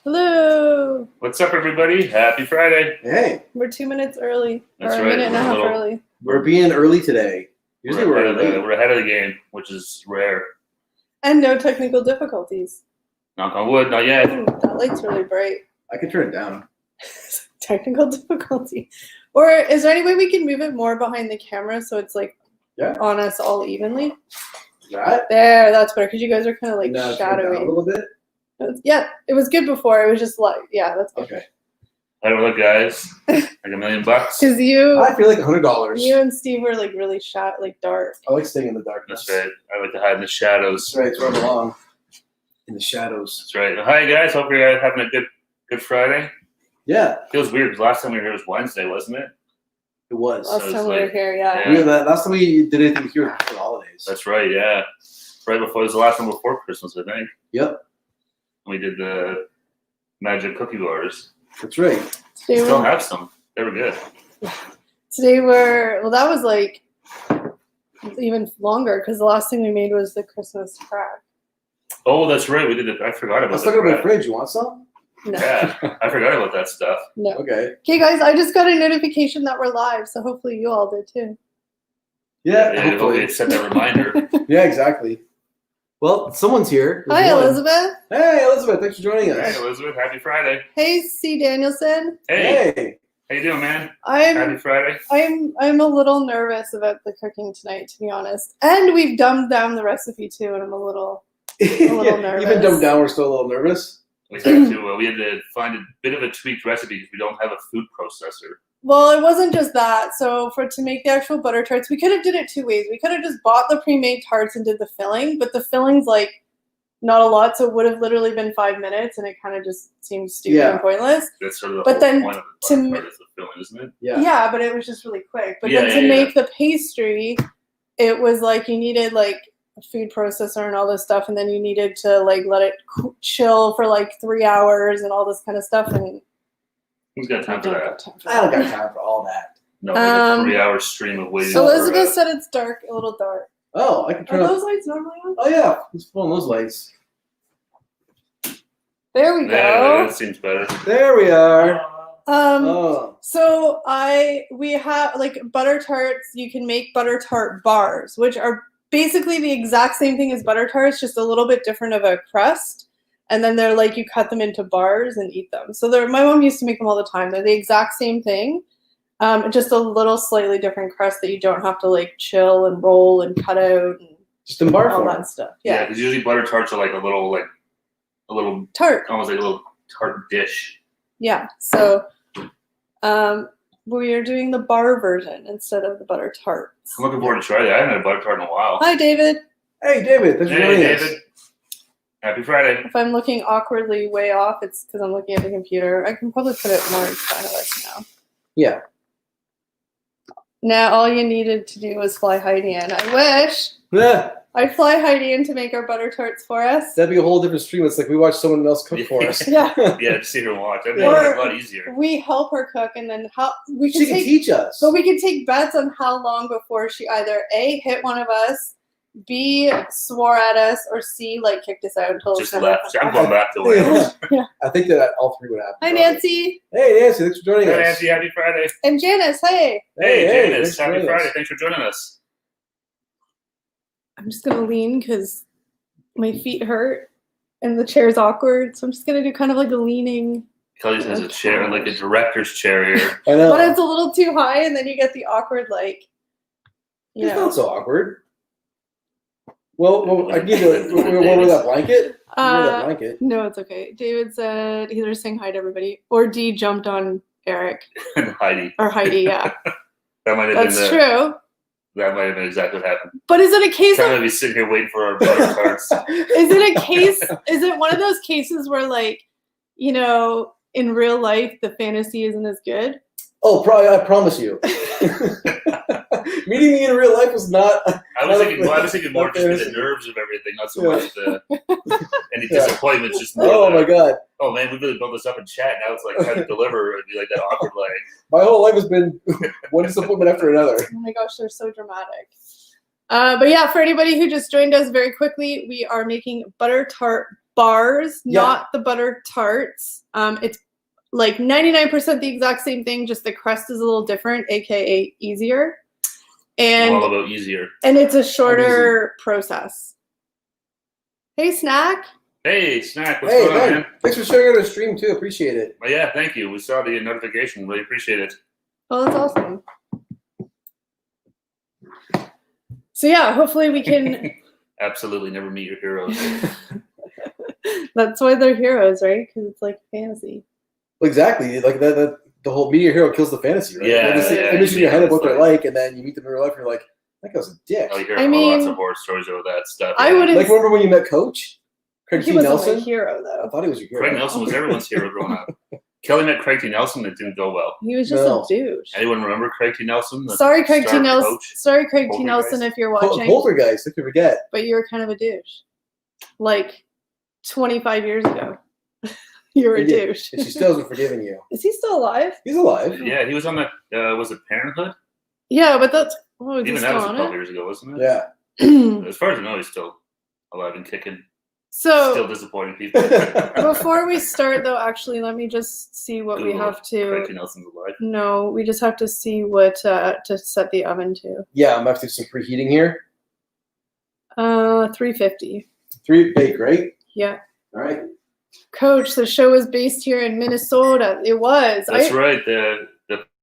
Hello. What's up, everybody? Happy Friday. Hey. We're 2 minutes early. That's or a right. minute and a half early. We're being early today. Usually we're late. We're ahead of the game, which is rare. And no technical difficulties. Knock on wood, not yet. Ooh, that light's really bright. I can turn it down. Technical difficulty. Or is there any way we can move it more behind the camera so it's like on us all evenly? That? There, that's better because you guys are kind of like No, shadowy. a little bit? Yeah, it was good before. It was just like, yeah, that's good. Okay. How do we look, guys? Like $1 million? Because I feel like $100. You and Steve were like really dark. I like staying in the darkness. That's right. I like to hide in the shadows. That's right. It's right along in the shadows. That's right. Well, hi, guys. Hope you're having a good Friday. Yeah. Feels weird because last time we were here was Wednesday, wasn't it? It was. Last time we were here, yeah. Last time we did anything here for the holidays. That's right, yeah. Right before, it was the last one before Christmas, I think. Yep. We did the magic cookie bars. That's right. We still have some. They were good. Today that was like even longer because the last thing we made was the Christmas crack. Oh, that's right. We did it. I forgot about that. Let's look at my fridge. You want some? No. Yeah, I forgot about that stuff. No. Okay. Okay, guys, I just got a notification that we're live, so hopefully you all did too. Yeah, hopefully set that reminder. Yeah, exactly. Well, someone's here. Hi, Elizabeth. Hey, Elizabeth. Thanks for joining us. Hey, Elizabeth. Happy Friday. Hey, C. Danielson. Hey. How you doing, man? Happy Friday. I'm a little nervous about the cooking tonight, to be honest. And we've dumbed down the recipe too, and I'm a little nervous. Even dumbed down, we're still a little nervous. We had to find a bit of a tweaked recipe because we don't have a food processor. Well, it wasn't just that. So to make the actual butter tarts, we could have did it two ways. We could have just bought the pre-made tarts and did the filling, but the filling's like not a lot, so it would have literally been 5 minutes, and it kind of just seems stupid and pointless. That's sort of the whole point of the butter tart is the filling, isn't it? Yeah. Yeah, but it was just really quick. But then to make the pastry, it was like you needed like a food processor and all this stuff, and then you needed to like let it chill for like 3 hours and all this kind of stuff. And who's got time for that? I don't got time for all that. No, like a 3-hour stream of waiting. Elizabeth said it's dark, a little dark. Oh, I can turn. Are those lights normally on? Oh yeah, let's put on those lights. There we go. That seems better. There we are. So we have like butter tarts. You can make butter tart bars, which are basically the exact same thing as butter tarts, just a little bit different of a crust. And then they're like you cut them into bars and eat them. So my mom used to make them all the time. They're the exact same thing, just a little slightly different crust that you don't have to like chill and roll and cut out and just in bar all form. that stuff. Yeah, because usually butter tarts are like a little tart, almost like a little tart dish. Yeah. So we are doing the bar version instead of the butter tarts. I'm looking forward to trying that. I haven't had a butter tart in a while. Hi, David. Hey, David. Thanks for joining us. Happy Friday. If I'm looking awkwardly way off, it's because I'm looking at the computer. I can probably put it more in front of us now. Yeah. Now all you needed to do was fly Heidi in. I wish. Yeah. I'd fly Heidi in to make our butter tarts for us. That'd be a whole different stream. It's like we watch someone else cook for us. Yeah. Yeah, to see her watch. That'd be a lot easier. We help her cook, and then she can teach us. But we can take bets on how long before she either A, hit one of us, B, swore at us, or C, like kicked us out until just left. I'm going back to Wales. Yeah. I think that all three would happen. Hi, Nancy. Hey, Nancy. Thanks for joining us. Hi, Nancy. Happy Friday. And Janice. Hey. Hey, Janice. Happy Friday. Thanks for joining us. I'm just going to lean because my feet hurt and the chair's awkward. So I'm just going to do kind of like a leaning. Kelly has a chair, like a director's chair here. I know. But it's a little too high, and then you get the awkward, like, it's not so awkward. Well I need to wear that blanket. That blanket. No, it's okay. David said he's just saying hi to everybody. Or D jumped on Eric. And Heidi. Or Heidi, yeah. That might have That's true. That might have been exactly what happened. But is it a case of be sitting here waiting for our butter tarts? Is it one of those cases where, like, you know, in real life the fantasy isn't as good? Oh, probably. I promise you. Meeting me in real life was not. I was thinking more just the nerves of everything, not so much any disappointments. Just my god! Oh man, we really built this up in chat. Now it's like trying to deliver and be like that awkward like. My whole life has been one disappointment after another. Oh my gosh, they're so dramatic. But yeah, for anybody who just joined us very quickly, we are making butter tart bars, Yeah. not the butter tarts. It's like 99% the exact same thing, just the crust is a little different, aka easier. And all about easier. And it's a shorter process. Hey, Snack. Hey, Snack, what's going on, man? Thanks for sharing our stream too. Appreciate it. Well, yeah, thank you. We saw the notification. Really appreciate it. Oh, that's awesome. So yeah, hopefully we can. Absolutely, never meet your heroes. That's why they're heroes, right? Because it's like fantasy. Exactly. Like that. The whole media hero kills the fantasy, right? Yeah, You have this yeah, image in your head of what they're like- like, and then you meet them in real life, and you're like, that guy's a dick. Oh, you hear I lots mean, of horror stories about that stuff. I yeah. wouldn't. Like, remember when you met Coach? Craig He T. wasn't Nelson? my hero I though. thought he was your hero. Craig Nelson was everyone's hero growing up. Kelly met Craig T. Nelson. It didn't go well. He was just No. a douche. Anyone remember Craig T. Nelson? the Sorry, Craig T. star Nelson. coach? Sorry, Craig T. Poltergeist? Nelson, if you're watching. Poltergeist, if you forget. But you were kind of a douche. Like 25 years ago. You were a Yeah, douche. And she still hasn't forgiven you. Is he still alive? He's alive. Yeah, he was on that. Was it Parenthood? Yeah, but that's. Oh, is he Even still that was a on couple it? years ago, wasn't it? Yeah. As far as I know, he's still alive and kicking. So Still disappointing people. before we start, though, actually, let me just see what we Google have Craig to. T. Nelson's alive. No, we just have to see what to set the oven to. Yeah, I'm going to have to do some preheating here. 350. 3 bake, right? Yeah. All right. Coach, the show is based here in Minnesota. It was. That's right. The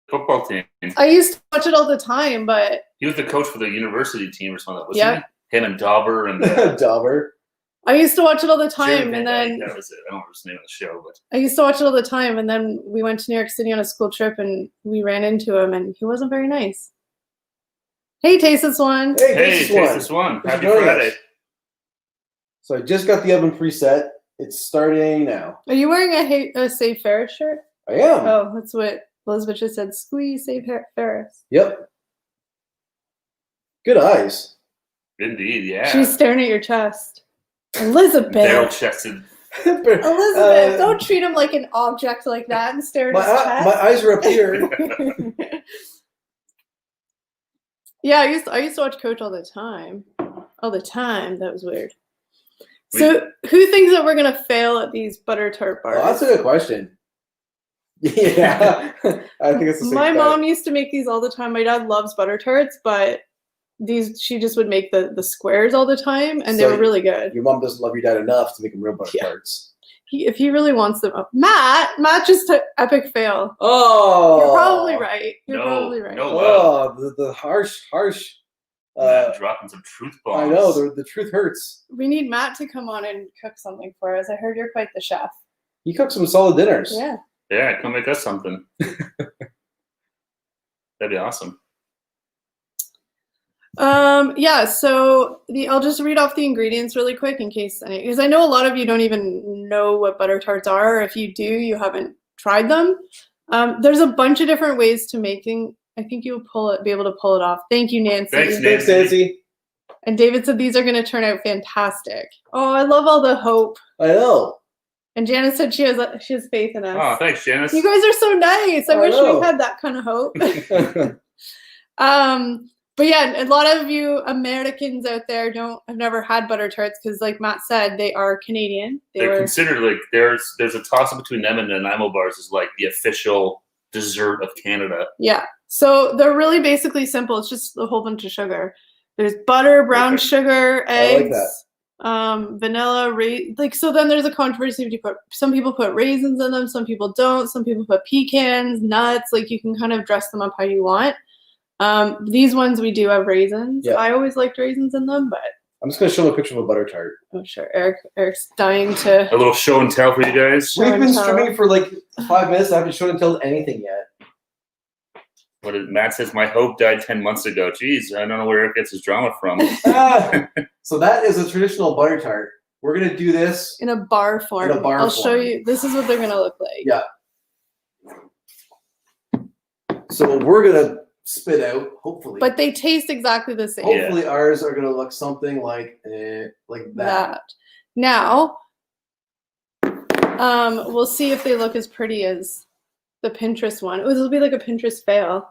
football team. I used to watch it all the time, but He was the coach for the university team or something, wasn't Yeah. he? Him and Dauber and Dauber. I used to watch it all the Jerry time, Van and Dyke, then that was it. I don't remember the name of the show, but I used to watch it all the time, and then we went to New York City on a school trip, and we ran into him, and he wasn't very nice. Hey, taste this one. Hey, hey, this taste one. this one. Thanks Happy for joining Friday. us. So I just got the oven preset. It's starting now. Are you wearing a Save Ferris shirt? I am. Oh, that's what Elizabeth just said. Squeeze Save Ferris. Yep. Good eyes. Indeed, yeah. She's staring at your chest. Elizabeth. Barrel-chested. Elizabeth, don't treat him like an object like that and stare at his chest. My eyes are up here. Yeah, I used to watch Coach all the time. All the time. That was weird. So, who thinks that we're gonna fail at these butter tart bars? Well, that's a good question. Yeah, I think it's the same. My mom used to make these all the time. My dad loves butter tarts, but she just would make the squares all the time, and they So were really good. Your mom doesn't love your dad enough to make him real butter tarts. If he really wants them, Matt just took epic fail. Oh, You're probably right. You're No, probably right. no. Oh, the harsh. Matt dropping some truth bombs. I know the truth hurts. We need Matt to come on and cook something for us. I heard you're quite the chef. You cook some solid dinners. Yeah. Yeah, come make us something. That'd be awesome. Yeah, so I'll just read off the ingredients really quick in case because I know a lot of you don't even know what butter tarts are, or if you do, you haven't tried them. There's a bunch of different ways to making. I think you'll be able to pull it off. Thank you, Nancy. Thanks, Nancy. And David said these are going to turn out fantastic. Oh, I love all the hope. I know. And Janice said she has faith in us. Oh, thanks, Janice. You guys are so nice. I wish know. we had that kind of hope. But yeah, a lot of you Americans out there have never had butter tarts because, like Matt said, they are Canadian. They're considered like there's a toss up between them and Nanaimo bars is like the official dessert of Canada. Yeah, so they're really basically simple. It's just a whole bunch of sugar. There's butter, brown sugar, eggs, vanilla. So then there's a controversy. Some people put raisins in them, some people don't. Some people put pecans, nuts. Like you can kind of dress them up how you want. These ones we do have raisins. Yeah. I always liked raisins in them, but I'm just gonna show him a picture of a butter tart. oh sure, Eric's dying to. A little show and tell for you guys. Show We've and been tell. streaming for like 5 minutes. I haven't shown and told anything yet. Matt says, my hope died 10 months ago. Jeez, I don't know where Eric gets his drama from. So that is a traditional butter tart. We're gonna do this. In a bar form. In a bar I'll show form. you. This is what they're gonna look like. Yeah. So what we're gonna spit out, hopefully. But they taste exactly the same. Hopefully ours are gonna look something like that. Now, we'll see if they look as pretty as the Pinterest one. This will be like a Pinterest fail.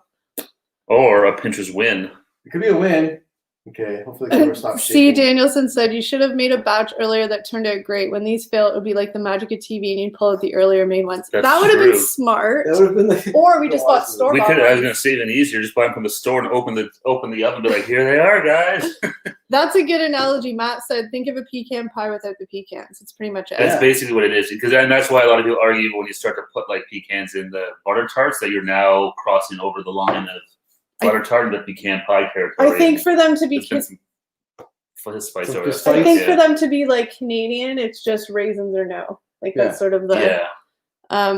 Or a Pinterest win. It could be a win. Okay, hopefully the camera stops C. shaking. Danielson said you should have made a batch earlier that turned out great. When these fail, it would be like the magic of TV, and you'd pull out the earlier made ones. That's that would have been true. smart. That would have been like, Or we just bought store We bought. could. I was gonna say even easier. Just buy them from the store and open the oven, and be like, "Here they are, guys." That's a good analogy. Matt said, "Think of a pecan pie without the pecans." It's pretty much it. That's basically what it is. Because and that's why a lot of people argue when you start to put like pecans in the butter tarts that you're now crossing over the line of butter tart into pecan pie territory. I think for them to be. For his spice So over just there. I think Yeah. for them to be like Canadian, it's just raisins or no. Like that's sort of the. Yeah.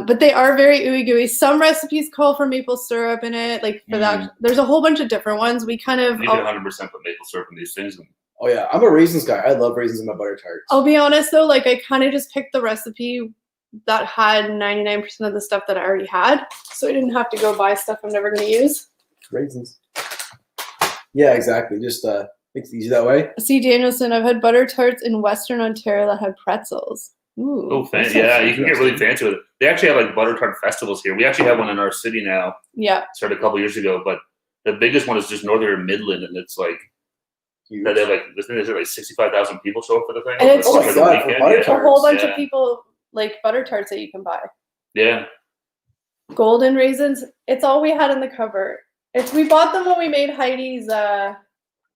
But they are very ooey gooey. Some recipes call for maple syrup in it. Like for that, there's a whole bunch of different ones. We kind of. You can 100% put maple syrup in these things. Oh yeah, I'm a raisins guy. I love raisins in my butter tarts. I'll be honest though, like I kind of just picked the recipe that had 99% of the stuff that I already had, so I didn't have to go buy stuff I'm never going to use. Raisins. Yeah, exactly. Just makes it easy that way. C. Danielson, I've had butter tarts in Western Ontario that had pretzels. Ooh. Oh, fancy. Yeah, you can get really fancy with it. They actually have like butter tart festivals here. We actually have one in our city now. Yeah. Started a couple years ago, but the biggest one is just Northern Midland, and it's like Huge. they have like this thing is like 65,000 people show up for the thing. And it's just a whole bunch Yeah. of people like butter tarts that you can buy. Yeah. Golden raisins. It's all we had in the cupboard. We bought them when we made Heidi's.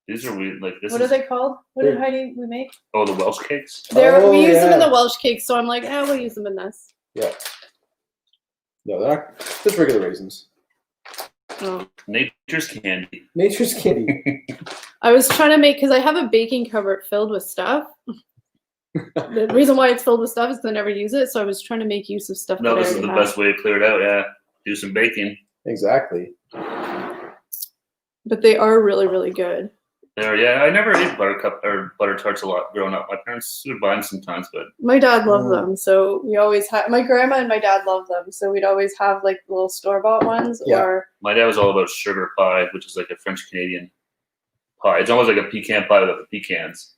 These are weird. Like this What is are they called? What did Heidi we make? oh the Welsh cakes. We use them in the Welsh cakes, so I'm like, we'll use them in this. Yeah. No, they're not just regular raisins. Oh. Nature's candy. Nature's candy. I was trying to make because I have a baking cupboard filled with stuff. The reason why it's filled with stuff is because I never use it, so I was trying to make use of stuff. No, that this I is the already best way to clear it out. Yeah, do some baking. Exactly. But they are really, really good. Yeah, I never ate butter tarts a lot growing up. My parents would buy them sometimes, but My dad loved them, so we always had. My grandma and my dad loved them, so we'd always have like little store bought ones. Yeah. my dad was all about sugar pie, which is like a French Canadian pie. It's almost like a pecan pie without the pecans.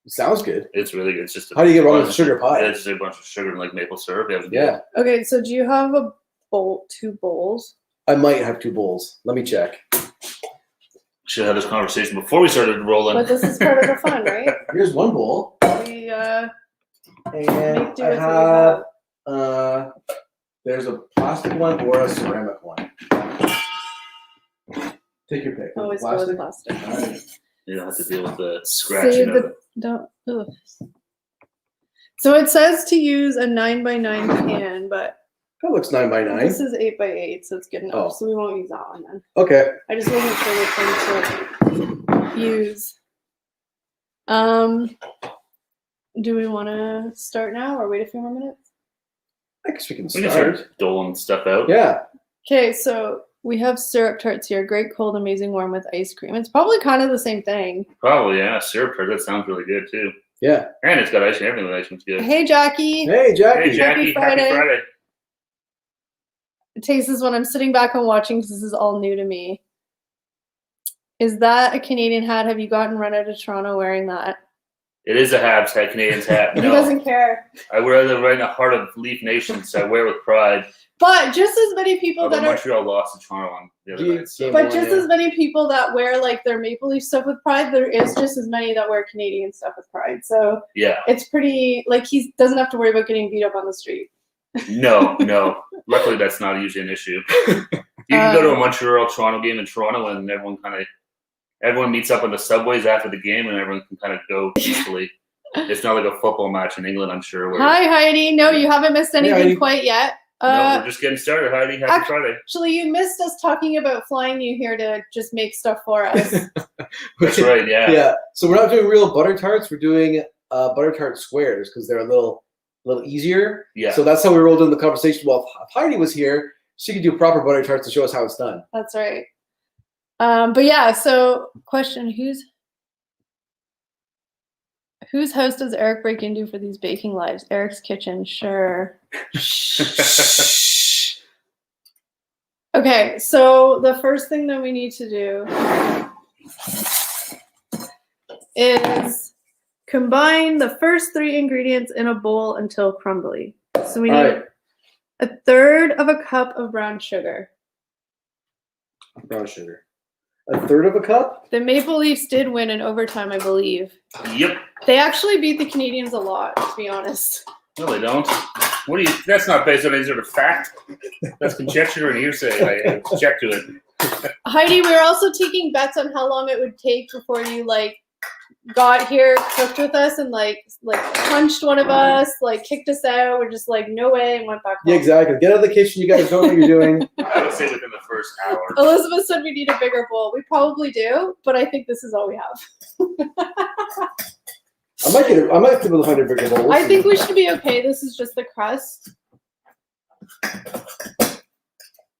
Sounds good. It's really good. It's just How do you get wrong with sugar pie? Yeah, it's just a bunch of sugar and like maple syrup. Yeah. Okay, so do you have a bowl, 2 bowls? I might have 2 bowls. Let me check. Should have this conversation before we started rolling. But this is part of the fun, right? Here's 1 bowl. We And make do I with have what there's a plastic one or a ceramic one. Take your pick. always go with plastic. All right. You don't have to deal with the scratching Save of the it. don't. Ugh. So it says to use a 9x9 pan, but That looks 9 by 9. this is 8x8, so it's good enough. Oh. So we won't use that one then. Okay. I just wasn't sure which one to use. Do we want to start now or wait a few more minutes? I guess we can We can start. start doling stuff out. Yeah. Okay, so we have syrup tarts here. Great cold, amazing warm with ice cream. It's probably kind of the same thing. Probably, yeah. Syrup tart, that sounds really good too. Yeah. And it's got ice cream. Everything with ice cream's good. Hey, Jackie. Hey, Jackie. Hey, Jackie. Happy Happy Friday. Friday. Taste this one. I'm sitting back and watching because this is all new to me. Is that a Canadian hat? Have you gotten run out of Toronto wearing that? It is a Habs hat, Canadian's hat. He No, doesn't care. I wear it right in the heart of Leaf Nation, so I wear it with pride. But just as many people Although that are, Montreal lost to Toronto on the other Yeah, night. So. game but on, just yeah. as many people that wear like their Maple Leaf stuff with pride, there is just as many that wear Canadian stuff with pride. So Yeah. it's pretty like he doesn't have to worry about getting beat up on the street. No. Luckily, that's not usually an issue. You can go to a Montreal Toronto game in Toronto, and everyone meets up on the subways after the game, and everyone can kind of go peacefully. It's not like a football match in England, I'm sure. Where, Hi, Heidi. No, you haven't missed anything Heidi. quite yet. no, we're just getting started, Heidi. Happy Friday. Actually, you missed us talking about flying you here to just make stuff for us. That's right, yeah. Yeah. So we're not doing real butter tarts. We're doing butter tart squares because they're a little easier. Yeah. So that's how we rolled in the conversation. Well, if Heidi was here, she could do proper butter tarts to show us how it's done. That's right. But yeah, so question, whose house does Eric break into for these baking lives? Eric's kitchen, sure. Okay, so the first thing that we need to do is combine the first 3 ingredients in a bowl until crumbly. So we need a third of a cup of brown sugar. Brown sugar. 1/3 of a cup? The Maple Leafs did win in overtime, I believe. Yep. They actually beat the Canadians a lot, to be honest. No, they don't. What do you? That's not based on any sort of fact. That's conjecture and hearsay. I checked to it. Heidi, we were also taking bets on how long it would take before you got here, cooked with us, and punched one of us, kicked us out. We're just no way, and went back home. Yeah, exactly. Get out of the kitchen. You guys don't know what you're doing. I would say within the first hour. Elizabeth said we need a bigger bowl. We probably do, but I think this is all we have. I might be able to find a bigger bowl. I think we should be okay. This is just the crust.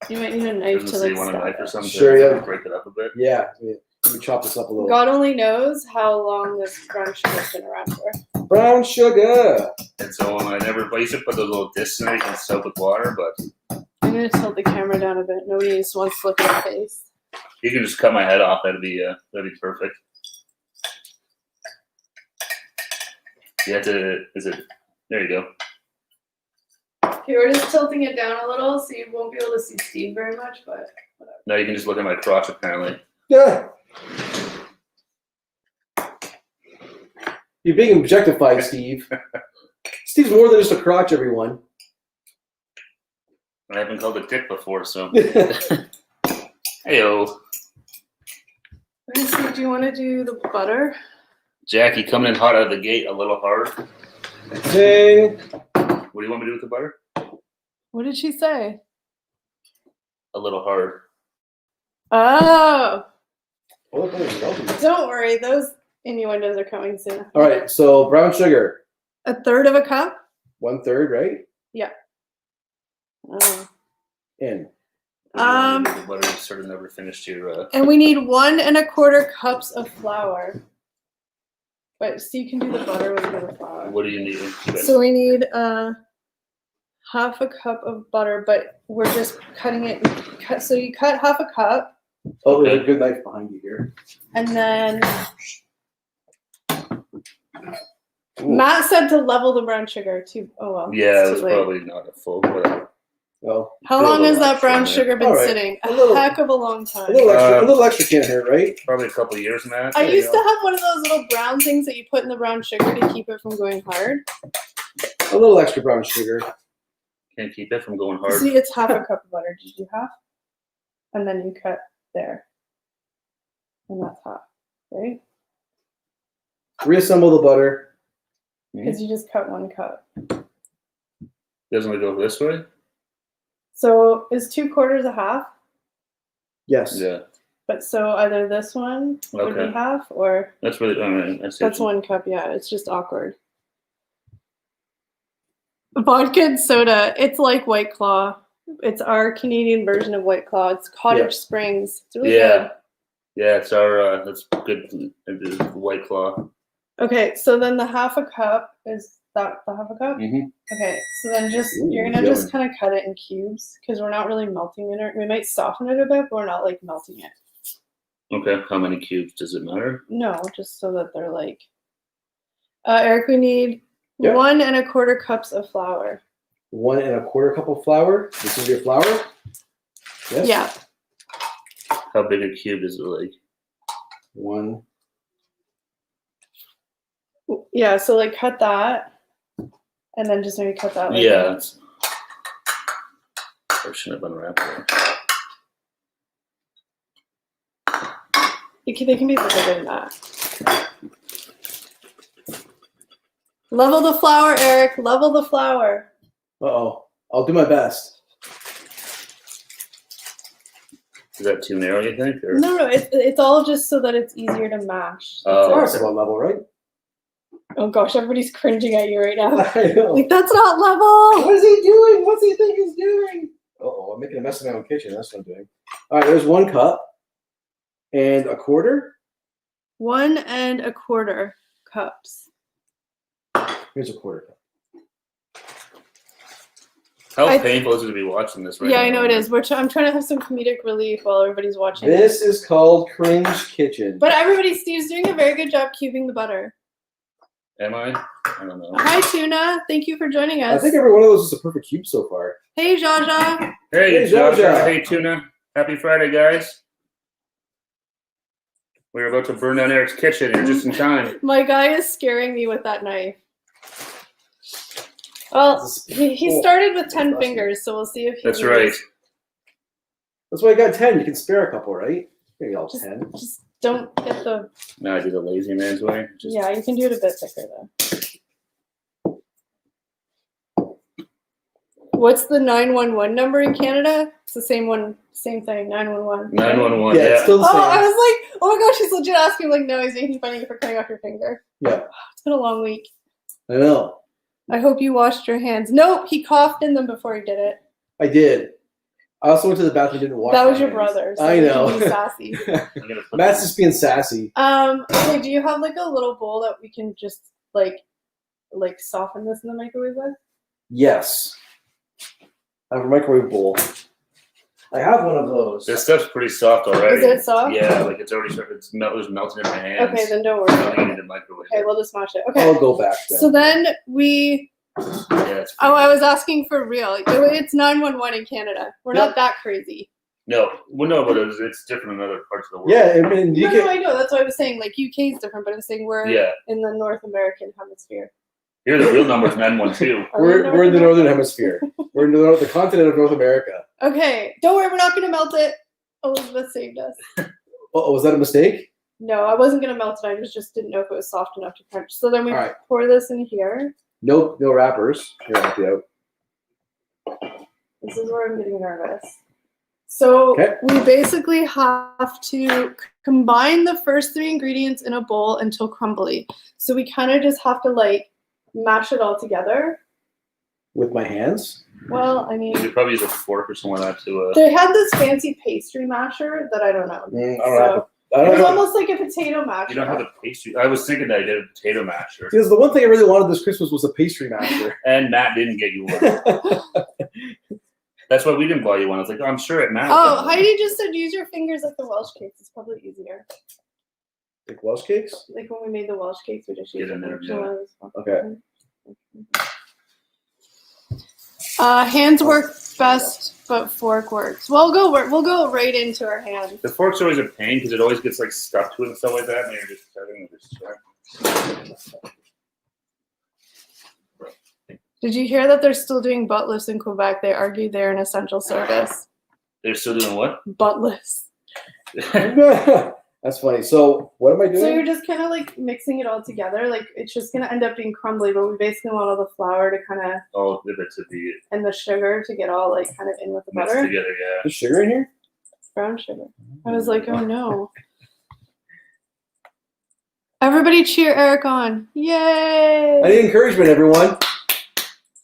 You might need a knife Doesn't say you want a knife or something. Sure, yeah. Break it up a bit. Yeah. Let me chop this up a little. God only knows how long this brown sugar's been around for. Brown sugar. And so I used to put those little discs in there. You can soak with water, but I'm gonna tilt the camera down a bit. Nobody just wants to look at my face. you can just cut my head off. That'd be perfect. You have to. There you go. Okay, we're just tilting it down a little, so you won't be able to see Steve very much, but whatever. Now you can just look at my crotch. Apparently. Yeah. You're being objectified, Steve. Steve's more than just a crotch, everyone. I haven't called it dick before, so. Heyo. So do you want to do the butter? Jackie coming in hot out of the gate, a little hard. Ding. What do you want me to do with the butter? What did she say? A little hard. Oh, Oh, that is melting. don't worry. Those innuendos are coming soon. All right, so brown sugar, 1/3 of a cup? 1/3, right? Yeah. Oh. In. The butter sort of never finished your. And we need 1 1/4 cups of flour. But so you can do the butter with the flour. What do you need? So we need 1/2 cup of butter, but we're just cutting it. So you cut 1/2 cup. Oh, there's a good knife behind you here. And then Ooh. Matt said to level the brown sugar too. Oh well. Yeah, it's that's too late. probably not a full. Whatever. Well, How Feel long the has that wax brown in there. sugar been All right. sitting? A little- heck of a long time. a little extra can't hurt, right? Probably a couple of years, Matt. I There you used to go. have one of those little brown things that you put in the brown sugar to keep it from going hard. A little extra brown sugar. Can't keep it from going hard. See, it's 1/2 cup of butter. Did you half? And then you cut there. And that's half, right? Reassemble the butter. Because you just cut 1 cup. Doesn't it go this way? So is 2/4 a half? Yes. Yeah, But so either this one would be Okay. half or that's really. I mean, that's 1 cup. Yeah, it's just awkward. Vodka and soda. It's like White Claw. It's our Canadian version of White Claw. It's Cottage Yeah. Springs. It's really Yeah, yeah. It's our. That's good. It's White Claw. good. Okay, so then the 1/2 cup is that the 1/2 cup? Mm-hmm. Okay, so then just Ooh, you're gonna yummy. just kind of cut it in cubes because we're not really melting it. We might soften it a bit, but we're not melting it. Okay. How many cubes does it matter? No, just so that they're Eric, we need Yeah. 1 1/4 cups of flour. 1 1/4 cup of flour. This is your flour? Yes? Yeah. How big a cube is it? Like 1. Yeah, so cut that. And then just maybe cut that yeah. that. It's, I shouldn't have unwrapped it. They can be bigger than that. Level the flour, Eric. Level the flour. Uh-oh. I'll do my best. Is that too narrow, you think? Or? No, it's all just so that it's easier to mash. Oh. Flour's about level, right? Oh gosh, everybody's cringing at you right now. I know. That's not level. What is he doing? What's he think he's doing? Uh-oh, I'm making a mess in my own kitchen. That's what I'm doing. All right, there's 1 cup and 1/4. 1 1/4 cups. Here's 1/4 cup. How I- painful is it to be watching this right Yeah, now? I know it is. I'm trying to have some comedic relief while everybody's watching. This is called Cringe Kitchen. But Steve's doing a very good job cubing the butter. Am I? I don't know. Hi, Tuna. Thank you for joining I us. think every one of those is a perfect cube so far. Hey, Jaja. Hey, Hey, Josh. Jaja. Hey, Tuna. Happy Friday, guys. We're about to burn down Eric's kitchen here just in time. My guy is scaring me with that knife. Well, he started with 10 fingers, so we'll see if he That's right. That's why I got 10. You can spare a couple, right? Maybe all 10. Just don't get the... No, I do the lazy man's way. Yeah, you can do it a bit thicker, though. What's the 911 number in Canada? It's the same one, same thing, 911. 911, Yeah, it's still the same. Oh, I was like, oh my gosh, he's legit asking. Like, no, he's making fun of you for cutting off your finger. Yeah. It's been a long week. I know. I hope you washed your hands. Nope, he coughed in them before he did it. I did. I also went to the bathroom and didn't wash That was my your hands. brother. So I know. He's sassy. Matt's just being sassy. Okay, do you have like a little bowl that we can just like soften this in the microwave with? Yes. I have a microwave bowl. I have one of those. This stuff's pretty soft already. Is it soft? Yeah, like it's already started. It's melting in my hands. Okay, then don't I don't worry. need the microwave. Okay, we'll just smash it. Okay. I'll go back then. So then we. Yeah, it's Oh, I was asking for real. It's 911 in Canada. We're not that crazy. No, well, no, but it's different in other parts of the world. Yeah, I mean, you No, I know. That's why I was saying like UK is different, but I'm saying we're Yeah. in the North American hemisphere. Here, the real number's 912. we're in the northern hemisphere. We're in the continent of North America. Okay, don't worry. We're not going to melt it. Elizabeth saved us. Oh, was that a mistake? No, I wasn't going to melt it. I just didn't know if it was soft enough to crunch. So then we All right. pour this in here. No wrappers. Here, I'll help you out. This is where I'm getting nervous. So we basically have to combine the first 3 ingredients in a bowl until crumbly. So we kind of just have to like mash it all together. With my hands? Well, I You mean, could probably use a fork or something like that to. they had this fancy pastry masher that I don't know. I don't It was know. almost like a potato masher. You don't have a pastry. I was thinking that I did a potato masher. Because the one thing I really wanted this Christmas was a pastry masher. And Matt didn't get you one. That's why we didn't buy you one. I was like, oh, I'm sure it matters. Oh, Heidi just said use your fingers like the Welsh cakes. It's probably easier. Like Welsh cakes? Like when we made the Welsh cakes, we just used Get in there, your Okay. Hands work best, but fork works. We'll go right into our hands. The fork's always a pain because it always gets like stuck to it and stuff like that. And you're just starting to distract. Did you hear that they're still doing butt lifts in Quebec? They argued they're an essential service. They're still doing what? Butt lifts. That's funny. So what am I doing? So you're just kind of like mixing it all together. Like it's just gonna end up being crumbly, but we basically want all the flour to kind of Oh, the bits of the and the sugar to get all like kind of in with the mixed butter. together, yeah. There's sugar in here? Brown sugar. I was like, oh no. Everybody cheer Eric on. Yay! I need encouragement, everyone.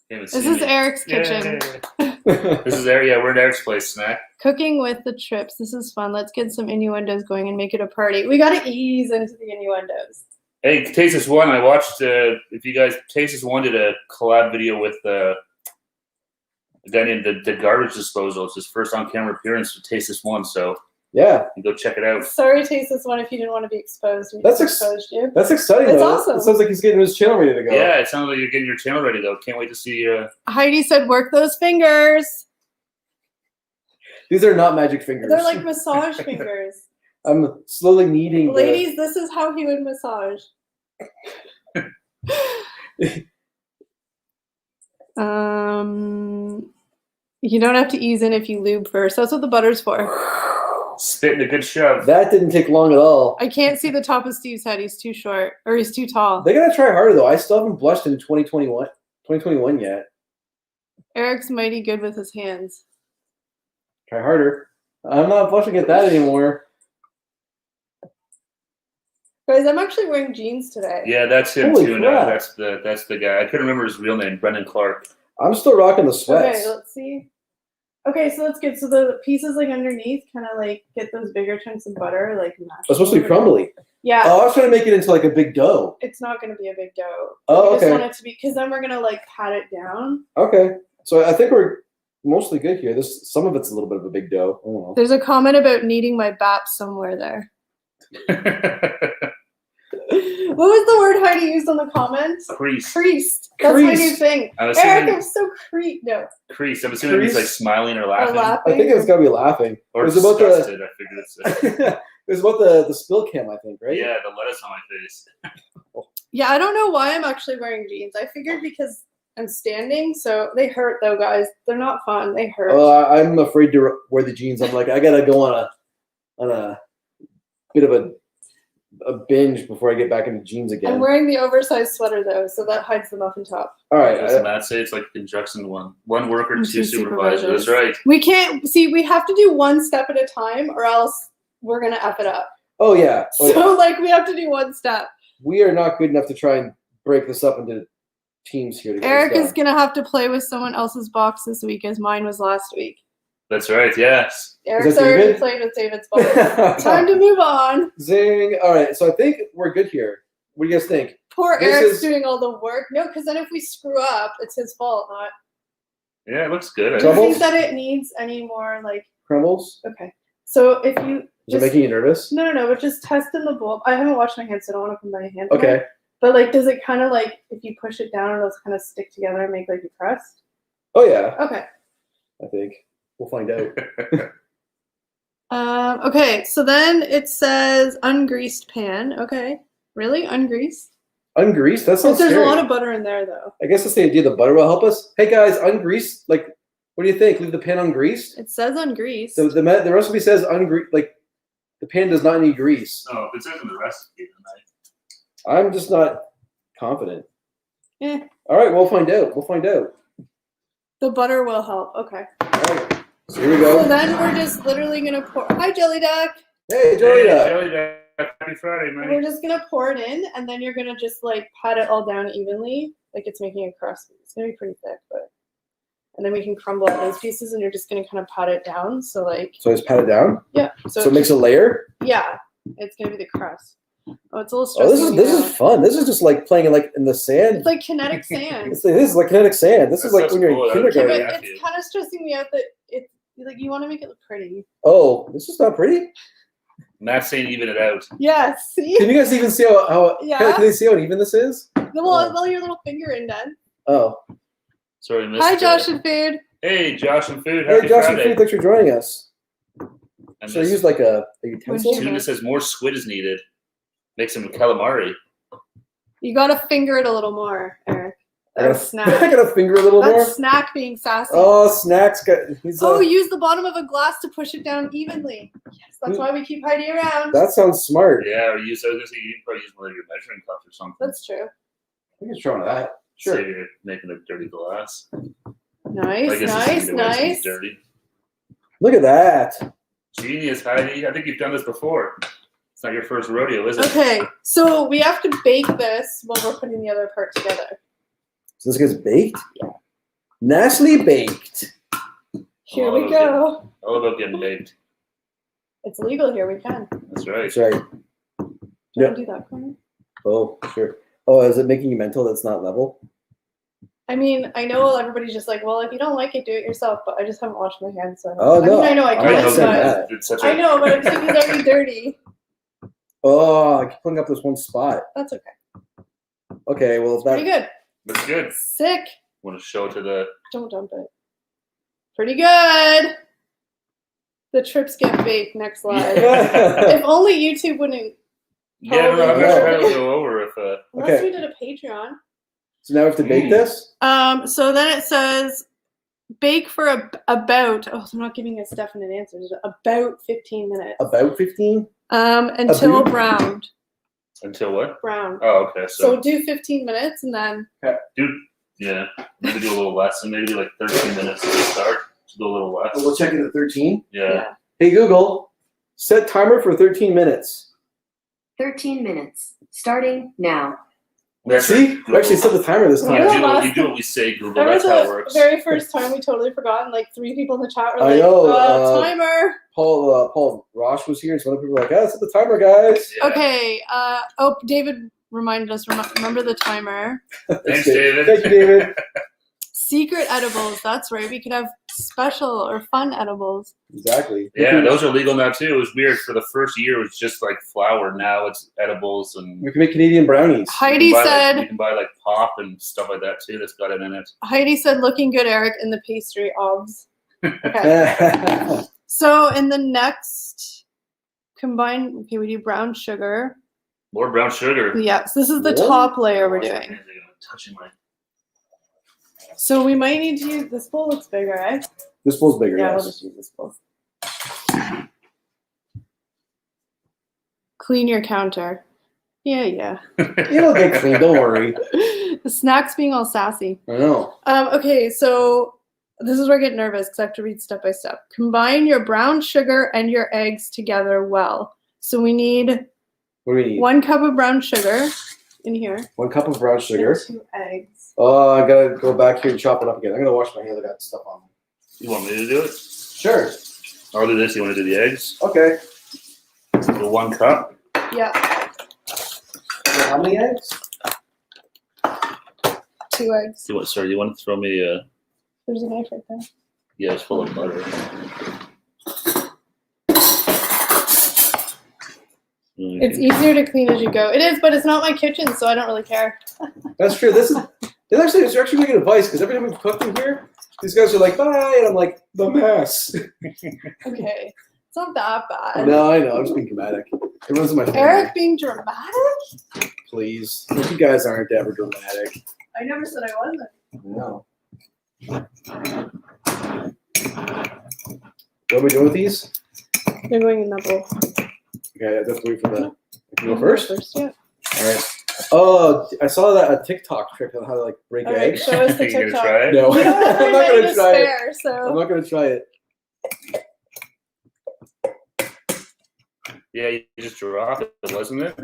This is Eric's kitchen. This is Eric. Yeah, we're at Eric's place. Snack. Cooking with the trips. This is fun. Let's get some innuendos going and make it a party. We gotta ease into the innuendos. Hey, Taste This One. I watched. If you guys, Taste This One did a collab video with a guy named the Garbage Disposal. It's his first on-camera appearance with Taste This One. So Yeah. you go check it out. Sorry, Taste This One, if you didn't want to be exposed. We That's exposed you. That's exciting. That's though. awesome. It sounds like he's getting his channel ready to go. Yeah, it sounds like you're getting your channel ready though. Can't wait to see you. Heidi said, work those fingers. These are not magic fingers. They're like massage fingers. I'm slowly kneading. the- Ladies, this is how he would massage. You don't have to ease in if you lube first. That's what the butter's for. Spitting a good shove. That didn't take long at all. I can't see the top of Steve's head. He's too short. Or he's too tall. They gotta try harder though. I still haven't blushed in 2021 yet. Eric's mighty good with his hands. Try harder. I'm not blushing at that anymore. Guys, I'm actually wearing jeans today. Yeah, that's him Holy too. crap. No, that's the guy. I couldn't remember his real name. Brendan Clark. I'm still rocking the sweats. Okay, let's see. Okay, so that's good. So the pieces like underneath kind of like get those bigger chunks of butter like mashed. It's supposed to be crumbly. Yeah. Oh, I was trying to make it into like a big dough. It's not going to be a big dough. Oh, We just okay. want it to be, because then we're going to like pat it down. Okay. So I think we're mostly good here. Some of it's a little bit of a big dough. Oh, There's a comment about needing my BAP somewhere there. What was the word Heidi used on the comments? Crease. Creased. That's my new Creased. thing. I'm Eric, assuming I'm so no. crease. I'm assuming he's like Crease. smiling or Or laughing. laughing. I think it's gotta be laughing. Or it was about disgusted. I figured it's it was about the spill cam, I think, right? Yeah, the lettuce on my face. Yeah, I don't know why I'm actually wearing jeans. I figured because I'm standing, so they hurt though, guys. They're not fun. They hurt. I'm afraid to wear the jeans. I'm like, I gotta go on a bit of a binge before I get back into jeans again. I'm wearing the oversized sweater though, so that hides the muffin top. All right. Does Matt say it's like conjunction one worker, two supervisors? That's right. We can't see. We have to do one step at a time, or else we're gonna f it up. Oh yeah. So like we have to do one step. We are not good enough to try and break this up into teams here. Eric is gonna have to play with someone else's box this week, as mine was last week. That's right. Yes. Eric's already played with David's box. Time to move on. Zing. All right. So I think we're good here. What do you guys think? Poor Eric's doing all the work. No, because then if we screw up, it's his fault, not. Yeah, it looks good. Do you think that it needs any more like crumbles? Okay. So if you is it making you nervous? No, but just test in the bowl. I haven't washed my hands, so I don't want to put my hand. Okay. But like, does it kind of like if you push it down, it'll kind of stick together and make like a crust? Oh yeah. Okay. I think we'll find out. Okay, so then it says ungreased pan. Okay, really ungreased? Ungreased? That sounds There's scary. a lot of butter in there, though. I guess that's the idea. The butter will help us. Hey guys, ungreased. Like, what do you think? Leave the pan ungreased? It says ungreased. The recipe says ungreased. Like, the pan does not need grease. Oh, it says in the recipe tonight. I'm just not confident. Yeah. All right, we'll find out. The butter will help. Okay. All right. So here we go. So then we're just literally gonna pour. Hi, Jelly Duck. Hey, Jelly Duck. Jelly Duck. Happy Friday, man. We're just gonna pour it in, and then you're gonna just like pat it all down evenly, like it's making a crust. It's gonna be pretty thick, and then we can crumble up those pieces, and you're just gonna kind of pat it down. So like. So just pat it down. Yeah. So it makes a layer. Yeah, it's gonna be the crust. Oh, it's a little Oh, stressful. this is fun. This is just like playing in the sand. It's like kinetic sand. This is like kinetic sand. This is like when you're in kindergarten. Yeah, but it's kind of stressing me out that it's like you want to make it look pretty. Oh, this is not pretty. Matt's saying even it out. Yeah, see? Can you guys even see how yeah. can they see how even this is? Well, your little finger indent. Oh. Sorry, missed Hi, Josh and Food. Hey, Josh and Food. Hey, Happy Josh Friday. and Food, thanks for joining us. And Should I use like a utensil? Tuna says more squid is needed. Make some calamari. You gotta finger it a little more, Eric. Snack. I gotta finger a little more. That's Snack being sassy. Oh, Snack's got. Use the bottom of a glass to push it down evenly. Yes, that's why we keep Heidi around. That sounds smart. Yeah, I was gonna say you can probably use one of your measuring cups or something. That's true. I can try that. Sure. Say you're making a dirty glass. Nice. Dirty. Look at that. Genius, Heidi. I think you've done this before. It's not your first rodeo, is it? Okay, so we have to bake this while we're putting the other part together. So this gets baked? Yeah. Nicely baked. Here we go. All about getting baked. It's legal here. We can. That's right. That's right. Don't do that, Connor. Oh, sure. Oh, is it making you mental that's not level? I mean, I know everybody's just like, well, if you don't like it, do it yourself. But I just haven't washed my hands, so. Oh, no. I know I can. I know, but I'm thinking it's already dirty. Oh, I keep pulling up this one spot. That's okay. Okay, well, that's pretty good. That's good. Sick. Want to show it to the. Don't dump it. Pretty good. The trips get baked. Next slide. If only YouTube wouldn't. Yeah, no, I'm not sure how to go over if. Unless we did a Patreon. So now we have to bake this? So then it says bake for about, they're not giving us definite answers, about 15 minutes. About 15? Until browned. Until what? Browned. Oh, okay. So do 15 minutes and then. Yeah. Maybe do a little less, and maybe do like 13 minutes to start. To do a little less. We'll check it at 13? Yeah. Hey, Google, set timer for 13 minutes. 13 minutes. Starting now. See? We actually set the timer this time. You do what we say, Google. That's how it works. The very first time we totally forgot, and like 3 people in the chat were I like, know, timer. Paul Rosh was here, and some other people were like, set the timer, guys. Yeah. Okay. David reminded us, remember the timer. Thanks, David. Thank you, David. Secret edibles. That's right. We could have special or fun edibles. Exactly. Yeah, those are legal now too. It was weird. For the first year, it was just like flour. Now it's edibles, and we can make Canadian brownies. Heidi said you can buy like pop and stuff like that too. That's got it in it. Heidi said, "Looking good, Eric, in the pastry obs." Okay. So in the next Combine. Okay, we do brown sugar. More brown sugar. Yeah, so this is the What? top layer we're doing. Touching my. So we might need to use this bowl. Looks bigger, eh? This bowl's bigger. Yeah, we'll Yes. just use this bowl. Clean your counter. Yeah. It'll get clean. Don't worry. The snack's being all sassy. I know. Okay, so this is where I get nervous because I have to read step by step. Combine your brown sugar and your eggs together well. So we need What do we need? 1 cup of brown sugar in here. 1 cup of brown sugar. And 2 eggs. Oh, I gotta go back here and chop it up again. I'm gonna wash my hands. I got stuff on me. You want me to do it? Sure. I'll do this. You want to do the eggs? Okay. The 1 cup. Yeah, So how many eggs? 2 eggs. You want? Sorry, you want to throw me? There's a knife right there. Yeah, it's full of butter. It's easier to clean as you go. It is, but it's not my kitchen, so I don't really care. That's true. It's actually really good advice because every time we've cooked in here, these guys are like, bye, and I'm like, the mess. Okay, it's not that bad. No, I know. I'm just being dramatic. Everyone's in my family. Eric being dramatic? Please. You guys aren't ever dramatic. I never said I wasn't. No. What are we doing with these? They're going in that bowl. Okay, I have to wait for the. You go first? Yeah. All right. Oh, I saw that a TikTok trick on how to like break All right, eggs. show us the You gonna TikTok. try it? No, We don't have I'm very not many gonna to try it. spare, I'm so. not gonna try it. Yeah, you just drop it, wasn't it?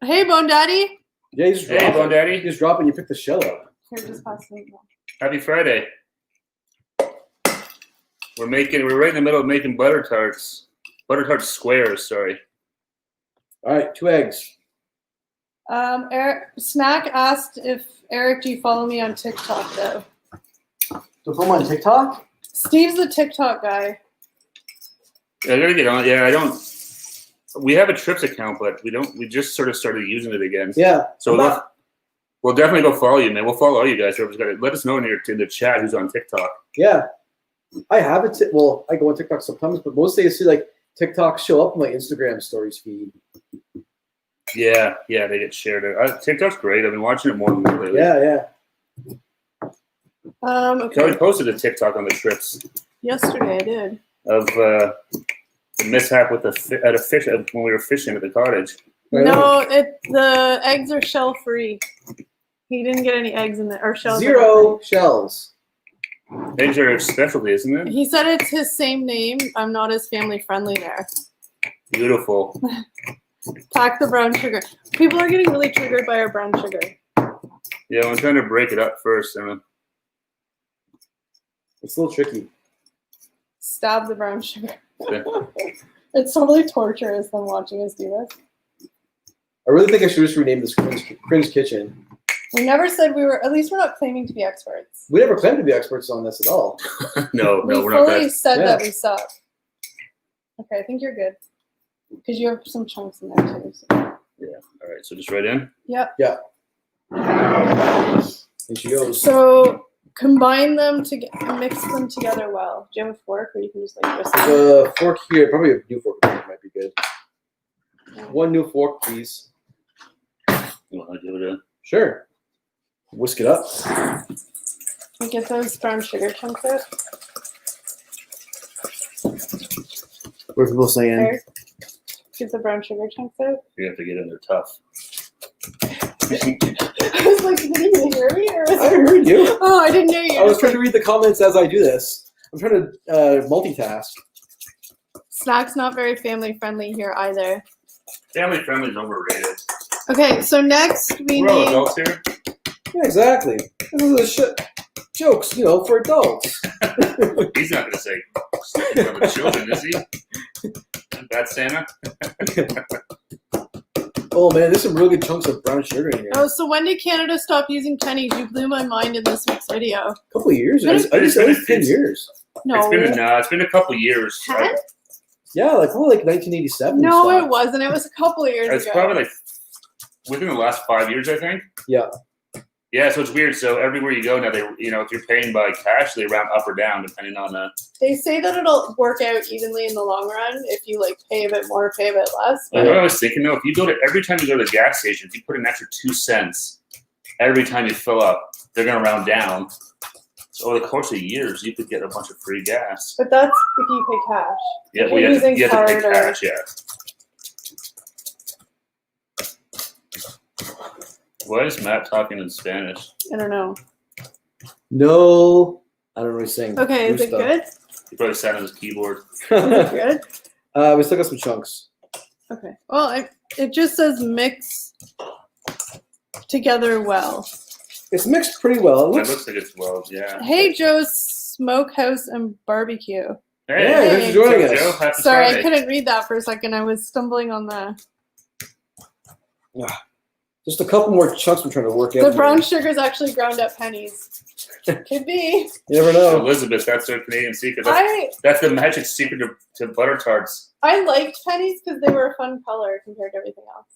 Hey, Bone Daddy. Yeah, you just drop Hey, it. Bone Daddy. You just drop it and you pick the shell up. Here, just pass me. Happy Friday. We're right in the middle of making butter tarts. Butter tart squares, sorry. All right, 2 eggs. Snack asked if Eric, do you follow me on TikTok though? To film on TikTok? Steve's the TikTok guy. I gotta get on. Yeah, I don't. We have a Trips account, but we don't. We just sort of started using it again. Yeah. So we'll definitely go follow you, man. We'll follow all you guys. Whoever's got it. Let us know in the chat who's on TikTok. Yeah. I have it. Well, I go on TikTok sometimes, but mostly I see like TikTok show up in my Instagram stories feed. Yeah, they get shared. TikTok's great. I've been watching it more than lately. Yeah. Okay. Kelly posted a TikTok on the Trips Yesterday I did. of the mishap with at a fish when we were fishing at the cottage. Right No, the eggs are shell free. He didn't get any eggs in there or shells. 0 shells. Eggs are a specialty, isn't it? He said it's his same name. I'm not as family friendly there. Beautiful. Pack the brown sugar. People are getting really triggered by our brown sugar. Yeah, I'm trying to break it up first. It's a little tricky. Stab the brown sugar. Yeah. It's totally torturous them watching us do this. I really think I should just rename this Cringe Kitchen. We never said we were, at least we're not claiming to be experts. We never claimed to be experts on this at all. No, We we're not fully that. said Yeah. that we suck. Okay, I think you're good. Because you have some chunks in there too. So. All right, so just right in. Yep. And she goes. So combine them to mix them together well. Do you have a fork or you can just like whisk it? The fork here, probably a new fork might be good. 1 new fork, please. You want to give it a? Sure. Whisk it up. And get those brown sugar chunks out. What are people saying? There. Get the brown sugar chunks out. You have to get in there tough. I was like, did you hear me? Or was I heard you. Oh, I didn't hear you. I was trying to read the comments as I do this. I'm trying to multitask. Snack's not very family friendly here either. Family friendly is overrated. Okay, so next we We're all need. adults here. Yeah, exactly. This is jokes, for adults. He's not going to say something about the children, is he? Bad Santa. Oh man, there's some really good chunks of brown sugar in here. Oh, so when did Canada stop using pennies? You blew my mind in this week's video. A couple of years. It's I just said 10 years. No, It's been a couple years. 10? Yeah, like probably like 1987. No, we it stopped. wasn't. It was a couple of years It's ago. probably like within the last 5 years, I think. Yeah. Yeah, so it's weird. So everywhere you go now, if you're paying by cash, they round up or down depending on the. They say that it'll work out evenly in the long run if you like pay a bit more, pay a bit less. I know what I was thinking though. If you go to every time you go to the gas station, if you put an extra 2 cents every time you fill up, they're gonna round down. So over the course of years, you could get a bunch of free gas. But that's if you pay cash. Yeah, If well, you're you have to using pay card or- cash. Yeah. Why is Matt talking in Spanish? I don't know. No, I don't know what he's saying. Okay, is it good? He probably sat on his keyboard. Is it good? We still got some chunks. Okay. Well, it just says mix together well. It's mixed pretty well. It looks like it's well, yeah. Hey, Joe's Smokehouse and Barbecue. Hey, Yeah, thanks for joining us. Joe. Happy Sorry, Friday. I couldn't read that for a second. I was stumbling on the. Just a couple more chunks we're trying to work out. The brown sugar's actually ground up pennies. Could be. You never know. Elizabeth, that's their Canadian secret. I That's the magic secret to Butter Tarts. liked pennies because they were a fun color compared to everything else.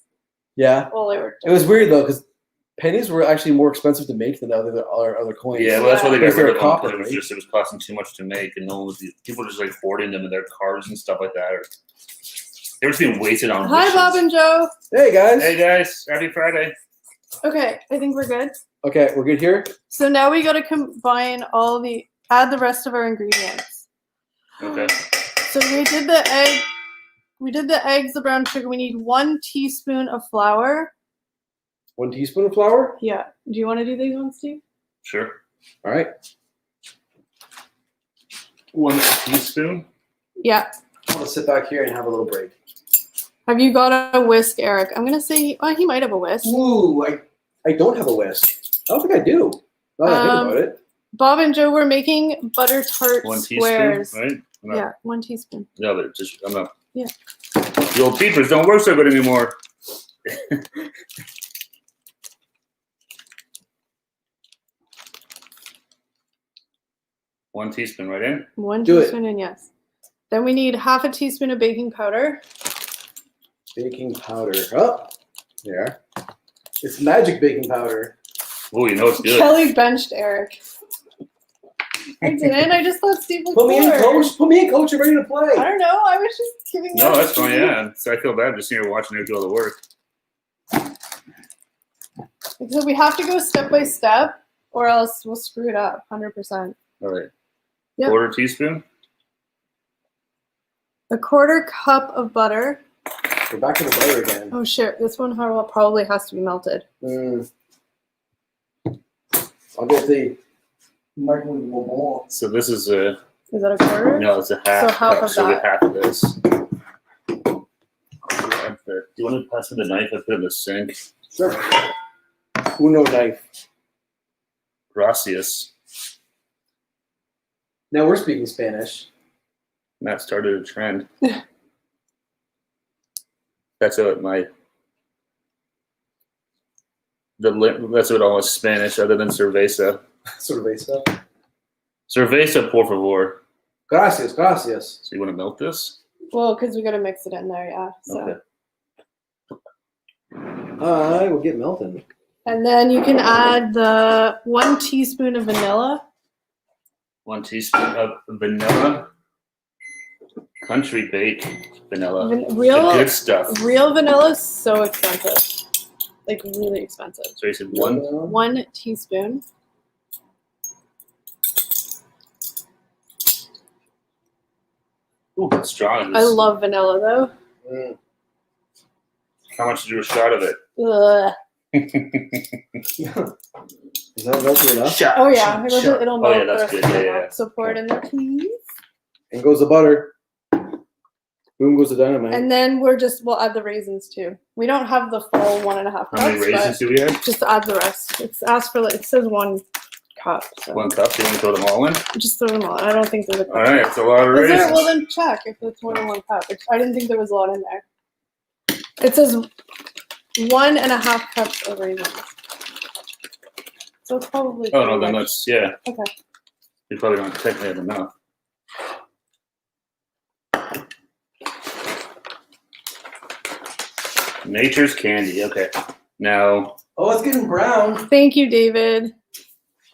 Yeah. Well, they were. It was weird though because pennies were actually more expensive to make than other coins. Yeah, well, that's why they got Because rid they're of them. copper, It was right? just it was costing too much to make, and no one was people were just like hoarding them in their cars and stuff like that. Or they were just being wasted on. Hi, wishes. Bob and Joe. Hey guys. Hey guys, happy Friday. Okay, I think we're good. Okay, we're good here. So now we got to add the rest of our ingredients. Okay. So we did the egg. We did the eggs, the brown sugar. We need 1 teaspoon of flour. 1 teaspoon of flour. Yeah. Do you want to do these ones, Steve? Sure. All right. 1 teaspoon. Yeah. I'm gonna sit back here and have a little break. Have you got a whisk, Eric? I'm gonna say he might have a whisk. Ooh, I don't have a whisk. I don't think I do. Now that I think about it. Bob and Joe were making butter tart 1 teaspoon, squares. right? Yeah, 1 teaspoon. No, but just I'm not. Yeah. The old beepers don't work so good anymore. 1 teaspoon right in. 1 Do it. teaspoon, and yes. Then we need half a teaspoon of baking powder. Baking powder. Oh, yeah. It's magic baking powder. Oh, you know it's good. Kelly benched Eric. I didn't. I just thought Steve was Put me in, bored. coach. Put me in, coach. I'm ready to play. I don't know. I was just giving. No, that that's to fine. you. Yeah, so I feel bad just here watching her do all the work. So we have to go step by step, or else we'll screw it up. 100%. All right. Yep. 1/4 teaspoon. 1/4 cup of butter. We're back to the butter again. Oh shit! This one probably has to be melted. I'll get the microwave bowl. So this is a Is that 1/4? no, it's a half. So half cup, of so that. half of this. Do you want to pass me the knife? I put it in the sink. Sure. Uno knife. Gracias. Now we're speaking Spanish. Matt started a trend. That's what that's what all is Spanish other than cerveza. Cerveza. Cerveza, por favor. Gracias, gracias. So you want to melt this? Well, because we got to mix it in there, yeah. So. Okay. I will get melted. And then you can add the 1 teaspoon of vanilla. 1 teaspoon of vanilla. Country bake vanilla. The good stuff. Real vanilla is so expensive, like really expensive. So you said 1. 1 teaspoon. Ooh, that's strong. I love vanilla though. Mm. How much did you do a shot of it? Ugh. Is that melted enough? Shot. Oh yeah, shot. it'll Oh melt. yeah, that's the good. rest of Yeah, it yeah. out. So pour it in there, please. In goes the butter. Boom goes the dynamite. And then we'll add the raisins too. We don't have the full 1.5 cups. How many raisins do we have? Just add the rest. It's asked for it says 1 cup. So 1 cup. So you want to throw them all in? just throw them all. I don't think there's a cup. All right, it's a lot of Is there? raisins. Well then check if it's more than 1 cup. I didn't think there was a lot in there. It says 1.5 cups of raisins. So it's probably. Oh no, pretty then much- let's yeah. Okay. We probably don't technically have enough. Nature's candy. Okay. Now Oh, it's getting brown. Thank you, David.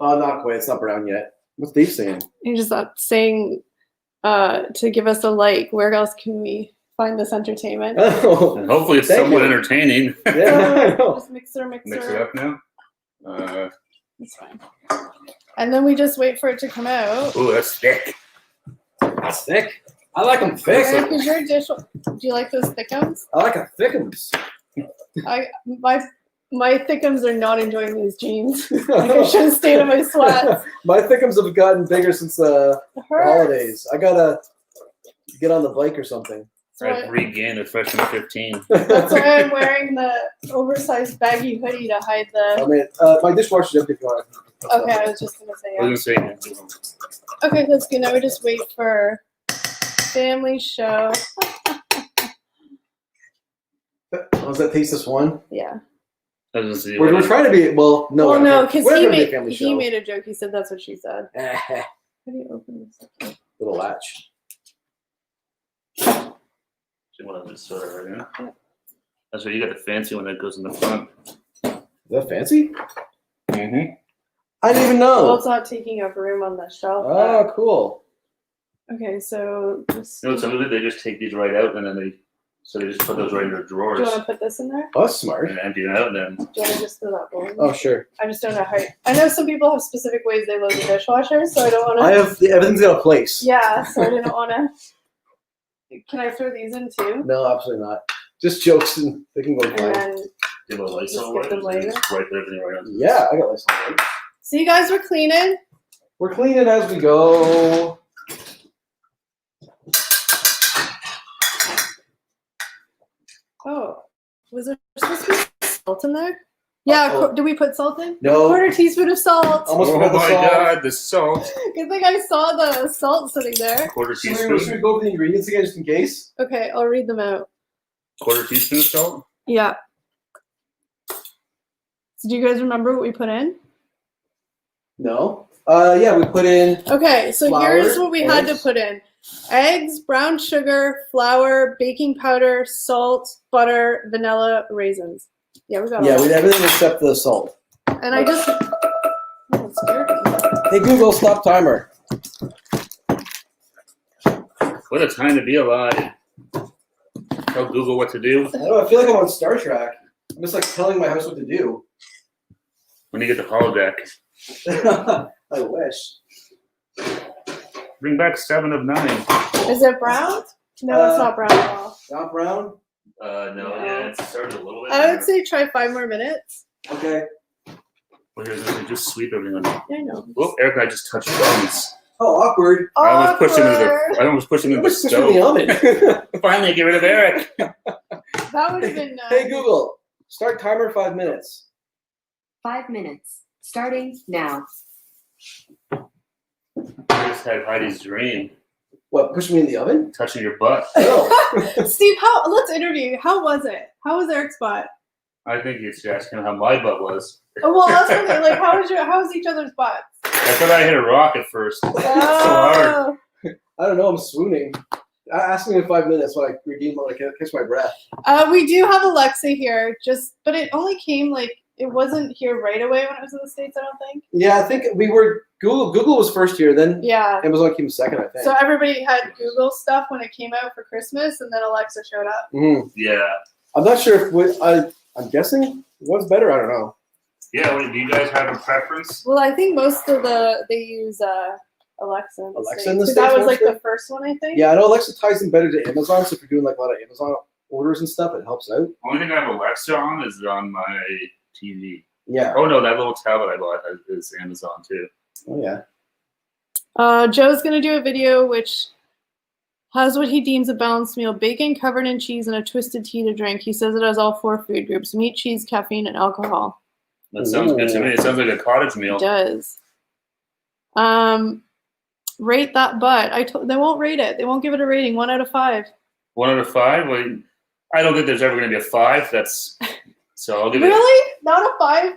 Oh, not quite. It's not brown yet. What's Dave saying? He's just saying to give us a like. Where else can we find this entertainment? Oh, And hopefully it's Thank somewhat you. entertaining. yeah, I know. Just mixer. Mix it up now. It's fine. And then we just wait for it to come out. Ooh, that's thick. That's thick. I like them thick. Eric, is your dish? Do you like those thickums? I like a thickums. My thickums are not enjoying these jeans. Like I should have stayed in my sweats. My thickums have gotten bigger since the It hurts. holidays. I gotta get on the bike or something. I've regained a freshman 15. That's why I'm wearing the oversized baggy hoodie to hide I the. mean, my dishwasher's empty if you want. Okay, I was just gonna say. I was gonna say, Okay, that's good. Now we just wait for family show. Does that taste this one? Yeah. I was gonna say, We're trying to be well. No, Well, no, because we're he gonna be a made family he show. made a joke. He said that's what she said. How do you open this? Little latch. you want to just sort of right now. Yeah. That's right. You got the fancy one that goes in the front. Is that fancy? Mm-hmm. I didn't even Well, know. it's not taking up room on the shelf. Oh, cool. Okay, so just, You know, some of it they just take these right out and then they just put those right in their do drawers you want to put this in there? Oh, that's smart. and empty it out and then Do you want to just throw that bowl in there? Oh, sure. I just don't know how. I know some people have specific ways they load the dishwasher, so I don't want to. I have everything's got a place. Yeah, so I didn't want to. Can I throw these in too? No, absolutely not. Just jokes and they can go And fine. then, give a light Just on get them later. just wipe everything right on. Yeah, I got this one. so you guys were cleaning. We're cleaning as we go. Oh, was there supposed to be salt in there? Yeah, Uh-oh. did we put salt in? No. Quarter teaspoon of salt. Almost Oh forgot the my salt. god, the salt. Good thing I saw the salt sitting there. Quarter Should we teaspoon. go over the ingredients again just in case? Okay, I'll read them out. Quarter teaspoon of salt. Yeah. So do you guys remember what we put in? No. Yeah, we put in Okay, so Flour, here's what we had to eggs. put in. Eggs, brown sugar, flour, baking powder, salt, butter, vanilla, raisins. Yeah, we got all we that. did everything except the salt. And I just oh, it scared me. Hey Google, stop timer. What a time to be alive. Tell Google what to do I don't know, I feel like I'm on Star Trek. I'm just like telling my house what to do. when you get the holodeck. I wish. Bring back 7 of 9. Is it brown? No, it's not brown at all. Not brown? No, No. yeah, it started a little bit. I would say try 5 more minutes. Okay. Well, here's this, just sweep everything on. Yeah, I know. Whoop, Eric and I just touched thumbs. Oh, awkward. I almost pushed him into Awkward. the. I almost pushed him into the Let's push it in the stove. oven. Finally, get rid of Eric. That would have been Hey Google, start timer 5 minutes. 5 minutes. Starting now. I just had Heidi's dream, What, push me in the oven? touching your butt. Oh. Steve, let's interview you. How was it? How was Eric's butt? I think you should ask him how my butt was. Oh, well, that's something like how was each other's butts? I thought I hit a rock at first. So hard. Oh. I don't know, I'm swooning. Ask me in 5 minutes when I redeem when I catch my breath. We do have Alexa here, but it only came it wasn't here right away when it was in the States, I don't think. Yeah, I think we were Google was first here, then Yeah. Amazon came second, I think. So everybody had Google stuff when it came out for Christmas, and then Alexa showed up. Mhm. Yeah. I'm not sure if I'm guessing what's better. I don't know. Yeah, do you guys have a preference? Well, I think most of they use Alexa. In the Alexa States, in the 'cause that States was like mostly? the first one, I think. Yeah, I know Alexa ties in better to Amazon, so if you're doing like a lot of Amazon orders and stuff, it helps out. Only thing I have Alexa on is on my TV. Yeah. Oh no, that little tablet I bought is Amazon too. Oh yeah. Joe's gonna do a video which has what he deems a balanced meal: bacon covered in cheese and a twisted tea to drink. He says it has all 4 food groups: meat, cheese, caffeine, and alcohol. That sounds good to me. It sounds like a cottage meal. It does. Rate that butt. They won't rate it. They won't give it a rating. 1 out of 5. 1 out of 5? Well, I don't think there's ever going to be a 5. So I'll give it Really? Not a 5?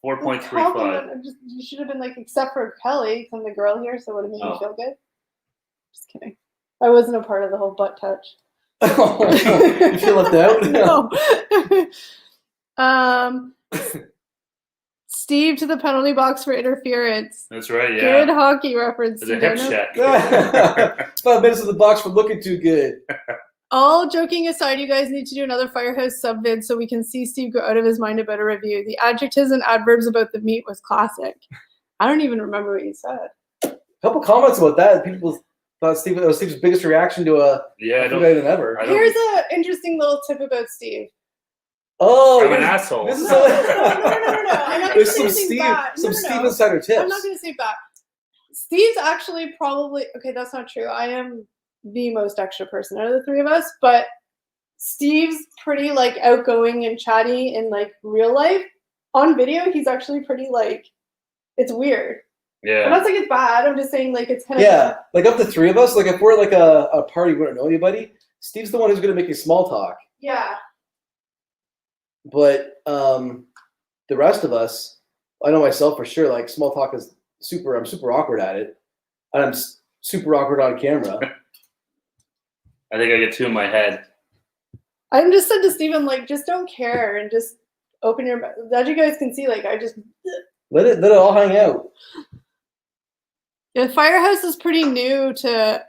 4.35. Compliment. You should have been like, except for Kelly, 'cause I'm the girl here, so it would have made me Oh. feel good. Just kidding. I wasn't a part of the whole butt touch. You feel left out? No. Steve to the penalty box for interference. That's right. Yeah. Good hockey reference. There's a Steve, I hip know. check. 5 minutes in the box for looking too good. All joking aside, you guys need to do another Firehouse sub vid so we can see Steve go out of his mind about a review. The adjectives and adverbs about the meat was classic. I don't even remember what you said. A couple comments about that. People thought that was Steve's biggest reaction to a Yeah. food item ever. Here's an interesting little tip about Steve. Oh, I'm an asshole. This is No. I'm not going to There's say some anything Steve, bad. some No. Steve insider tips. I'm not going to say bad. Steve's actually probably, okay, that's not true. I am the most extra person out of the three of us, but Steve's pretty like outgoing and chatty in like real life. On video, he's actually pretty like, it's weird. Yeah. I'm not saying it's bad. I'm just saying like it's kind of Yeah, like of the three of us, like if we're like a party, we don't know anybody. Steve's the one who's going to make you small talk. Yeah. But the rest of us, I know myself for sure. Like small talk is I'm super awkward at it, and I'm super awkward on camera. I think I get two in my head. I'm just said to Steven, like, just don't care and just open your mouth. As you guys can see, like, I just. Let it all hang out. Yeah, Firehouse is pretty new to,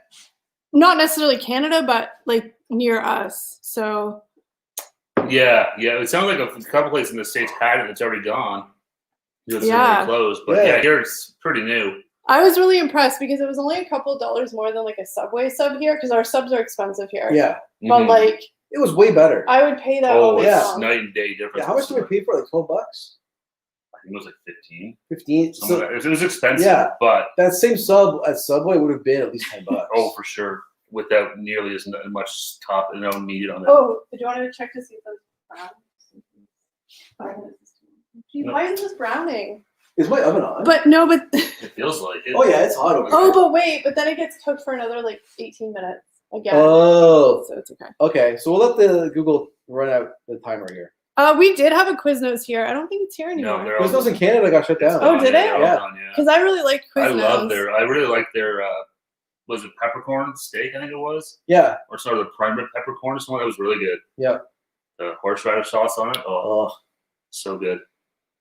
not necessarily Canada, but like near us. So. Yeah. It sounds like a couple places in the States had it. It's already gone. It's Yeah. already closed. But yeah, here it's pretty new. I was really impressed because it was only a couple dollars more than like a Subway sub here because our subs are expensive here. Yeah, But Mhm. like, it was way better. I would pay that all Oh, day yeah. it's long. night and day difference. Yeah, how much do we pay for it? Like $12? I think it was like 15. 15. Something So like that. It was expensive, Yeah. but that same sub at Subway would have been at least $10. oh, for sure, without nearly as much top and no meat on it. Oh, do you want to check to see if it's brown? Gee, No. why is this browning? Is my oven on? But no, but It feels like it. oh yeah, it's hot over oh, there. but wait, but then it gets cooked for another like 18 minutes again. Oh, So it's okay. okay. So we'll let the Google run out the timer here. We did have a Quiznos here. I don't think it's here No, anymore. they're all Quiznos in Canada got shut it's down. Oh, gone, did yeah, it? they're all Yeah. gone, yeah. Because I really liked Quiznos. I really like their was it peppercorn steak? I think it was, Yeah. or sort of the prime rib peppercorn or something. That was really good. Yeah. The horseradish sauce on it. Oh, Oh, so good.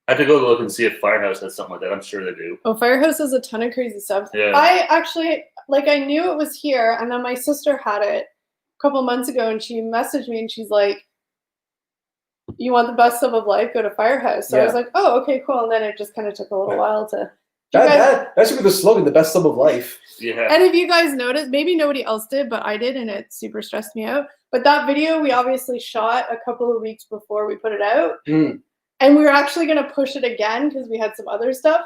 I have to go look and see if Firehouse has something like that. I'm sure they do. Oh, Firehouse has a ton of crazy subs. Yeah. I actually, like, I knew it was here, and then my sister had it a couple months ago, and she messaged me, and she's like, you want the best sub of life? Go to Firehouse. So I was like, oh, okay, cool. And then it just kind of took a little while to. that should be the slogan, the best sub of life. Yeah. And if you guys noticed, maybe nobody else did, but I did, and it super stressed me out. But that video we obviously shot a couple of weeks before we put it out. Mm. And we were actually going to push it again because we had some other stuff.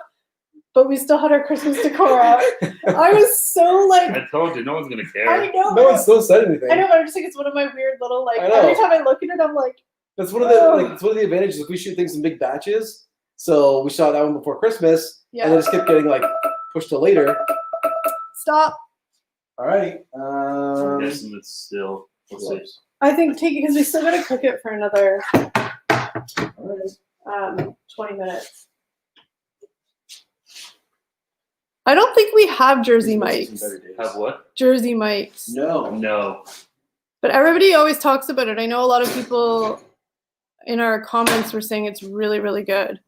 But we still had our Christmas decor out. I was so like, I told you, no one's gonna care. I know. No one still said anything. I know, but I just think it's one of my weird little like. I know. Every time I look at it, I'm like, That's one of the it's one of the advantages if we shoot things in big batches. So we shot that one before Christmas, yeah. and then it just kept getting like pushed to later. Stop. All right. I'm guessing it's still. Let's see. I think take it because we still got to cook it for another All right. 20 minutes. I don't think we have Jersey mics. Have what? Jersey mics. No. But everybody always talks about it. I know a lot of people in our comments were saying it's really, really good.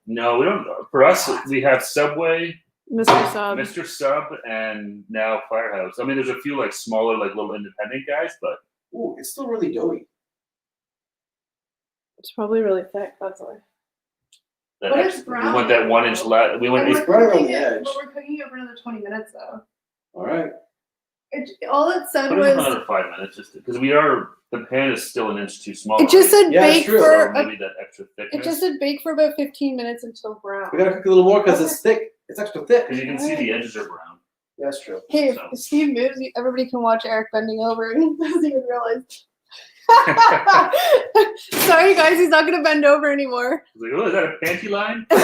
No, we don't. For us, we have Subway, Mr. Sub. Mr. Sub, and now Firehouse. I mean, there's a few like smaller, like little independent guys, but Ooh, it's still really doughy. It's probably really thick. That's why. that But actually- it's brown. we went that 1 inch lat. We went. And It's right around cooking the it- edge. But we're cooking it for another 20 minutes though. All right. All it said Put it in was another 5 minutes, just because the pan is still an inch too small. it just said Yeah, it's bake true. for so maybe that extra thickness. it just said bake for about 15 minutes until brown. We gotta cook a little more because it's thick. It's extra thick. Because you can see the edges are brown. Yeah, that's true. Hey, So. if Steve moves, everybody can watch Eric bending over and he doesn't even realize. Sorry guys, he's not gonna bend over anymore. It's like, oh, is that a panty line? Do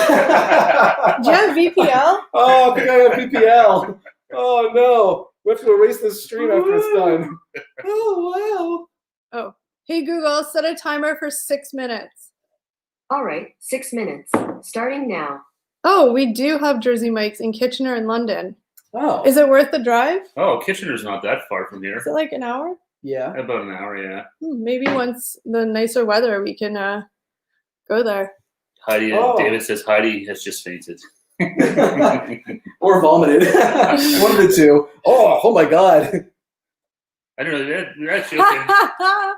you have VPL? Oh, I think I have PPL. Oh no. We have to erase this stream after it's done. Oh wow. Hey Google, set a timer for 6 minutes. All right, 6 minutes. Starting now. Oh, we do have Jersey mics in Kitchener and London. Oh. Is it worth the drive? Oh, Kitchener's not that far from here. Is it like an hour? Yeah. About an hour, yeah. Maybe once the nicer weather we can Go there. Heidi, Oh. David says Heidi has just fainted. Or vomited. One of the two. Oh my God. I don't know. We're actually okay.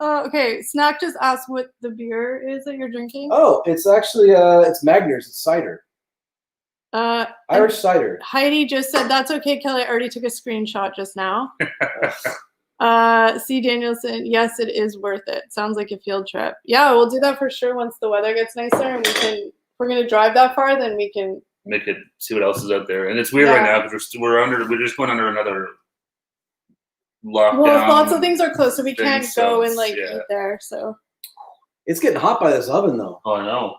Okay, Snack just asked what the beer is that you're drinking. Oh, it's actually it's Magners. It's cider. Irish cider. Heidi just said, that's okay, Kelly. I already took a screenshot just now. C. Danielson, yes, it is worth it. Sounds like a field trip. Yeah, we'll do that for sure once the weather gets nicer and if we're going to drive that far, then we can Make it, see what else is out there. And it's weird right now because we're just going under another lockdown. Well, lots of things are closed, so we can't go and yeah. eat there. So It's getting hot by this oven though. Oh, I know.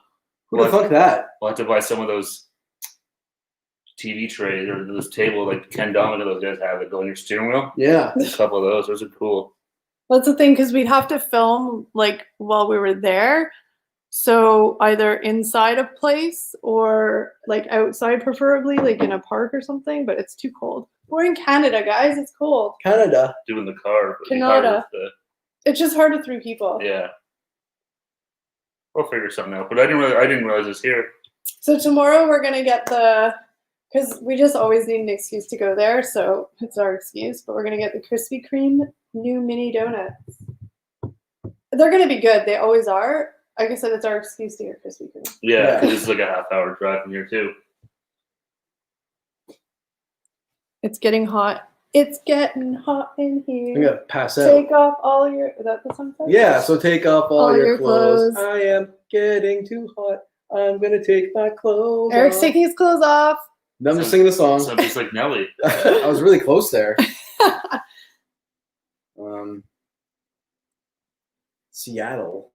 Who the fuck that? We'll have to buy some of those TV trays or this table like Ken Dominic those guys have that go on your steering wheel. Yeah. A couple of those. Those are cool. that's the thing, because we'd have to film like while we were there. So either inside a place or like outside, preferably like in a park or something. But it's too cold. We're in Canada, guys. It's cold. Canada. Doing the car. Canada. It's just hard with 3 people. Yeah. We'll figure something out. But I didn't realize it's here. So tomorrow we're gonna get because we just always need an excuse to go there, so it's our excuse. But we're gonna get the Krispy Kreme new mini donuts. They're gonna be good. They always are. Like I said, it's our excuse to get Krispy Kreme. Yeah, it's like a half-hour drive from here too. It's getting hot. It's getting hot in here. I'm gonna pass out. Take off all your. Is that the song? Yeah, so take off all your clothes. I am getting too hot. I'm gonna take my clothes Eric's off. taking his clothes off. No, I'm just singing the song. So just like Nelly. I was really close there. Seattle.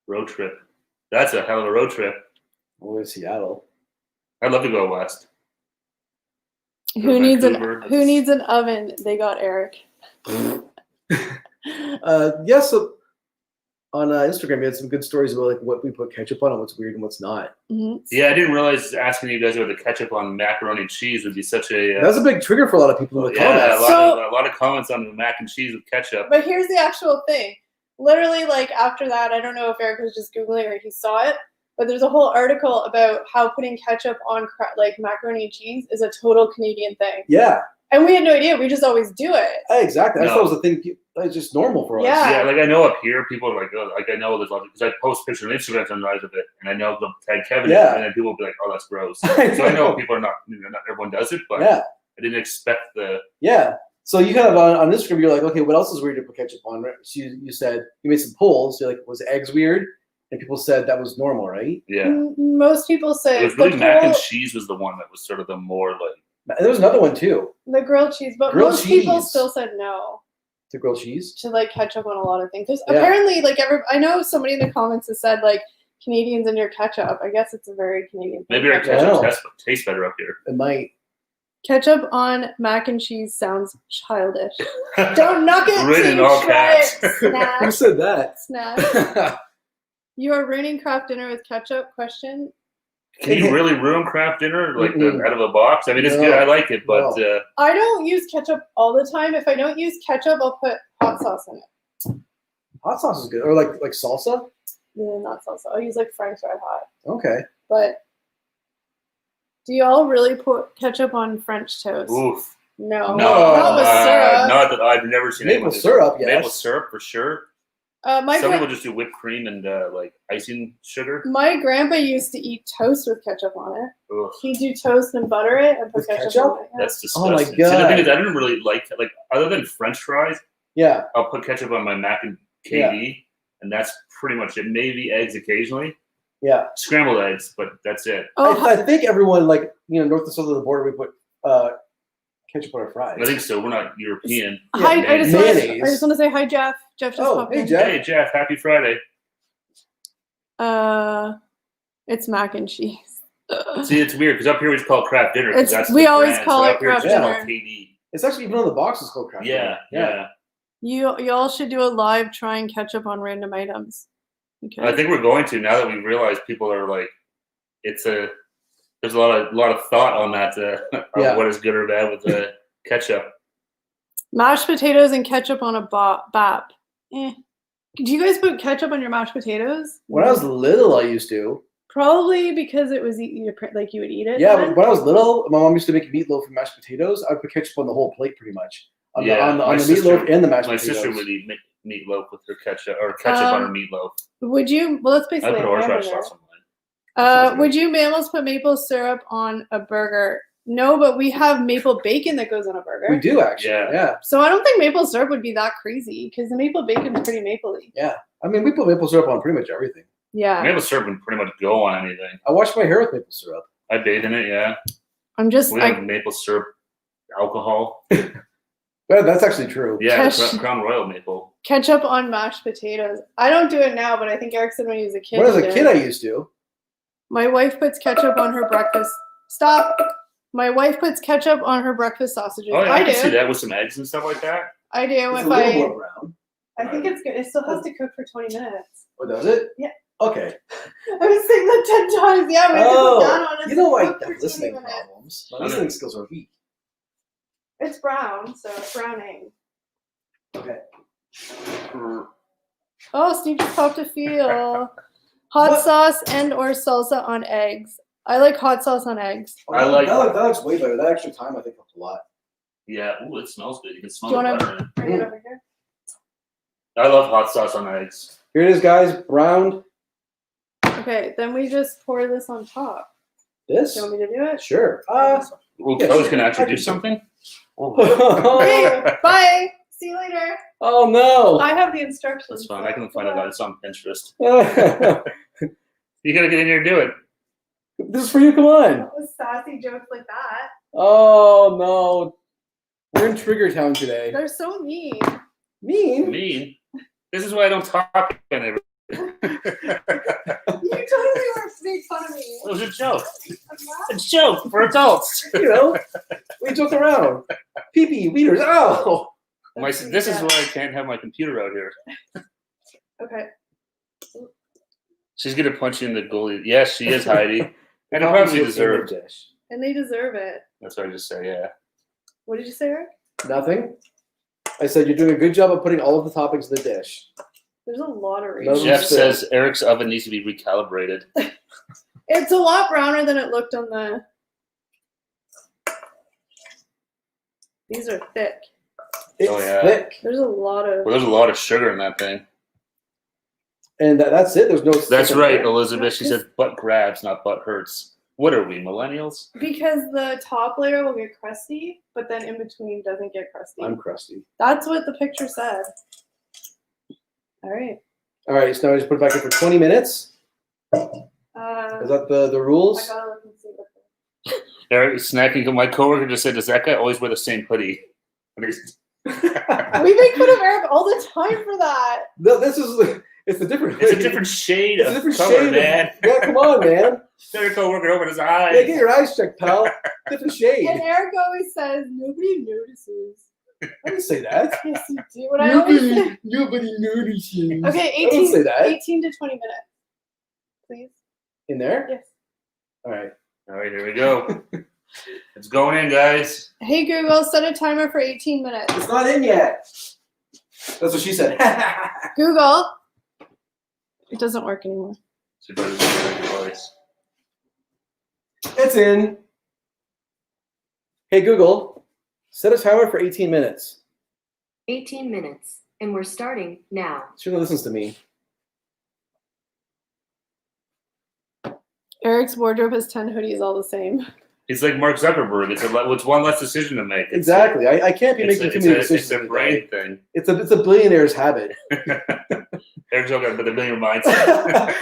Road trip. That's a hell of a road trip. Oh, Seattle. I'd love to go west. Who needs Vancouver. Who needs an oven? They got Eric. Yeah, so on Instagram, we had some good stories about like what we put ketchup on and what's weird and what's not. Mm-hmm. Yeah, I didn't realize asking you guys about the ketchup on macaroni and cheese would be such a. That's a big trigger for a lot of people in the comments. a lot of comments on the mac and cheese with ketchup. But here's the actual thing. Literally, like after that, I don't know if Eric was just Googling or he saw it, but there's a whole article about how putting ketchup on like macaroni and cheese is a total Canadian thing. Yeah. And we had no idea. We just always do it. Exactly. I thought it was a thing. It's just normal for us. Yeah. Yeah, like I know up here, people are like, oh, like I know there's a lot because I post pictures on Instagram sometimes of it, and I know they'll tag Kevin, in it, and then people will be like, oh, that's gross. So I know people are not, not everyone does it, but Yeah. I didn't expect the. Yeah. So you kind of on Instagram, you're like, okay, what else is weird to put ketchup on? Right? So you said you made some polls. You're like, was eggs weird? And people said that was normal, right? Yeah. Most people say It was really mac and cheese was the one that was sort of the more like. And there was another one too. the grilled cheese, but Grilled most people cheese. still said no The grilled cheese. to like ketchup on a lot of things. There's Yeah. apparently like I know somebody in the comments has said like Canadians and your ketchup. I guess it's a very Canadian thing. Maybe our ketchup ketchup tastes better up here. It might. Ketchup on mac and cheese sounds childish. Don't knock it Written till in you all try caps. it. Who Snack. said that? Snack. You are ruining craft dinner with ketchup? Question. Can you really ruin craft dinner like Mm-mm. out of a box? I mean, it's No. good. I like it, but I don't use ketchup all the time. If I don't use ketchup, I'll put hot sauce in it. Hot sauce is good, or like salsa. Yeah, not salsa. I'll use like Frank's Red Hot. Okay. But do y'all really put ketchup on French toast? oof. No. No, Not with syrup. not that I've never seen Maple anyone do syrup, that. yes. Maple syrup for sure. My Some gra- people just do whipped cream and like icing sugar. my grandpa used to eat toast with ketchup on it. Ugh, He'd do toast and butter it and put With ketchup, ketchup? on it. Yeah. that's Oh my disgusting. See, the God. thing is, I didn't really like other than French fries. Yeah. I'll put ketchup on my mac and KD, and that's pretty much it. Maybe eggs occasionally, Yeah. scrambled eggs, but that's it. Oh, I think everyone like north and south of the border, we put ketchup on our fries. I think so. We're not European. hi, I just want Mayonnaise. to say hi, Jeff. Jeff just Oh, popped hey, in. Jeff. Hey Jeff, happy Friday. It's mac and cheese. See, it's weird because up here we just call it craft dinner. 'cause It's- that's we the always brand. call So it up here it's craft just dinner. called KD. It's actually even on the box is called craft. Yeah, dinner. yeah. Y'all should do a live trying ketchup on random items. Okay. I think we're going to now that we realize people are like, there's a lot of thought on that Yeah. of what is good or bad with the ketchup. Mashed potatoes and ketchup on a bap. Do you guys put ketchup on your mashed potatoes? When I was little, I used to. Probably because it was like you would eat it. Yeah, then. but when I was little, my mom used to make meatloaf and mashed potatoes. I'd put ketchup on the whole plate, pretty much. On the my meatloaf and the mashed My potatoes. sister would eat meatloaf with her ketchup, or ketchup on her meatloaf. Would you? Well, that's I basically put a horseradish hamburger. sauce on mine. Would you mammals put maple syrup on a burger? No, but we have maple bacon that goes on a burger. We do, actually. Yeah. Yeah. So I don't think maple syrup would be that crazy because the maple bacon is pretty mapley. Yeah. I mean, we put maple syrup on pretty much everything. Yeah. Maple syrup can pretty much go on anything. I wash my hair with maple syrup. I bathe in it, yeah. I'm just We have maple syrup alcohol. Yeah, that's actually true. Yeah, Ketchup. Royal maple. ketchup on mashed potatoes. I don't do it now, but I think Eric said when he was a kid. When I was he a did. kid, I used to. My wife puts ketchup on her breakfast. Stop. My wife puts ketchup on her breakfast sausages. Oh, yeah, I can see do. that with some eggs and stuff like that. I do. It's If a little I, more brown. I think it's good. It still has to cook for 20 minutes. Oh, does it? Yeah. Okay. I was saying that 10 times. Yeah, we have to put that on. You know why I Cook for have 20 listening minutes. problems. My listening skills are weak. It's brown, so it's browning. Okay. Oh, Steve just popped a feel. Hot What? sauce and or salsa on eggs. I like hot sauce on eggs. I like- that looks way better. That extra time, I think, helps a lot. Yeah, ooh, it smells good. You can smell Do you the want butter. to bring it over here? I love hot sauce on eggs. Here it is, guys. Browned. Okay, then we just pour this on top. This? Do you want me to do it? Sure. Well, Yeah, Coach sure. can I actually can do do something. Okay, bye. See you later. Oh no. I have the instructions. That's fine. I can find it out. It's on Pinterest. This You gotta get in here and do it. is for you. Come on. That was sassy jokes like that. Oh no. We're in Trigger Town today. They're so mean. Mean? Mean. This is why I don't talk in it. You totally were making fun of me. It was a joke. I'm not. It's a joke for adults. You know, we joke around. Pee-pee, weeders. Oh. That's This is bad. why I can't have my computer out here. Okay. She's gonna punch you in the goalie. Yes, she is, Heidi. And it probably deserved. Dish. And they deserve it. That's what I just say, yeah. What did you say, Eric? Nothing. I said you're doing a good job of putting all of the toppings in the dish. There's a lot of No, reasons. Jeff still. says Eric's oven needs to be recalibrated. It's a lot browner than it looked on the. These are thick. It's Oh, yeah. thick. There's a lot of. Well, there's a lot of sugar in that thing. And that's it. There's no. That's second right, layer. Elizabeth. She said butt grabs, not butt hurts. What are we, millennials? Because the top layer will get crusty, but then in between doesn't get crusty. I'm crusty. That's what the picture said. All right. All right, so now I just put it back in for 20 minutes. Is that the I rules? gotta look and see what Eric snacking. My coworker just said, "Does that guy always wear the same hoodie?" we make fun of Eric all the time for that. No, this is it's a different. It's a different shade It's a of different color, shade. man. Yeah, come on, man. Their coworker opened his eyes. Yeah, get your eyes checked, pal. Different shade. And Eric always says nobody notices. I didn't say that. Yes, you do. What I always say. Nobody notices. Okay, I didn't say that. 18 to 20 minutes, please. In there? Yes. All right. All right, here we go. It's going in, guys. Hey Google, set a timer for 18 minutes. It's not in yet. That's what she said. Google. It doesn't work anymore. So better than your voice. It's in. Hey Google, set a timer for 18 minutes. 18 minutes. And we're starting now. She listens to me. Eric's wardrobe has 10 hoodies all the same. It's like Mark Zuckerberg. It's one less decision to make. Exactly. I can't be making too many decisions. It's a brain thing. It's a billionaire's habit. Eric's got the billionaire mindset.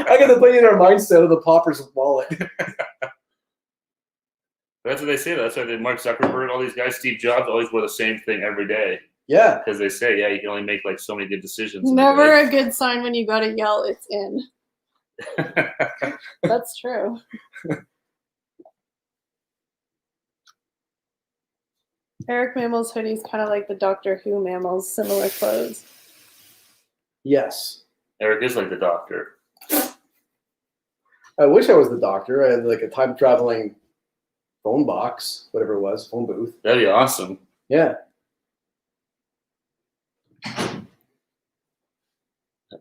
I got the billionaire mindset of the pauper's wallet. That's what they say. That's why Mark Zuckerberg, all these guys, Steve Jobs, always wear the same thing every day. Yeah. Because they say, yeah, you can only make like so many good decisions. in a Never day. a good sign when you gotta yell, it's in. That's true. Eric Mammal's hoodie is kind of like the Doctor Who Mammals, similar clothes. Yes. Eric is like the doctor. I wish I was the doctor. I had like a time traveling phone box, whatever it was, phone booth. That'd be awesome. Yeah.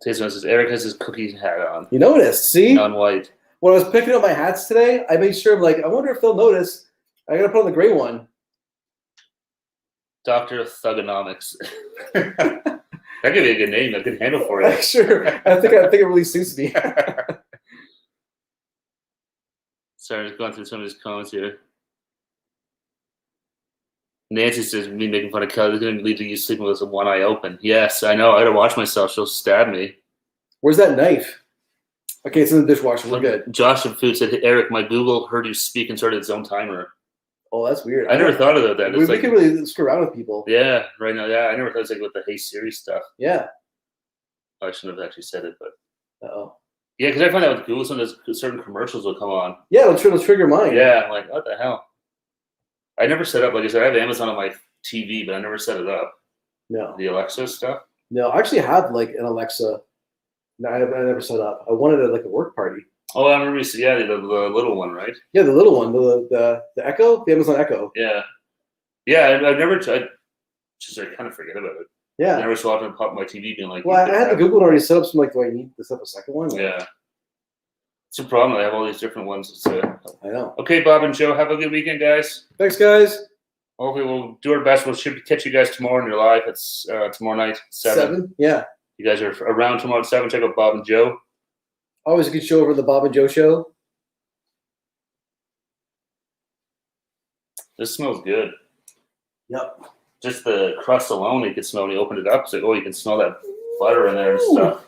Taste says Eric has his cookie hat on, You noticed? See, non-white. when I was picking up my hats today, I made sure. I wonder if they'll notice. I gotta put on the gray one. Dr. Thugonomics. That could be a good name, a good handle for it. Sure. I think it really suits me. Sorry, I'm just going through some of his comments here. Nancy says, me making fun of Kelly is going to lead to you sleeping with one eye open. Yes, I know. I gotta watch myself. She'll stab me. Where's that knife? Okay, it's in the dishwasher. We're good. Josh from Food said, Eric, my Google heard you speak and started its own timer. Oh, that's weird. I never thought about that. We can really screw around with people. Yeah, right now. Yeah, I never thought it was like with the Hey Siri stuff. Yeah. I shouldn't have actually said it, but. Uh-oh. Yeah, because I find out with Google, sometimes certain commercials will come on. Yeah, it'll trigger mine. Yeah, I'm like, what the hell? I never set up, like I said, I have Amazon on my TV, but I never set it up. No. The Alexa stuff? No, I actually have an Alexa. No, I never set up. I wanted it at a work party. Oh, I remember you said, yeah, the little one, right? Yeah, the little one, the Echo, the Amazon Echo. Yeah. Yeah, I've never tried. I kind of forget about it. Yeah. I never so often pop my TV being like. Well, I had the Google one already set up, so I'm like, do I need to set up a second one? Yeah. It's a problem. I have all these different ones. I know. Okay, Bob and Joe, have a good weekend, guys. Thanks, guys. Hopefully, we'll do our best. We'll catch you guys tomorrow in your live. It's tomorrow night, 7. Yeah. You guys are around tomorrow at 7. Check out Bob and Joe. Always a good show over the Bob and Joe show. This smells good. Yep. Just the crust alone, you could smell when you opened it up. It's like, oh, you can smell that butter in there and stuff.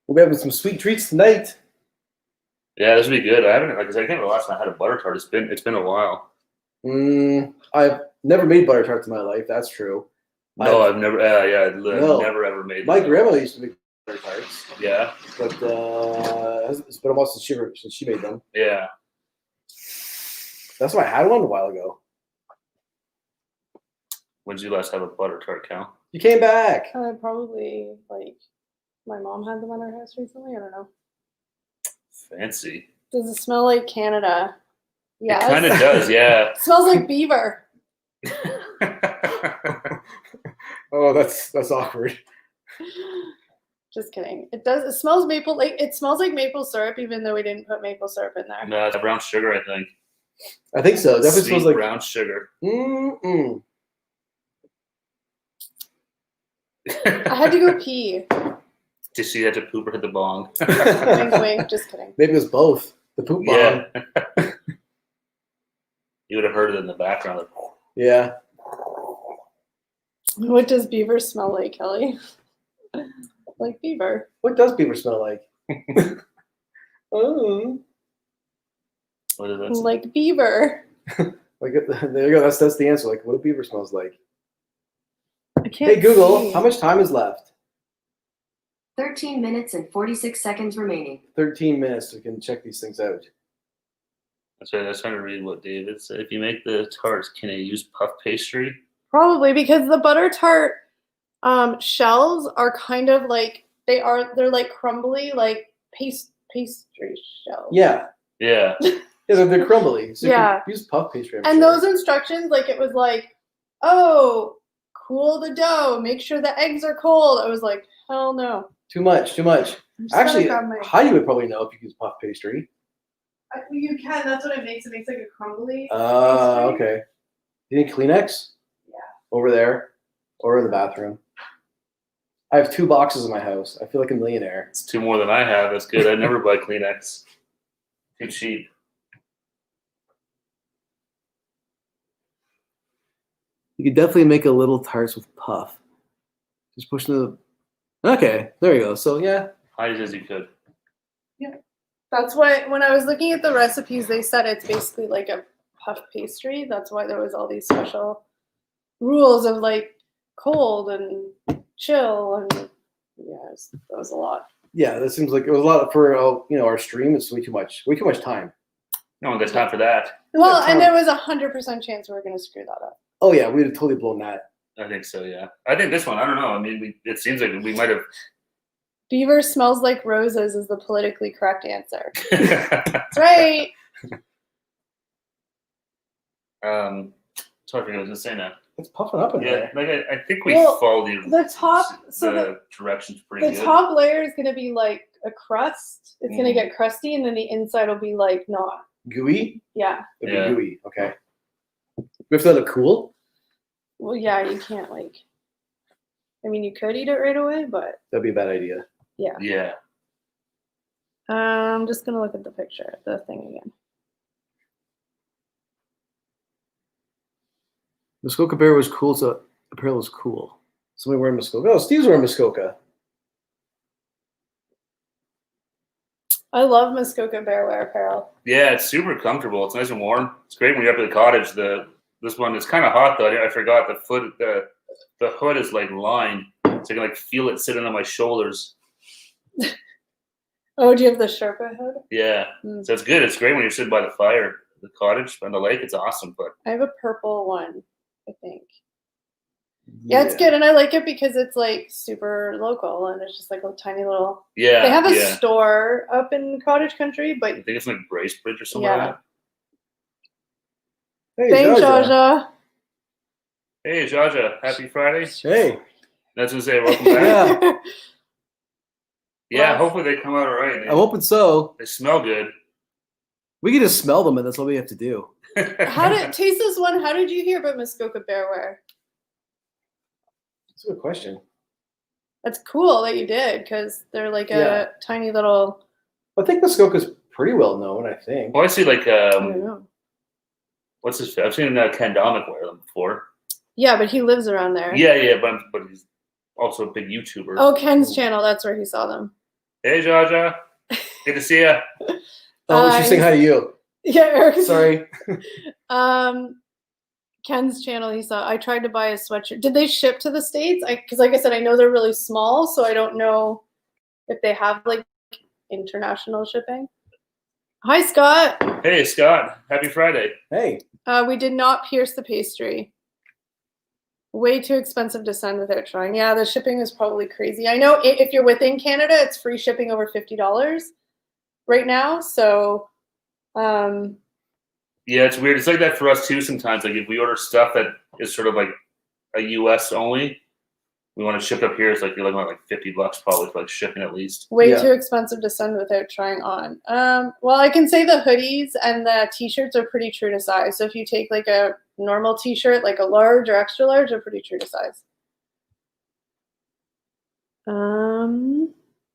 We'll be having some sweet treats tonight. Yeah, this would be good. I can't remember the last time I had a butter tart. It's been a while. I've never made butter tarts in my life. That's true. No, I've never. Never ever made. My grandma used to make butter tarts. Yeah. But it's been a while since she made them. Yeah. That's why I had one a while ago. When did you last have a butter tart, Cal? You came back. Probably my mom had them at her house recently. I don't know. Fancy. Does it smell like Canada? Yeah. It kind of does, yeah. It smells like beaver. Oh, that's awkward. Just kidding. It does. It smells maple. It smells like maple syrup, even though we didn't put maple syrup in there. No, it's brown sugar, I think. I think so. Definitely Sweet smells like brown sugar. I had to go pee. Did she have to poop or hit the bong? Wink, wink. Just kidding. Maybe it was both. The poop bomb. Yeah. You would have heard it in the background. Like, Yeah. What does beaver smell like, Kelly? Like beaver. What does beaver smell like? Oh. what is that? Like beaver. There you go. That's the answer. Like, what a beaver smells like. I can't Hey Google, see. how much time is left? 13 minutes and 46 seconds remaining. 13 minutes. We can check these things out. That's right. I was trying to read what David said. If you make the tarts, can you use puff pastry? Probably because the butter tart shells are kind of like they're like crumbly, like pastry shells. Yeah. Yeah. Yeah, they're crumbly. So Yeah. you can use puff pastry. I'm And sure. those instructions, like it was like, oh, cool the dough, make sure the eggs are cold. I was like, hell no. Too much. I'm just Actually, gonna grab my- Heidi would probably know if you use puff pastry. You can. That's what it makes. It makes like a crumbly. pastry. Okay. You need Kleenex? Yeah. Over there or in the bathroom. I have 2 boxes in my house. I feel like a millionaire. It's 2 more than I have. That's good. I never buy Kleenex. Too cheap. You could definitely make a little tarts with puff. Just push the. Okay, there you go. So yeah, Heidi says you could. That's why when I was looking at the recipes, they said it's basically like a puff pastry. That's why there was all these special rules of like cold and chill and that was a lot. yeah, that seems like it was a lot for our stream. It's way too much time. No one got time for that. Well, time. and there was 100% chance we were going to screw that up. Oh yeah, we'd have totally blown that. I think so, yeah. I think this one, I don't know. I mean, it seems like we might have. Beaver smells like roses is the politically correct answer. That's right. Sorry, I was going to say now. It's puffing up in Yeah, there. like I think we Well, follow the top, so the directions pretty the good. top layer is gonna be like a crust. It's gonna Mm. get crusty, and then the inside will be like not. Gooey? Yeah. It'll Yeah. be gooey. Okay. We have to let it cool? Well, yeah, you can't like. I mean, you could eat it right away, but That'd be a bad idea. Yeah. I'm just gonna look at the picture, the thing again. Muskoka Bear was cool, so apparel was cool. Somebody wearing Muskoka. Oh, Steve's wearing Muskoka. I love Muskoka Bear wear apparel. Yeah, it's super comfortable. It's nice and warm. It's great when you're up at the cottage. This one is kind of hot though. I forgot the hood is like lined, so I can like feel it sitting on my shoulders. Oh, do you have the Sherpa hood? Yeah, Mm. so it's good. It's great when you're sitting by the fire, the cottage, on the lake. It's awesome. But I have a purple one, I think. Yeah, it's good, and I like it because it's like super local, and it's just like a tiny little. yeah, They have a yeah. store up in cottage country, but I think it's like Bracebridge or something yeah. like that. Hey, Thanks, Jaja. Jaja. Hey, Jaja, happy Friday. Hey. That's what I say. Welcome back. Yeah. Yeah, Well, hopefully they come out all right. I'm hoping so. They smell good. We can just smell them, and that's what we have to do. How did taste this one? How did you hear about Muskoka Bear wear? That's a good question. That's cool that you did, because they're like a Yeah. tiny little. I think Muskoka's pretty well known, I think. Well, I see like I don't know. what's his? I've seen Ken Domick wear them before. Yeah, but he lives around there. Yeah, but he's also a big YouTuber. Oh, Ken's channel. That's where he saw them. Hey, Jaja, good to see ya. Oh, she's saying hi to you. Yeah, Eric. Sorry. Ken's channel. He saw. I tried to buy a sweatshirt. Did they ship to the States? Because, like I said, I know they're really small, so I don't know if they have like international shipping. Hi, Scott. Hey, Scott, happy Friday. Hey. We did not pierce the pastry. Way too expensive to send without trying. Yeah, the shipping is probably crazy. I know if you're within Canada, it's free shipping over $50 right now. So, Yeah, it's weird. It's like that for us too sometimes. Like if we order stuff that is sort of like a US only, we want to ship up here. It's like you're looking at like $50 probably for like shipping at least. way Yeah. too expensive to send without trying on. Well, I can say the hoodies and the t-shirts are pretty true to size. So if you take like a normal t-shirt, like a large or extra large, they're pretty true to size.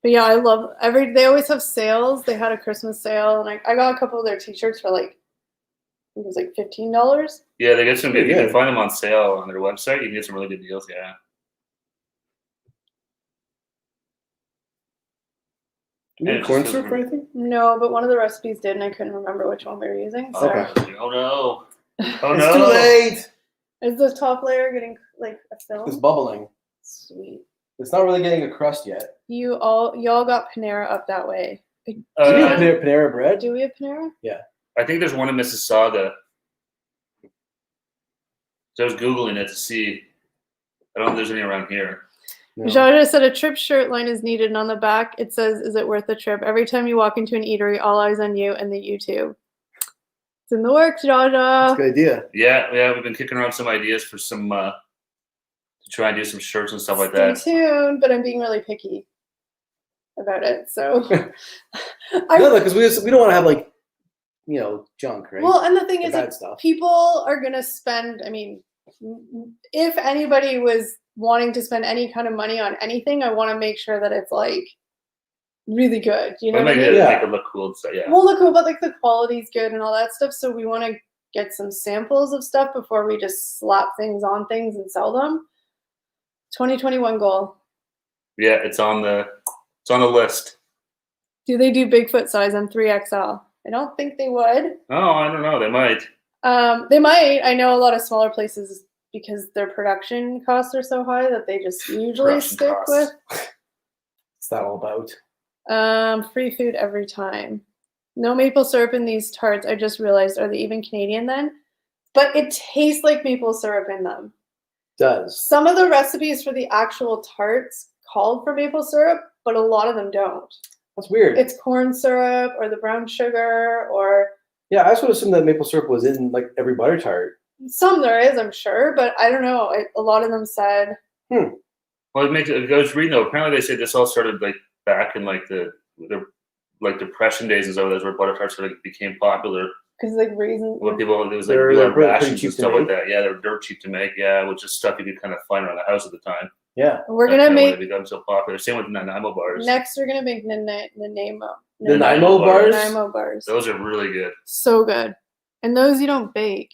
But yeah, I love they always have sales. They had a Christmas sale, and I got a couple of their t-shirts for like, I think it was like $15. Yeah, they get some good. Pretty You can good. find them on sale on their website. You can get some really good deals. Yeah. Do we Yeah, need it corn just syrup or anything? No, but one of the recipes did, and I couldn't remember which one we were using. So. Okay. Oh no. Oh It's no. too late. Is the top layer getting like a It's film? bubbling. Sweet. It's not really getting a crust yet. Y'all got Panera up that way. Do we have Uh, Panera bread? Do we have Panera? I think there's one in Mississauga. So I was Googling it to see. I don't know if there's any around here. No. Jaja said a trip shirt line is needed, and on the back it says, "Is it worth the trip?" Every time you walk into an eatery, all eyes on you and the YouTube. It's in the works, That's a Jaja. good idea. Yeah, we've been kicking around some ideas for some to try and do some shirts and stuff like Stay that. tuned, but I'm being really picky about it. So, No, because we don't want to have like, junk, right? well, and the thing The is, bad like, stuff. people are gonna spend. I mean, if anybody was wanting to spend any kind of money on anything, I want to make sure that it's like really good. You know But what I make mean? it Yeah. make it look cool. So yeah. Well, look cool, but like the quality's good and all that stuff. So we want to get some samples of stuff before we just slap things on things and sell them. 2021 goal. Yeah, it's on the list. Do they do Bigfoot size on 3XL? I don't think they would. Oh, I don't know. They might. They might. I know a lot of smaller places, because their production costs are so high that they just usually Production stick costs. What's that all about? with free food every time. No maple syrup in these tarts. I just realized, are they even Canadian then? But it tastes like maple syrup in them. Does. Some of the recipes for the actual tarts called for maple syrup, but a lot of them don't. That's weird. It's corn syrup or the brown sugar or Yeah, I just would assume that maple syrup was in like every butter tart. Some there is, I'm sure, but I don't know. A lot of them said. Well, I was reading though. Apparently, they say this all started like back in like the Depression days and stuff. That's where Butter Tarts sort of became popular. Because like raisins. When people, it was like They're pretty rations cheap and to stuff like make. that. Yeah, they were dirt cheap to make. Yeah, which is stuff you could kind of find around the house at the time. Yeah. We're That's gonna when make they become so popular. Same with Nanaimo bars. next. We're gonna make Nanaimo. The Nanaimo bars? Nanaimo bars. Those are really good. So good, and those you don't bake.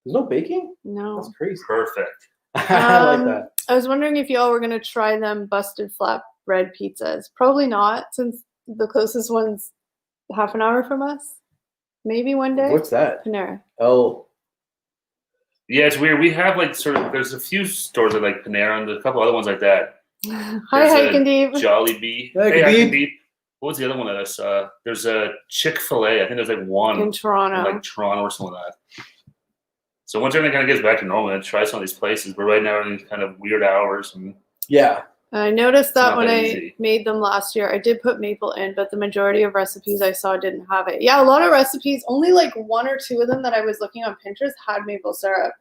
There's no baking? No. That's crazy. Perfect. I like that. I was wondering if y'all were gonna try them busted flatbread pizzas. Probably not, since the closest one's half an hour from us. Maybe one day. What's that? Panera. Oh. Yeah, it's weird. We have like sort of. There's a few stores that like Panera and a couple other ones like that. Hi, There's Hike and Deep. Jolly Bee. Hike Hey, and Hike and Deep. Deep. What was the other one that I saw? There's a Chick-fil-A. I think there's like one In Toronto. in like Toronto or something like that. So once everything kind of gets back to normal, I'd try some of these places. But right now, everything's kind of weird hours. And Yeah. I noticed that not when that I easy. made them last year. I did put maple in, but the majority of recipes I saw didn't have it. Yeah, a lot of recipes, only like one or two of them that I was looking on Pinterest had maple syrup.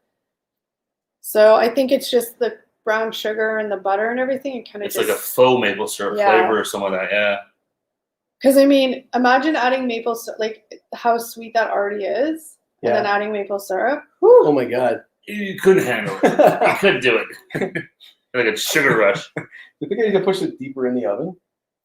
So I think it's just the brown sugar and the butter and everything. It kind of it's like a faux maple syrup Yeah. flavor or something like that. Yeah. Because I mean, imagine adding maple syrup, like how sweet that already is, and then adding maple syrup. Oh my god. You couldn't handle it. I You couldn't do it. Like a sugar rush. you think I need to push it deeper in the oven?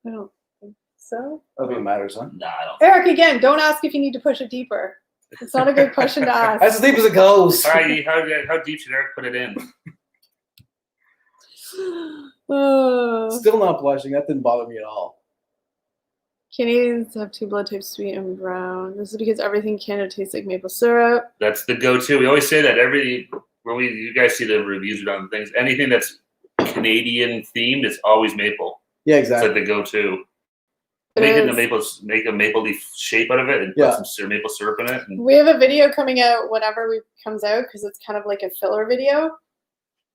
I don't think so. I don't think it matters, huh? Nah, I don't. Eric, again, don't ask if you need to push it deeper. It's not a good question to ask. As deep as it goes. How deep should Eric put it in? Still not blushing. That didn't bother me at all. Canadians have two blood types, sweet and brown. This is because everything in Canada tastes like maple syrup. That's the go-to. We always say that you guys see the reviews on things. Anything that's Canadian themed, it's always maple. Yeah, It's exactly. like the go-to. It Make a maple leaf shape out of it and Yeah. put some maple syrup in it. And We have a video coming out whenever it comes out because it's kind of like a filler video,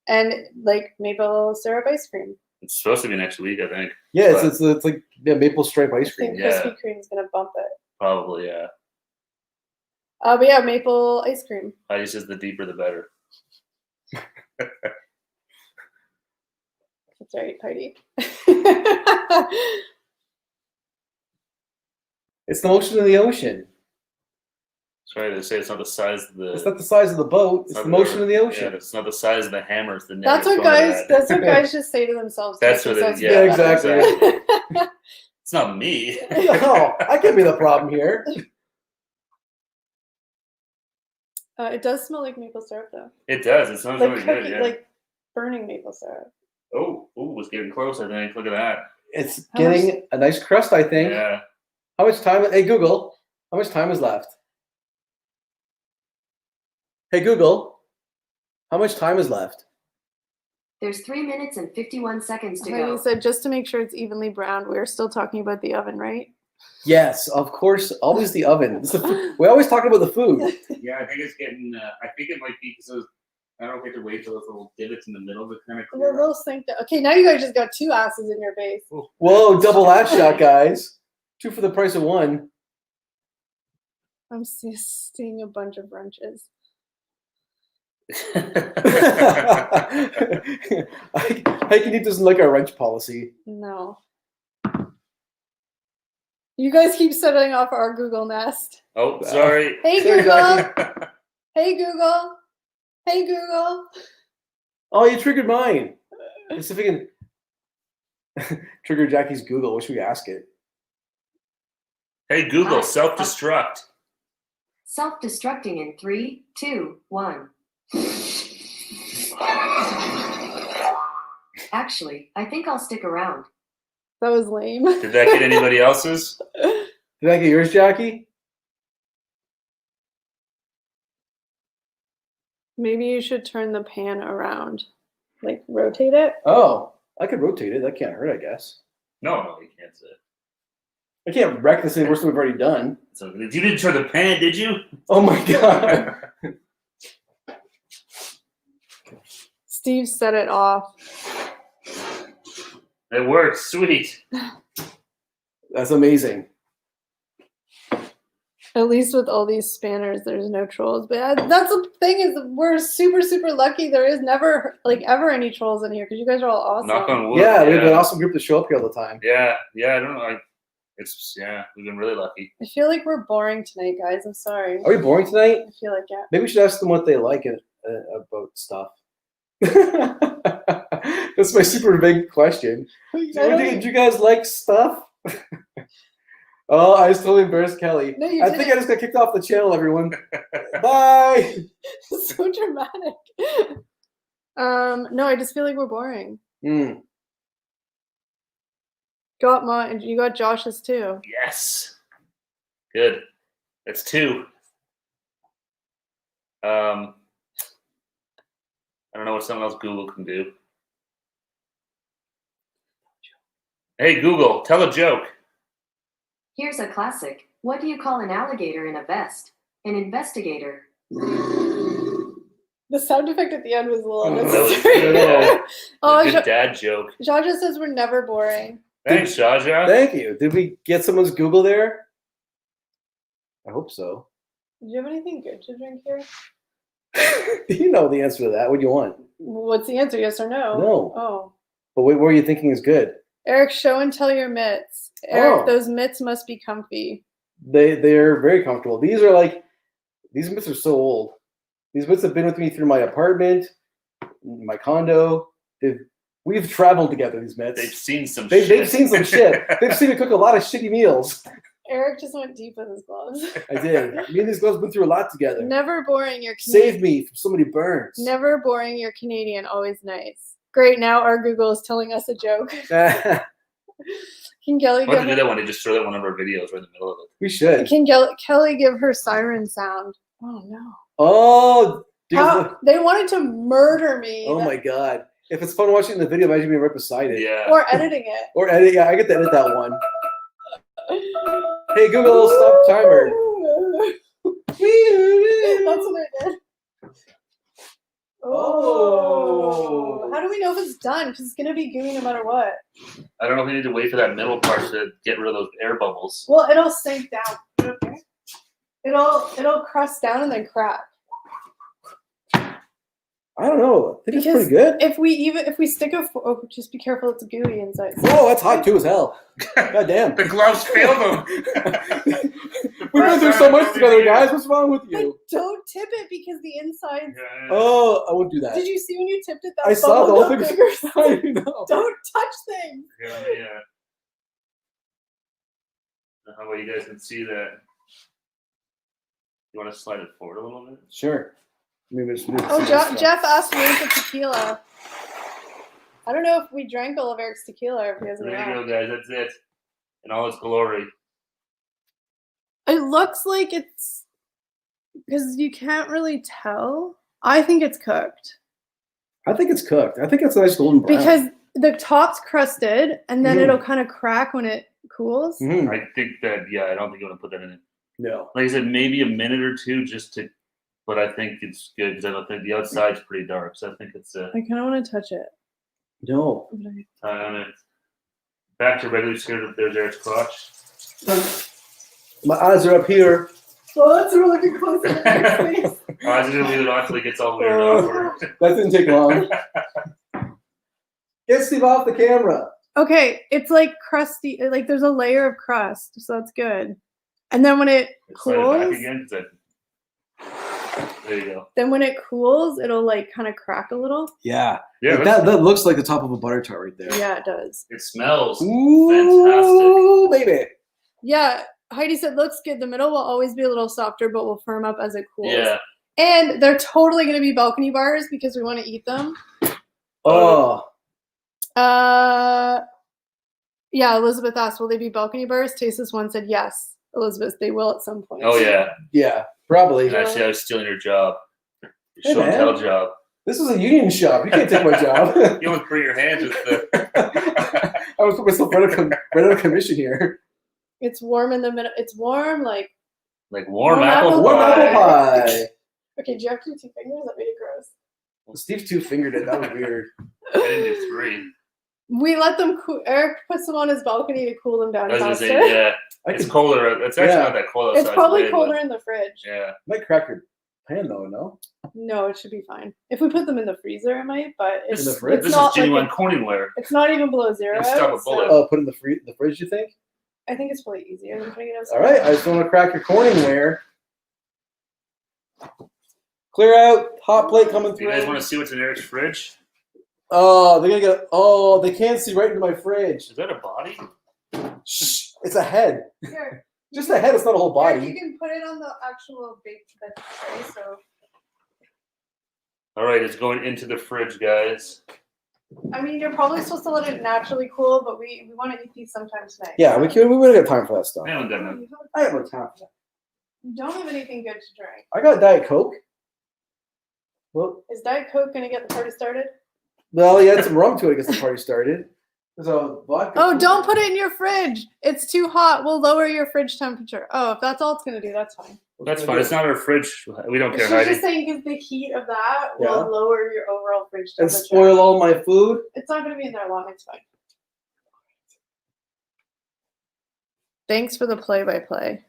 and like maple syrup ice cream. it's supposed to be next week, I think. Yeah, But it's like maple stripe I ice cream. think Yeah. Krispy Kreme is gonna bump it. probably, yeah. But yeah, maple ice cream. Heidi says the deeper the better. That's right, Heidi. It's the motion of the ocean. Sorry to say it's not the size of the. It's not the size of the boat. It's not the motion of the Yeah, ocean. it's not the size of the hammer. It's the net That's you're what throwing it guys. at. That's what guys just say to themselves. to That's make what it is. themselves Yeah, Yeah, exactly. feel It's not me. No, I can be the problem here. It does smell like maple syrup though. It does. It smells Like really cookie, good. Yeah. like burning maple syrup. It's getting close. I think. Look at that. It's How getting a nice crust, I think. Yeah. How much time? Hey Google, how much time is left? Hey Google, how much time is left? There's 3 minutes and 51 seconds to Heidi go. said just to make sure it's evenly browned. We're still talking about the oven, right? Yes, of course. Always the oven. We always talk about the food. Yeah, I think it's getting. I think it might be because I don't get to wait till those little divots in the middle to kind of Well, clear up. those think that. Okay, now you guys just got two asses in your face. Whoa, double that shot, guys. 2 for the price of 1. I'm seeing a bunch of wrenches. Hiking doesn't like our wrench policy. No. You guys keep setting off our Google Nest. Oh, sorry. Hey Sorry, Google. Jackie. Hey Google. Hey Google. Oh, you triggered mine. Let's see if we can trigger Jackie's Google. What should we ask it? Hey Google, Hi. self-destruct. Self-destructing in 3, 2, 1. Actually, I think I'll stick around. That was lame. Did that get anybody else's? Did I get yours, Jackie? Maybe you should turn the pan around. Like rotate it. Oh, I could rotate it. That can't hurt, I guess. No, you can't say it. I can't wreck this any worse than we've already done. So, you didn't turn the pan, did you? Oh my god. Steve set it off. It works. Sweet. That's amazing. At least with all these spanners, there's no trolls. But that's the thing is we're super, super lucky. There is never, like, ever any trolls in here because you guys are all awesome. Knock on wood. Yeah, we have an awesome group to show up here all the time. Yeah, I don't know. We've been really lucky. I feel like we're boring tonight, guys. I'm sorry. Are we boring tonight? I feel like, yeah. Maybe we should ask them what they like about stuff. That's my super big question. Did you guys like stuff? Oh, I was totally embarrassed Kelly. No, you I think I just got kicked off the channel, everyone. Bye. So dramatic. No, I just feel like we're boring. Got mine. You got Josh's too. Yes. Good. That's 2. I don't know what something else Google can do. Hey, Google, tell a joke. Here's a classic. What do you call an alligator in a vest? An investigator. The sound effect at the end was a little That was unnecessary. good. Oh, Good dad joke. Jaja says we're never boring. Thanks, Jaja. Thank you. Did we get someone's Google there? I hope so. Do you have anything good to drink here? You know the answer to that. What do you want? What's the answer? Yes or no? No. Oh. But what were you thinking is good? Eric, show and tell your mitts. Eric, those mitts must be comfy. They're very comfortable. These mitts are so old. These mitts have been with me through my apartment, my condo. We've traveled together, these mitts. They've seen some They've shit. seen some shit. They've seen me cook a lot of shitty meals. Eric just went deep with his gloves. I did. Me and these gloves been through a lot together. Never boring, you're Saved me from so many burns. Never boring, you're Canadian, always nice. Great, now our Google is telling us a joke. Can Kelly Why don't you do that one? They just throw that one of our videos right in the middle of it. We should. Can Kelly give her siren sound? Oh no. Oh, dude. They wanted to murder me. Oh my god. If it's fun watching the video, imagine being right beside it. Yeah. Or editing it. Or edit. Yeah, I get to edit that one. Hey Google, stop timer. That's what I did. Oh. How do we know if it's done? Because it's going to be gooey no matter what. I don't know if we need to wait for that middle part to get rid of those air bubbles. Well, it'll sink down. Okay. It'll crust down and then crack. I don't know. I think Because it's pretty good. If we stick just be careful, it's gooey inside. Oh, that's hot too as hell. God damn. The gloves failed them. We've been through so much together, guys. What's wrong with you? But don't tip it because the inside. Yeah. Oh, I won't do that. Did you see when you tipped it? That I saw the whole bubble thing. got bigger. I know. Don't touch things. Yeah. How about you guys can see that? You want to slide it forward a little bit? Sure. Maybe just Oh, Jeff asked me for tequila. I don't know if we drank all of Eric's tequila or if he has any There you left. go, guys. That's it. In all its glory. It looks like it's because you can't really tell. I think it's cooked I think it's cooked. I think it's a nice golden brown. because the top's crusted and then Mhm. it'll kind of crack when it cools. Mhm. I think that, I don't think you want to put that in it. No. Like I said, maybe a minute or two but I think it's good because I don't think the outside's pretty dark. So I think it's I kind of want to touch it. No. back to regularly scared if there's Eric's crotch. My eyes are up here. Oh, that's a really good close up. I was just gonna leave it on until it gets all weird and awkward. That didn't take long. Get Steve off the camera. Okay, it's like crusty. Like there's a layer of crust, so that's good. And then when it Slide it back cools, again. There you go. then when it cools, it'll like kind of crack a little. Yeah. Yeah, That looks like the top of a butter tart right there. Yeah, it does. it smells Ooh, baby. Yeah, Heidi said looks good. The middle will always be a little softer, but will firm up as it cools. Yeah. And they're totally going to be balcony bars because we want to eat them. Oh. Yeah, Elizabeth asked, will they be balcony bars? Tasteless one said yes. Elizabeth, they will at some point. Oh yeah. Yeah, probably. And actually, I was stealing your job. Your Hey, show and man. tell job. This is a union shop. You can't take my job. You don't free your hands with the. I was put myself right out of commission here. It's warm in the middle. It's warm, like. Like warm Warm apple apple Warm pie. apple pie. Okay, do you have to do 2 fingers? That made it gross. Steve two-fingered it. That was weird. I didn't do 3. We let them cool. Eric puts them on his balcony to cool them down I was gonna faster. say, yeah, I it's could, colder. It's actually Yeah. not that cold outside. It's probably today, colder but in the fridge. yeah. might crack your pan though, no? No, it should be fine. If we put them in the freezer, it might. But it's, In the fridge? it's This not is genuine like Corningware. it's not even below zero. And stuff a out, so bullet. Oh, put it in the fridge, you think? I think it's probably easier than putting it outside. All right, I just want to crack your Corningware. Clear out. Hot plate coming Do through. you guys want to see what's in Eric's fridge? Oh, they're gonna get. Oh, they can't see right into my fridge. Is that a body? Shh, it's a head. Here, Just a head. It's not a whole Eric, body. you can put it on the actual baked veg tray. So All right, it's going into the fridge, guys. I mean, you're probably supposed to let it naturally cool, but we want to eat these sometime tonight. Yeah, we wouldn't have time for that stuff. I haven't done that. I have no time for that. You don't have anything good to drink. I got Diet Coke. Well, Is Diet Coke gonna get the party started? well, you had some rum to it. Gets the party started. There's a vodka. Oh, don't put it in your fridge. It's too hot. We'll lower your fridge temperature. Oh, if that's all it's gonna do, that's fine. That's fine. It's not our fridge. We don't care, She's Heidi. just saying because the heat of that Yeah. will lower your overall fridge And temperature. spoil all my food. It's not gonna be in there long. It's fine. Thanks for the play-by-play.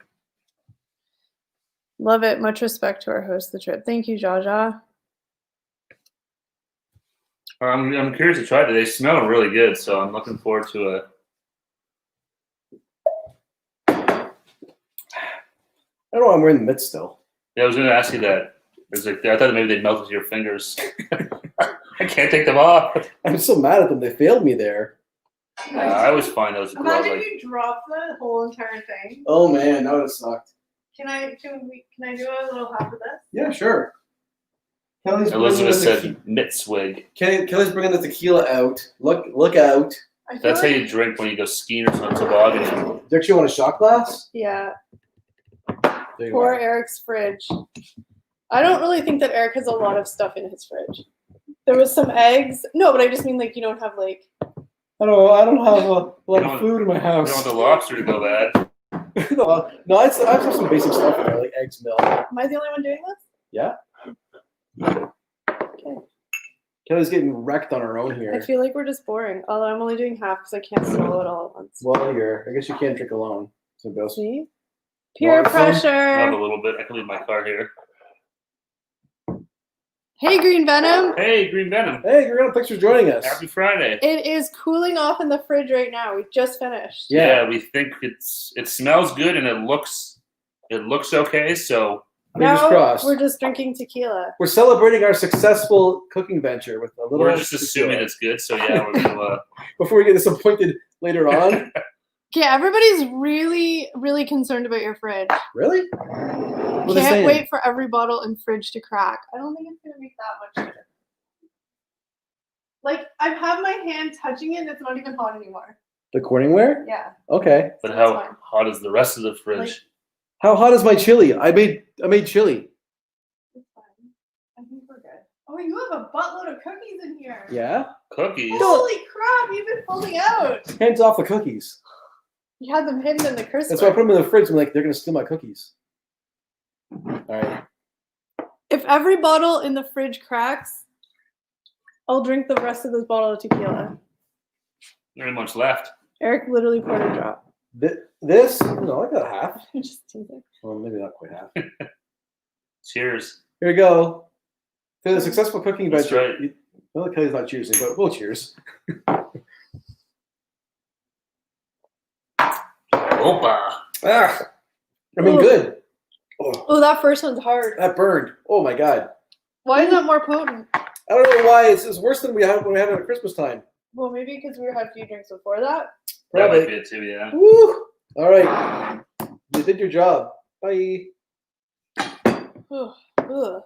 Love it. Much respect to our host, the trip. Thank you, Jaja. I'm curious to try it. They smell really good, so I'm looking forward to a. I don't know why I'm wearing the mitts still. Yeah, I was going to ask you that. There's like I thought maybe they'd melt with your fingers. I can't take them off. I'm so mad at them. They failed me there. I always find those grow Imagine like. you drop the whole entire thing. Oh man, that would have sucked. Can I do a little half of this? Yeah, sure. Kelly's Elizabeth bringing said mitzwig. Kelly's bringing the tequila out. Look out. I feel That's how like- you drink when you go skiing or something tobogganing. Do you actually want a shot glass? Yeah. There you Pour are. Eric's fridge. I don't really think that Eric has a lot of stuff in his fridge. There was some eggs. No, but I just mean like you don't have like. I don't have a lot don't- of food in my I house. don't want the lobster to go bad. No, I have some basic stuff in there, like eggs, milk. Am I the only one doing this? Yeah. Okay. Kelly's getting wrecked on her own I here. feel like we're just boring. Although I'm only doing half because I can't swallow it all at once. Well, I guess you can't drink alone. So go. See? Peer Want some? I have a pressure. little bit. I can leave my car here. Hey, Green Venom. Hey, Green Venom. Hey, Grandma, thanks for joining us. Happy Friday. It is cooling off in the fridge right now. We just finished. Yeah. We think it smells good and it looks okay. So Fingers Now crossed. we're just drinking tequila. We're celebrating our successful cooking venture with a little. we're just assuming it's good. So yeah, we're gonna. Before we get disappointed later on. Yeah, everybody's really, really concerned about your fridge. Really? What are they Can't saying? wait for every bottle in fridge to crack. I don't think it's gonna make that much difference. Like I've had my hand touching it and it's not even hot anymore. The Corningware? Yeah. Okay. But So that's how fine. hot is the rest of the fridge? Like- How hot is my chili? I made chili. It's fine. I think we're good. Oh, you have a buttload of cookies in here. Yeah. Cookies. Holy crap, you've been pulling out. Hands off the cookies. You had them hidden in the crisper. That's why I put them in the fridge. I'm like, they're gonna steal my cookies. All right. If every bottle in the fridge cracks, I'll drink the rest of this bottle of tequila. Not much left. Eric literally poured a drop. This? No, I got half. Just teasing. Well, maybe not quite half. Cheers. Here we go. For the successful cooking That's venture. right. Well, Kelly's not cheersing, but we'll cheers. Opa. Ah, I mean, Ooh. good. Oh, Oh, that first one's hard. that burned. Oh my god. Why is that more potent? I don't know why it's worse than we had when we had it at Christmas time. Well, maybe because we had a few drinks before that. That Probably. might be it too. Yeah. Woo! All right. You did your job. Bye. Ugh. Ugh.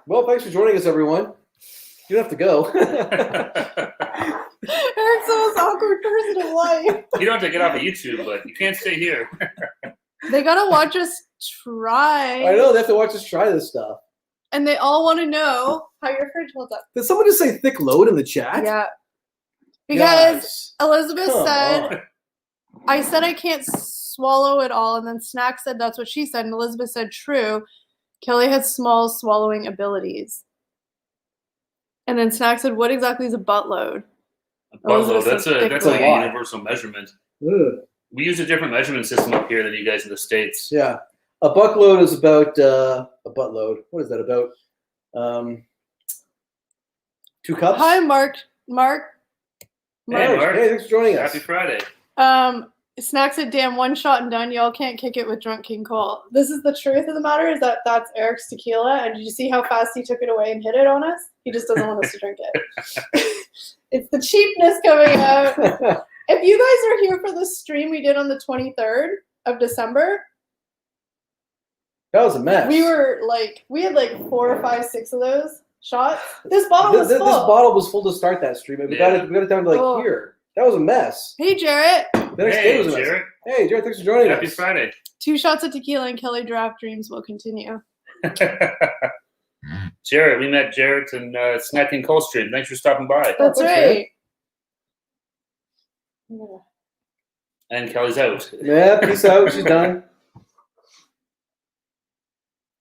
Well, thanks for joining us, everyone. You don't have to go. Eric's the most awkward person in life. You don't have to get off of YouTube, but you can't stay here. They gotta watch us try. I know, they have to watch us try this stuff. And they all want to know how your fridge holds up. Did someone just say thick load in the chat? Yeah. Because Guys, Elizabeth come said, on. I said I can't swallow it all, and then Snack said that's what she said, and Elizabeth said true. Kelly has small swallowing abilities. And then Snack said, "What exactly is a buttload?" A buttload. Elizabeth said That's thick like lot. a universal measurement. Ugh. We use a different measurement system up here than you guys in the States. Yeah, a buckload is about a buttload. What is that about? 2 cups. Hi, Mark. Hey, Mark. Hey, thanks for joining us. Happy Friday. Snack said, "Damn, one shot and done. Y'all can't kick it with Drunk King Cole." This is the truth of the matter, is that that's Eric's tequila. And did you see how fast he took it away and hit it on us? He just doesn't want us to drink it. It's the cheapness coming out. If you guys are here for the stream we did on the 23rd of December, That was a mess. we had like 4 or 5, 6 of those shots. This bottle was This full. bottle was full to start that stream. We got it down to Oh. here. That was a mess. Hey, Jarrett. The next day was a mess. Jared. Hey, Jared, thanks for joining Happy us. Friday. 2 shots of tequila and Kelly Draft Dreams will continue. Jared, we met Jared in Snack and Cold Stream. Thanks for stopping by. That's thanks, right. And Kelly's out. Yeah, peace out. She's done.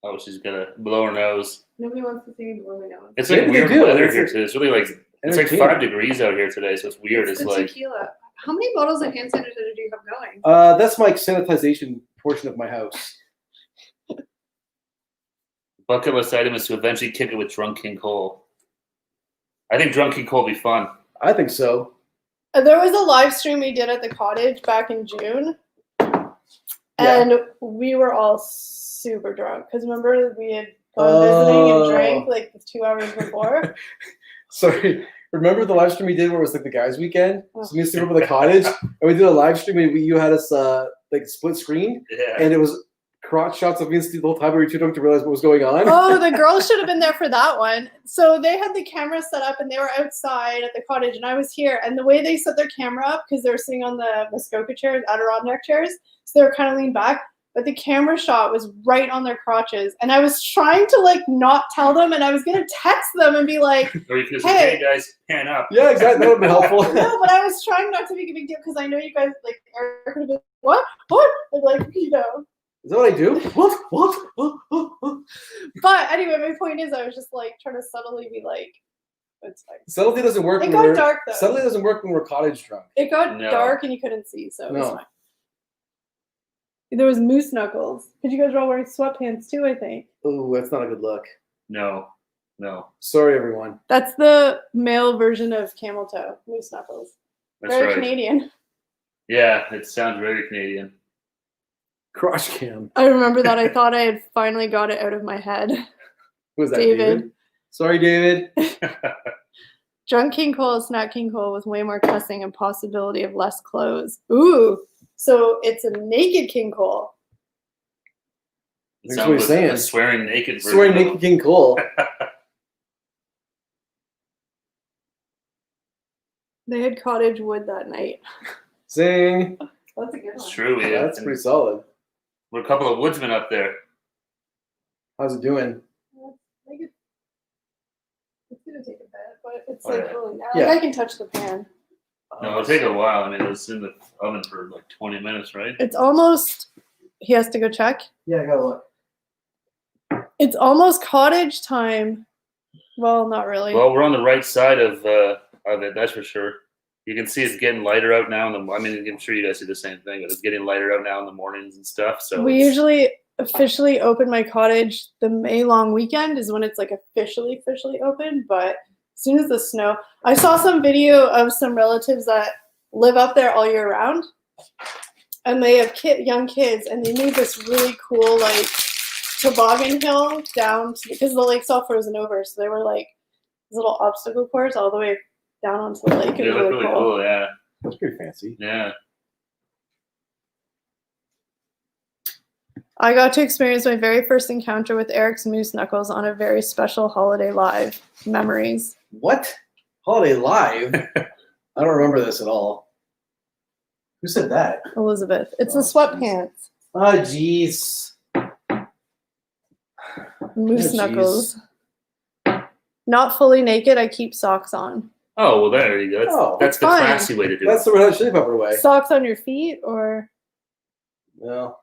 Oh, she's gonna blow her nose. Nobody wants to see me blow my nose. It's like Maybe they weird do. weather It's here like- today. It's really like it's like entertaining. 5 degrees out here today, so it's weird. It's the like tequila. How many bottles of hand sanitizer do you have going? That's my sanitization portion of my house. bucket list item is to eventually kick it with Drunk King Cole. I think Drunk King Cole will be fun. I think so. There was a live stream we did at the cottage back in June, and we were all super drunk because remember we had gone visiting and drank like 2 hours before. Sorry. Remember the live stream we did where it was like the guys' weekend? So we used to go over the cottage and we did a live stream and you had us like split screen Yeah. and it was crotch shots of me and Steve the whole time. We were too drunk to realize what was going on. Oh, the girls should have been there for that one. So they had the camera set up and they were outside at the cottage and I was here. And the way they set their camera up, because they were sitting on the Muskoka chairs, Adirondack chairs, so they were kind of leaned back. But the camera shot was right on their crotches. And I was trying to like not tell them and I was going to text them and be like, Or you could say, hey guys, pan up. Yeah, exactly. That would be helpful. no, but I was trying not to make a big deal because I know you guys like Eric would have been, what? And like, you know. Is that what I do? What? But anyway, my point is I was just like trying to subtly be like, it's fine. Subtlety doesn't work. It when got we're, dark though. Subtlety doesn't work when we're cottage drunk. It got No. dark and you couldn't see, so it was No. fine. There was moose knuckles. Because you guys were all wearing sweatpants too, I think. Oh, that's not a good look. No. Sorry, everyone. That's the male version of camel toe, moose knuckles. That's Very right. Canadian. Yeah, it sounds very Canadian. Crotch cam. I remember that. I thought I had finally got it out of my head. Who was that, David. David? Sorry, David. Drunk King Cole, Snack King Cole with way more cussing and possibility of less clothes. Ooh, so it's a naked King Cole. That's Sounds what he's like saying. a swearing naked version. Sorry, of- Naked King Cole. They had cottage wood that night. Zing. That's a good It's one. true. Yeah, that's pretty solid. We're a couple of woodsmen up there. How's it doing? It's gonna take a bit, but it's Oh, like yeah. really Yeah. like I can touch the pan. No, it'll take a while. I mean, it was in the oven for like 20 minutes, right? It's almost. He has to go check. Yeah, I gotta look. It's almost cottage time. Well, not really. Well, we're on the right side of it, that's for sure. You can see it's getting lighter out now. I mean, I'm sure you guys see the same thing, but it's getting lighter out now in the mornings and stuff. So we it's- usually officially open my cottage the May long weekend is when it's like officially open. But as soon as the snow, I saw some video of some relatives that live up there all year round, and they have young kids, and they made this really cool like toboggan hill down because the lake's all frozen over, so they were like these little obstacle course all the way down onto the lake. they It was look really really cool. cool. Yeah, That's pretty fancy. yeah. I got to experience my very first encounter with Eric's Moose Knuckles on a very special holiday live. Memories. What? Holiday Live? I don't remember this at all. Who said that? Elizabeth. It's the Oh, sweatpants. Oh, jeez. Moose Oh, jeez. Knuckles. Not fully naked. I keep socks on. Oh well, there you go. That's the fine. classy way to do That's it. the Red Hot Chili Pepper way. Socks on your feet or No.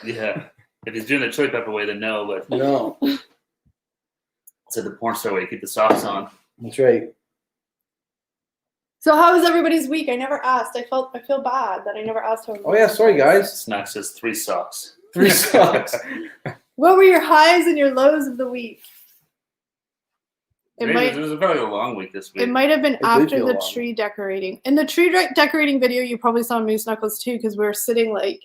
Yeah. If he's doing the chili pepper way, then no. But No. it's like the porn star way. Keep the socks on. That's right. So how was everybody's week? I never asked. I feel bad that I never asked how. Oh yeah, sorry guys. Snack says 3 socks. 3 socks. What were your highs and your lows of the week? It It was a very long week this week. It might have been did after feel the long. tree decorating. In the tree decorating video, you probably saw Moose Knuckles too, because we were sitting like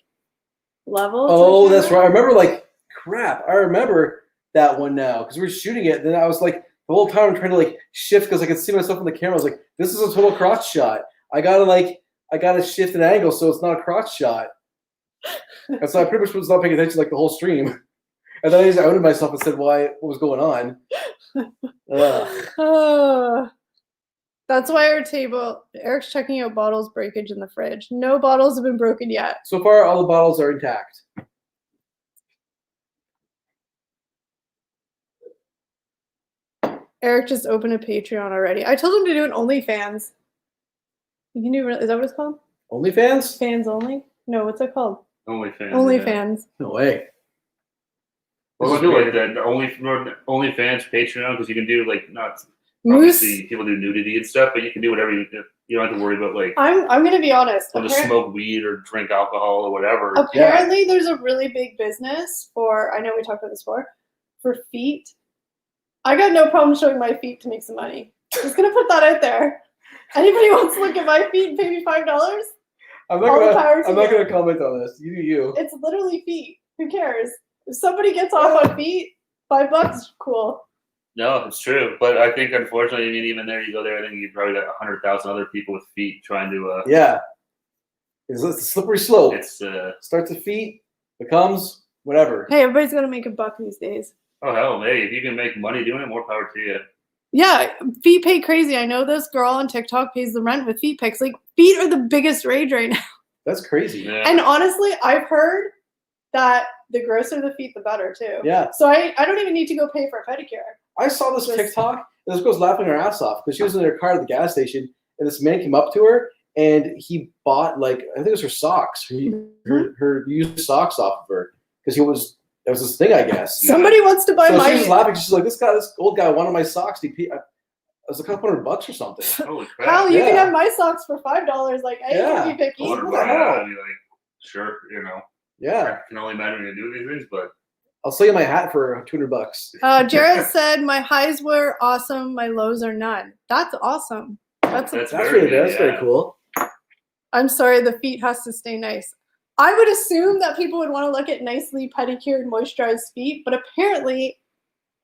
level. to the Oh, that's camera. right. I remember like crap. I remember that one now because we were shooting it. Then I was like the whole time I'm trying to like shift because I could see myself in the camera. I was like, this is a total crotch shot. I gotta shift an angle so it's not a crotch shot. And so I pretty much was not paying attention like the whole stream. And then I just outed myself and said what was going on. That's why our table. Eric's checking out bottles breakage in the fridge. No bottles have been broken yet. So far, all the bottles are intact. Eric just opened a Patreon already. I told him to do an OnlyFans. You can do. Is that what it's called? OnlyFans? Fans only? No, what's it called? OnlyFans. OnlyFans. No way. Well, we'll do like that. OnlyFans Patreon because you can do like not Moose. obviously people do nudity and stuff, but you can do whatever you don't have to worry about like I'm gonna be honest. or just smoke weed or drink alcohol or whatever. Apparently, there's a really big business for. I know we talked about this before. For feet. I got no problem showing my feet to make some money. Just gonna put that out there. Anybody wants to look at my feet and pay me $5? I'm All the power not to you. gonna comment on this. You do you. It's literally feet. Who cares? If somebody gets off on feet, $5, cool. No, it's true. But I think unfortunately, I mean, even there, you go there, I think you probably got 100,000 other people with feet trying to. Yeah. It's a slippery slope. It's Starts at feet, becomes whatever. Hey, everybody's gonna make $1 these days. oh hell, hey, if you can make money doing it, more power to you. Yeah, feet pay crazy. I know this girl on TikTok pays the rent with feet pics. Like, feet are the biggest rage right now. That's crazy. Yeah. And honestly, I've heard that the grosser the feet, the better too. Yeah. So I don't even need to go pay for a pedicure. I saw this TikTok, and this girl's laughing her ass off because she was in her car at the gas station, and this man came up to her, and he bought like I think it was her socks, her used socks off of her because there was this thing I guess. Somebody wants to buy So my. she was laughing. She's like, this old guy wanted my socks. It was a couple $100 or something. Holy crap! Hal, you can Yeah. have my socks for $5. Like, I ain't gonna be picky. What the hell? I'd be like, sure, Yeah, I can only imagine you do these things, but I'll sell you my hat for $200. Jared said, my highs were awesome, my lows are none. That's awesome. That's That's very really good, that's very yeah. cool. I'm sorry, the feet has to stay nice. I would assume that people would want to look at nicely pedicured, moisturized feet, but apparently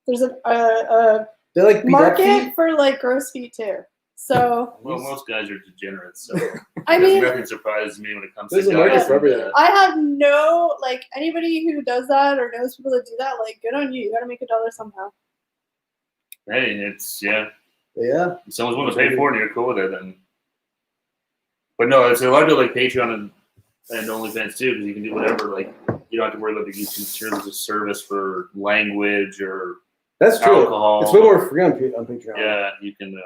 there's a They like beat up market feet. for like gross feet too. So well, most guys are degenerates, so I mean, nothing surprises me when it comes There's to a market guys. for everything. I have no like anybody who does that or knows people that do that. Like, good on you. You got to make $1 somehow. Hey, it's Yeah. if someone's willing to pay for it and you're cool with it, then. But no, it's a lot of like Patreon and OnlyFans too, because you can do whatever. Like, you don't have to worry about the terms of service for language or That's true. alcohol. It's way more free on Patreon. Yeah, you can.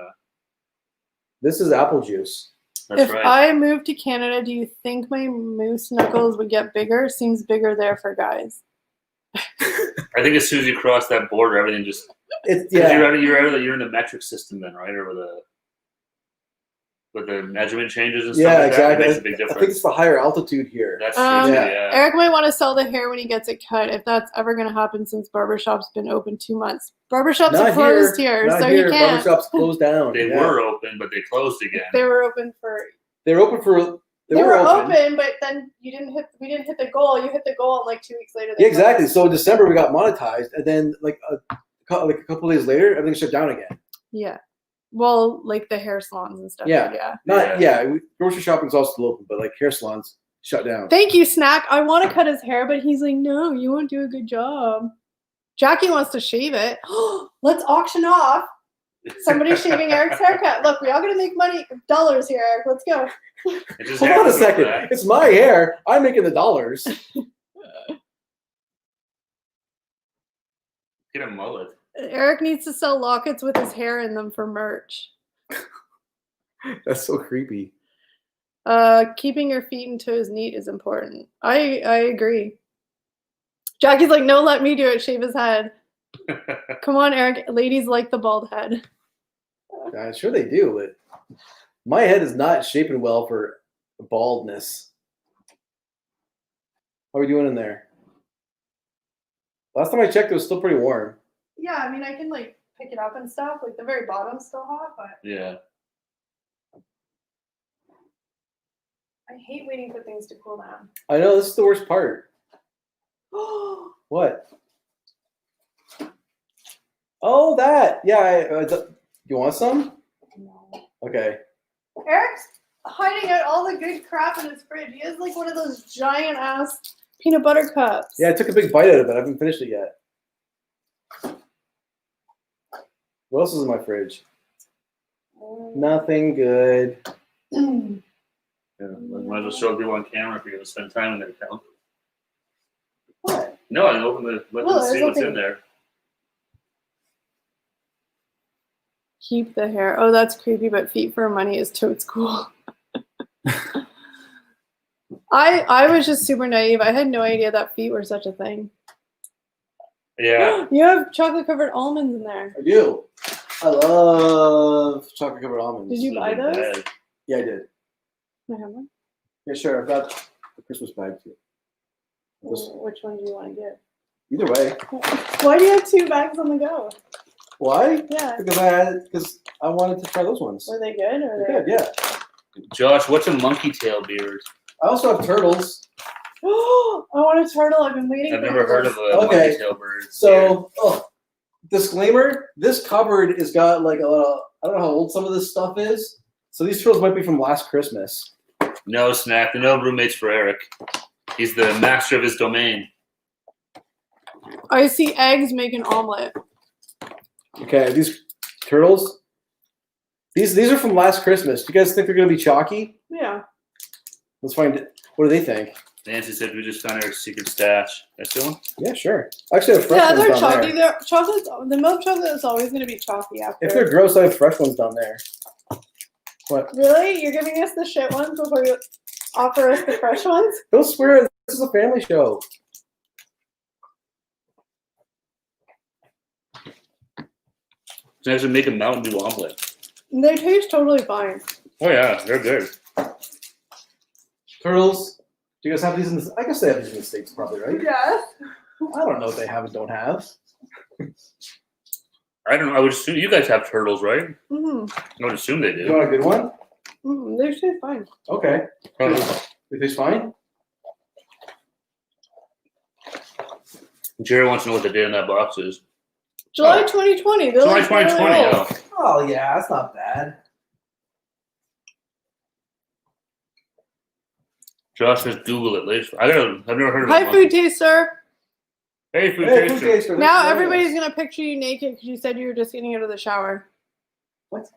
This is apple juice. That's If right. I moved to Canada, do you think my moose knuckles would get bigger? Seems bigger there for guys. I think as soon as you cross that border, everything just. It's 'cause yeah. You're in the metric system then, right? Or with the measurement changes and stuff Yeah, like that, exactly. it makes a big I think difference. it's the higher altitude here. That's true, too, Yeah. yeah. Eric might want to sell the hair when he gets it cut, if that's ever going to happen since barbershop's been open 2 months. Barbershops are closed here, Not so here. he can't. Barbershops closed down. They Yeah. were open, but they closed again. They were open for. They were open for. They were open, but then we didn't hit the goal. You hit the goal, and like 2 weeks later. They Yeah, exactly. closed. So in December we got monetized, and then like a couple days later, everything shut down again. Yeah. Well, like the hair salons and stuff. Yeah. Yeah. Grocery shopping's all still open, but like hair salons shut down. Thank you, Snack. I want to cut his hair, but he's like, no, you won't do a good job. Jackie wants to shave it. Let's auction off. Somebody shaving Eric's haircut. Look, we all gonna make money, $dollars here, Eric. Let's go. It just Hold on a happens like second. that. It's my hair. I'm making the dollars. Get a mullet. Eric needs to sell lockets with his hair in them for merch. That's so creepy. Keeping your feet and toes neat is important. I agree. Jackie's like, no, let me do it. Shave his head. Come on, Eric. Ladies like the bald head. I'm sure they do, but my head is not shaping well for baldness. How are we doing in there? Last time I checked, it was still pretty warm. Yeah, I mean, I can like pick it up and stuff. Like the very bottom's still hot, but Yeah. I hate waiting for things to cool down. I know, this is the worst part. What? Oh, that. Yeah. You want some? No. Okay. Eric's hiding out all the good crap in his fridge. He has like one of those giant ass peanut butter cups. Yeah, I took a big bite out of it. I haven't finished it yet. What else is in my fridge? Nothing good. Yeah, might as well show people on camera if you're going to spend time in their account. What? No, I open the let Well, them see there's what's in nothing- there. Keep the hair. Oh, that's creepy, but feet for money is totes cool. I was just super naive. I had no idea that feet were such a thing. Yeah. You have chocolate covered almonds in there. I do. I love chocolate covered almonds. Did you buy those? Bad. Yeah, I did. Can I have one? Yeah, sure. I've got the Christmas bag too. This- Which one do you want to get? Either way. Why do you have 2 bags on the go? Why? Yeah. Because I wanted to try those ones. Were they good? Or They're good, yeah. Josh, what's a monkey tail beard? I also have turtles. I want a turtle. I've been waiting. I've for never heard of a Okay. monkey tail bird. So, disclaimer: this cupboard has got like a little. I don't know how old some of this stuff is. So these turtles might be from last Christmas. No snack. No roommates for Eric. He's the master of his domain. I see eggs make an omelet. Okay, these turtles. These are from last Christmas. Do you guys think they're gonna be chalky? Yeah. Let's find it. What do they think? Nancy said we just found our secret stash. That's the one? Yeah, sure. Actually, I have fresh Yeah, ones they're down chalky. there. The milk chocolate is always going to be chalky after. If they're gross, I have fresh ones down there. What? Really? You're giving us the shit ones before you offer us the fresh ones? Don't swear. This is a family show. So actually make a Mountain Dew omelet. They taste totally fine. Oh yeah, they're good. Turtles. Do you guys have these in the... I guess they have these in the States probably, right? Yes. I don't know what they have and don't have. I don't know. I would assume you guys have turtles, right? Mm-hmm. I would assume they You do. want a good one? Mm-hmm. They taste fine. Okay. They taste fine? Jerry wants to know what the date on that box is. July 2020. They're July like really 2020. old. Oh. Oh, yeah. That's not bad. Josh says Google it. I've never heard of Hi, it. food taster. Hey, food Hey, taster. food taster. Now that's everybody's nice. going to picture you naked because you said you were just getting out of the shower. What?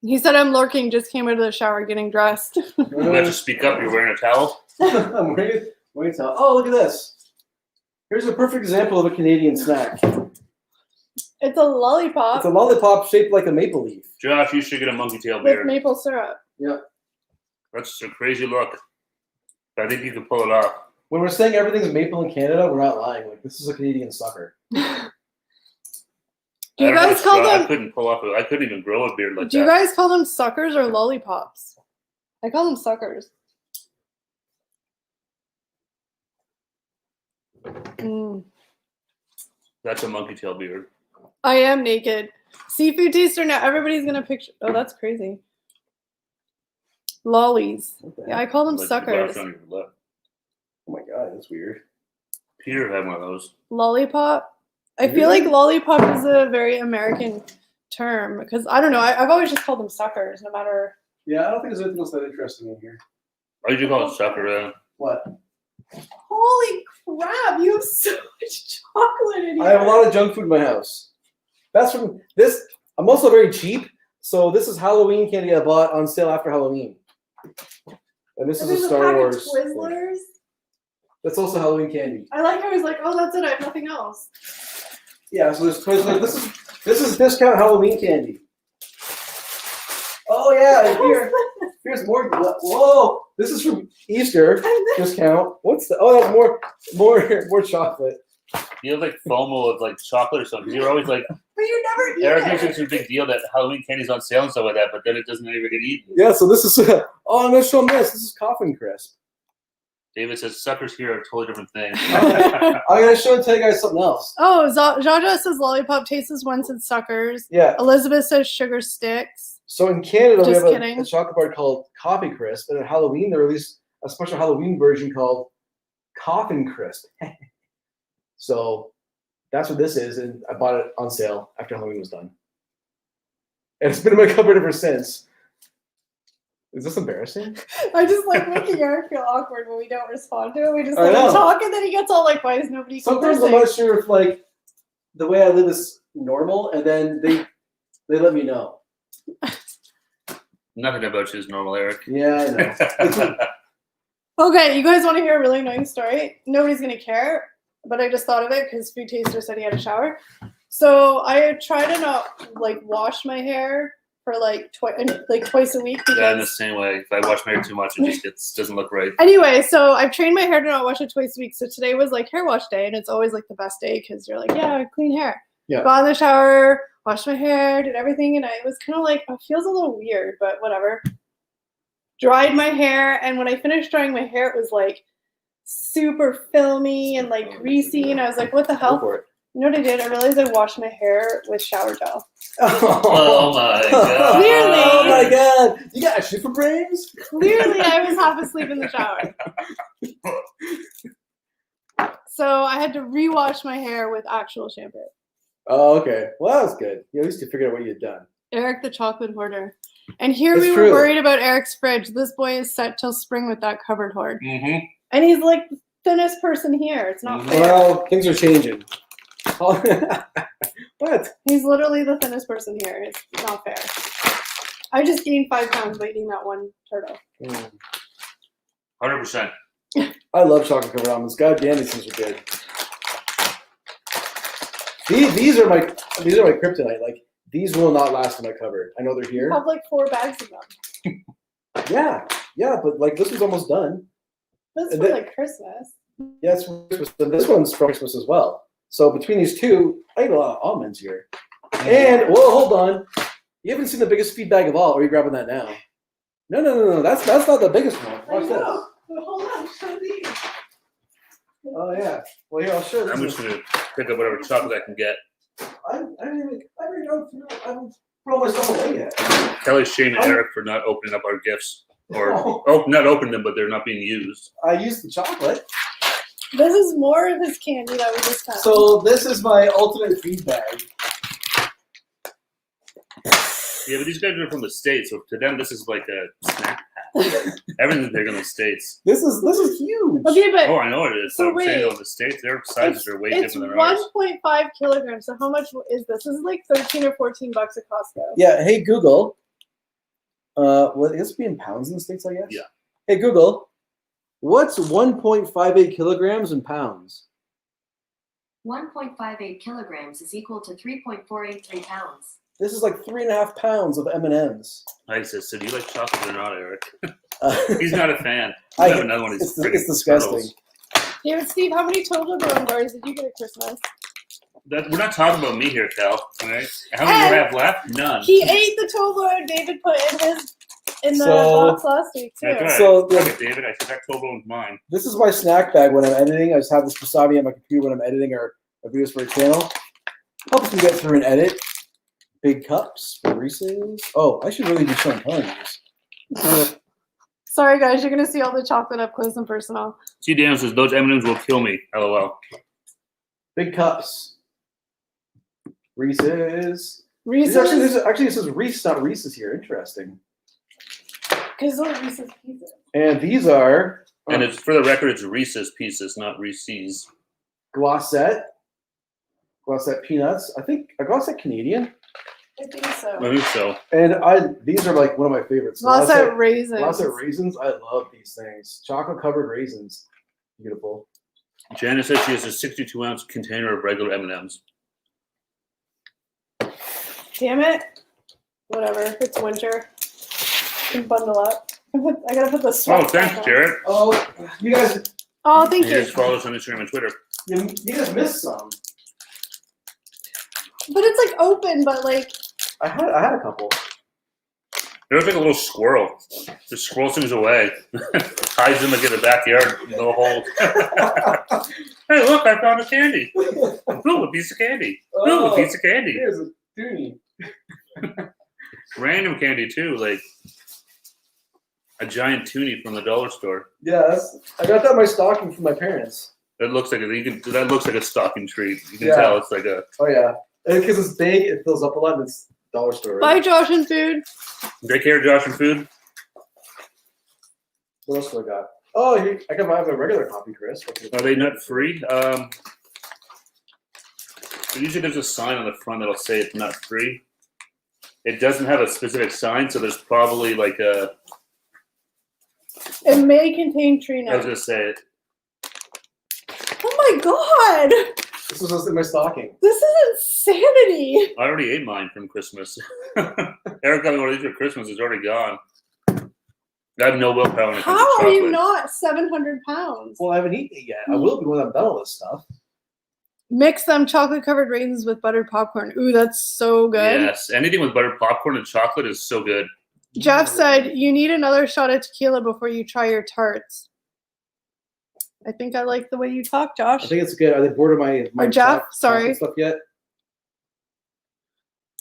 He said, I'm lurking, just came out of the shower getting dressed. You have to speak up. You're wearing a towel. I'm waiting to tell. Oh, look at this. Here's a perfect example of a Canadian snack. It's a lollipop It's a lollipop shaped like a maple leaf. Josh, you should get a monkey tail with beard. maple syrup. That's a crazy look. I think you can pull it off. When we're saying everything's maple in Canada, we're not lying. Like, this is a Canadian sucker. Do you I don't know guys what's call wrong. I them? couldn't pull off. I couldn't even grow a beard like Do you that. guys call them suckers or lollipops? I call them suckers. Mm. That's a monkey tail beard. I am naked. Seafood taster now. Everybody's gonna picture. Oh, that's crazy. Lollies. What the Yeah, heck? I call them Like, suckers. that's on your lip. Oh my god, that's weird. Peter had one of those. Lollipop. I feel like lollipop is a very American term because I don't know. I've always just called them suckers, no matter. Yeah, I don't think there's anything else that interesting in here. Why did you call it sucker? What? Holy crap! You have so much chocolate in here. I have a lot of junk food in my house. That's from this. I'm also very cheap, so this is Halloween candy I bought on sale after Halloween. And this And is a there's Star pack of Wars. Twizzlers. That's also Halloween candy. I like how he's like, oh, that's it. I have nothing else. Yeah, so there's Twizzlers. This is discount Halloween candy. Oh yeah, here's more. Whoa, this is from Easter discount. What's the? Oh, that's more chocolate. You have like FOMO of like chocolate or something. You're always like, But you never eat Eric it. makes such a big deal that Halloween candy's on sale and stuff like that, but then it doesn't ever get eaten. Yeah, so this is I'm gonna show them this. This is Coffin Crisp. David says suckers here are a totally different thing. I'm gonna tell you guys something else. Oh, Jaja says lollipop tastes one said suckers. Yeah. Elizabeth says sugar sticks. So in Canada, Just we have kidding. a chocolate bar called Coffee Crisp, and at Halloween they released a special Halloween version called Coffin Crisp. So that's what this is, and I bought it on sale after Halloween was done. And it's been in my cupboard ever since. Is this embarrassing? I just like making Eric feel awkward when we don't respond to it. We just I let him know. talk, and then he gets all like, "Why is nobody Sometimes conversing?" I'm not sure if like the way I live is normal, and then they let me know. Nothing about you is normal, Eric. Yeah, I know. Okay, you guys want to hear a really annoying story? Nobody's gonna care, but I just thought of it because Food Taster said he had a shower. So I try to not like wash my hair for like twice a week Yeah, in the because. same way. If I wash my hair too much, it just doesn't look right. Anyway, so I've trained my hair to not wash it twice a week. So today was like hair wash day, and it's always like the best day because you're like, yeah, clean hair. Yeah. Got in the shower, washed my hair, did everything, and I was kind of like, it feels a little weird, but whatever. Dried my hair, and when I finished drying my hair, it was like super filmy and like greasy, and I was like, what the Go hell? for it. You know what I did? I realized I washed my hair with shower gel. Oh my god. Clearly. Oh my god! You got shit for brains? Clearly, I was half asleep in the shower. So I had to rewash my hair with actual shampoo. Oh, okay. Well, that was good. At least you figured out what you'd done. Eric the chocolate hoarder. And here That's we true. were worried about Eric's fridge. This boy is set till spring with that cupboard hoard. Mm-hmm. And he's like the thinnest person here. It's not fair. Well, things are changing. What? He's literally the thinnest person here. It's not fair. I just gained 5 pounds by eating that one turtle. 100%. I love chocolate covered almonds. God damn, these things are good. These are my kryptonite. Like these will not last in my cupboard. I know they're You here. have like 4 bags of them. Yeah, but like this one's almost done. This is And for then- like Christmas. Yeah, it's for Christmas. And this one's for Christmas as well. So between these two, I eat a lot of almonds here. And well, hold on. You haven't seen the biggest feed bag of all. Or are you grabbing that now? No. That's not the biggest one. I Watch this. know. But hold on. Show these. Oh yeah. Well, here I'll show I'm this. just going to pick up whatever chocolate I can get. I haven't thrown my stuff away yet. Kelly's shaming Eric for not opening up our gifts. Or not opening them, but they're not being used. I used the chocolate. This is more of his candy that we just found. So this is my ultimate feed bag. Yeah, but these guys are from the States, so to them, this is like a snack pack. Everything's big in the States. This is huge. Okay, but Oh, I know it is. So So I'm saying wait. on the States, their sizes are way it's different than ours. 1.5 kilograms. So how much is this? This is like 13 or 14 bucks at Costco. Yeah. Hey Google. What is it be in pounds in the States? I guess. Yeah. Hey Google. What's 1.58 kilograms in pounds? 1.58 kilograms is equal to 3.483 pounds. This is like 3.5 pounds of M&Ms. I said, so do you like chocolate or not, Eric? Uh, He's not a fan. I- I have another one of these it's friggin' disgusting. turtles. David, Steve, how many Toblerone bars did you get at Christmas? We're not talking about me here, Cal. All right? How many do I have left? None. He ate the Toblerone David put in the So- box last week too. That's right. So, Fuck yeah. it, David, I said that Toblerone's mine. This is my snack bag when I'm editing. I just have this wasabi on my computer when I'm editing our videos for a channel. Helps me get through an edit. Big cups, Reese's. Oh, I should really be showing telling these. Sorry guys, you're gonna see all the chocolate up close and personal. See, Dan says, those M&Ms will kill me. LOL. Big cups. Reese's. Reese's, Actually, it says Reese, not Reese's here. Interesting. because those are Reese's Pieces. And these are And it's for the record, it's Reese's Pieces, not Reese's. Glossette. Glossette peanuts. I think are Glossette Canadian. I think so. I think so. And these are like one of my favorites. Lots of raisins. Glossette raisins. I love these things. Chocolate covered raisins. Beautiful. Janice says she has a 62-ounce container of regular M&Ms. Damn it. Whatever. It's winter. You can bundle up. I gotta put the Oh, sweats back thanks, on. Jared. Oh, you guys. Oh, thank He you. just follow us on Instagram and Twitter. You just missed some. But it's like open, but like I had a couple. It looks like a little squirrel. Just squirrels things away. Hides them in the backyard. No hold. Hey, look, I found a candy. Ooh, a piece of candy. Ooh, a piece of candy. Here's a toonie. Random candy too, like a giant toonie from the dollar store. Yeah, I got that in my stocking from my parents. That looks like that looks like a stocking treat. You can Yeah. tell it's like a. Oh yeah, because it's big, it fills up a lot. And it's dollar store. bye, Josh and Food. Take care, Josh and Food. What else do I got? Oh, I can have a regular coffee, Chris. Are they nut free? Usually there's a sign on the front that'll say it's nut free. It doesn't have a specific sign, so there's probably like a. It may contain tree I was nuts. gonna say it. Oh my god! This was in my stocking. This is insanity. I already ate mine from Christmas. Eric got me one of these for Christmas. It's already gone. I have no willpower when it comes to How are chocolate. you not 700 pounds? Well, I haven't eaten it yet. I will be when I'm done all this stuff. Mix them chocolate covered raisins with buttered popcorn. Ooh, that's so good. Yes, anything with buttered popcorn and chocolate is so good. Jeff said, you need another shot of tequila before you try your tarts. I think I like the way you talk, Josh. I think it's good. Are they bored of my Or Jeff, sorry. chocolate stuff yet?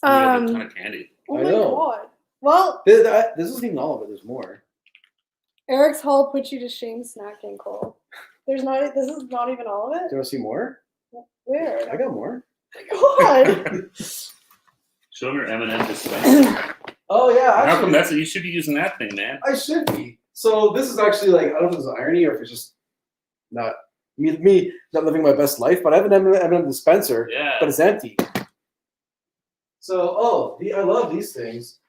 You have a ton of candy. Oh I my know. god. Well, This isn't even all of it. There's more. Eric's haul put you to shame snacking, Cole. This is not even all of Do you it? want to see more? Weird. I got more. God. Show them your M&M dispenser. Oh yeah. How Actually, come you should be using that thing, man? I should be. So this is actually like, I don't know if it's irony or if it's just not me not living my best life, but I have an M&M dispenser, Yeah. but it's empty. So I love these things.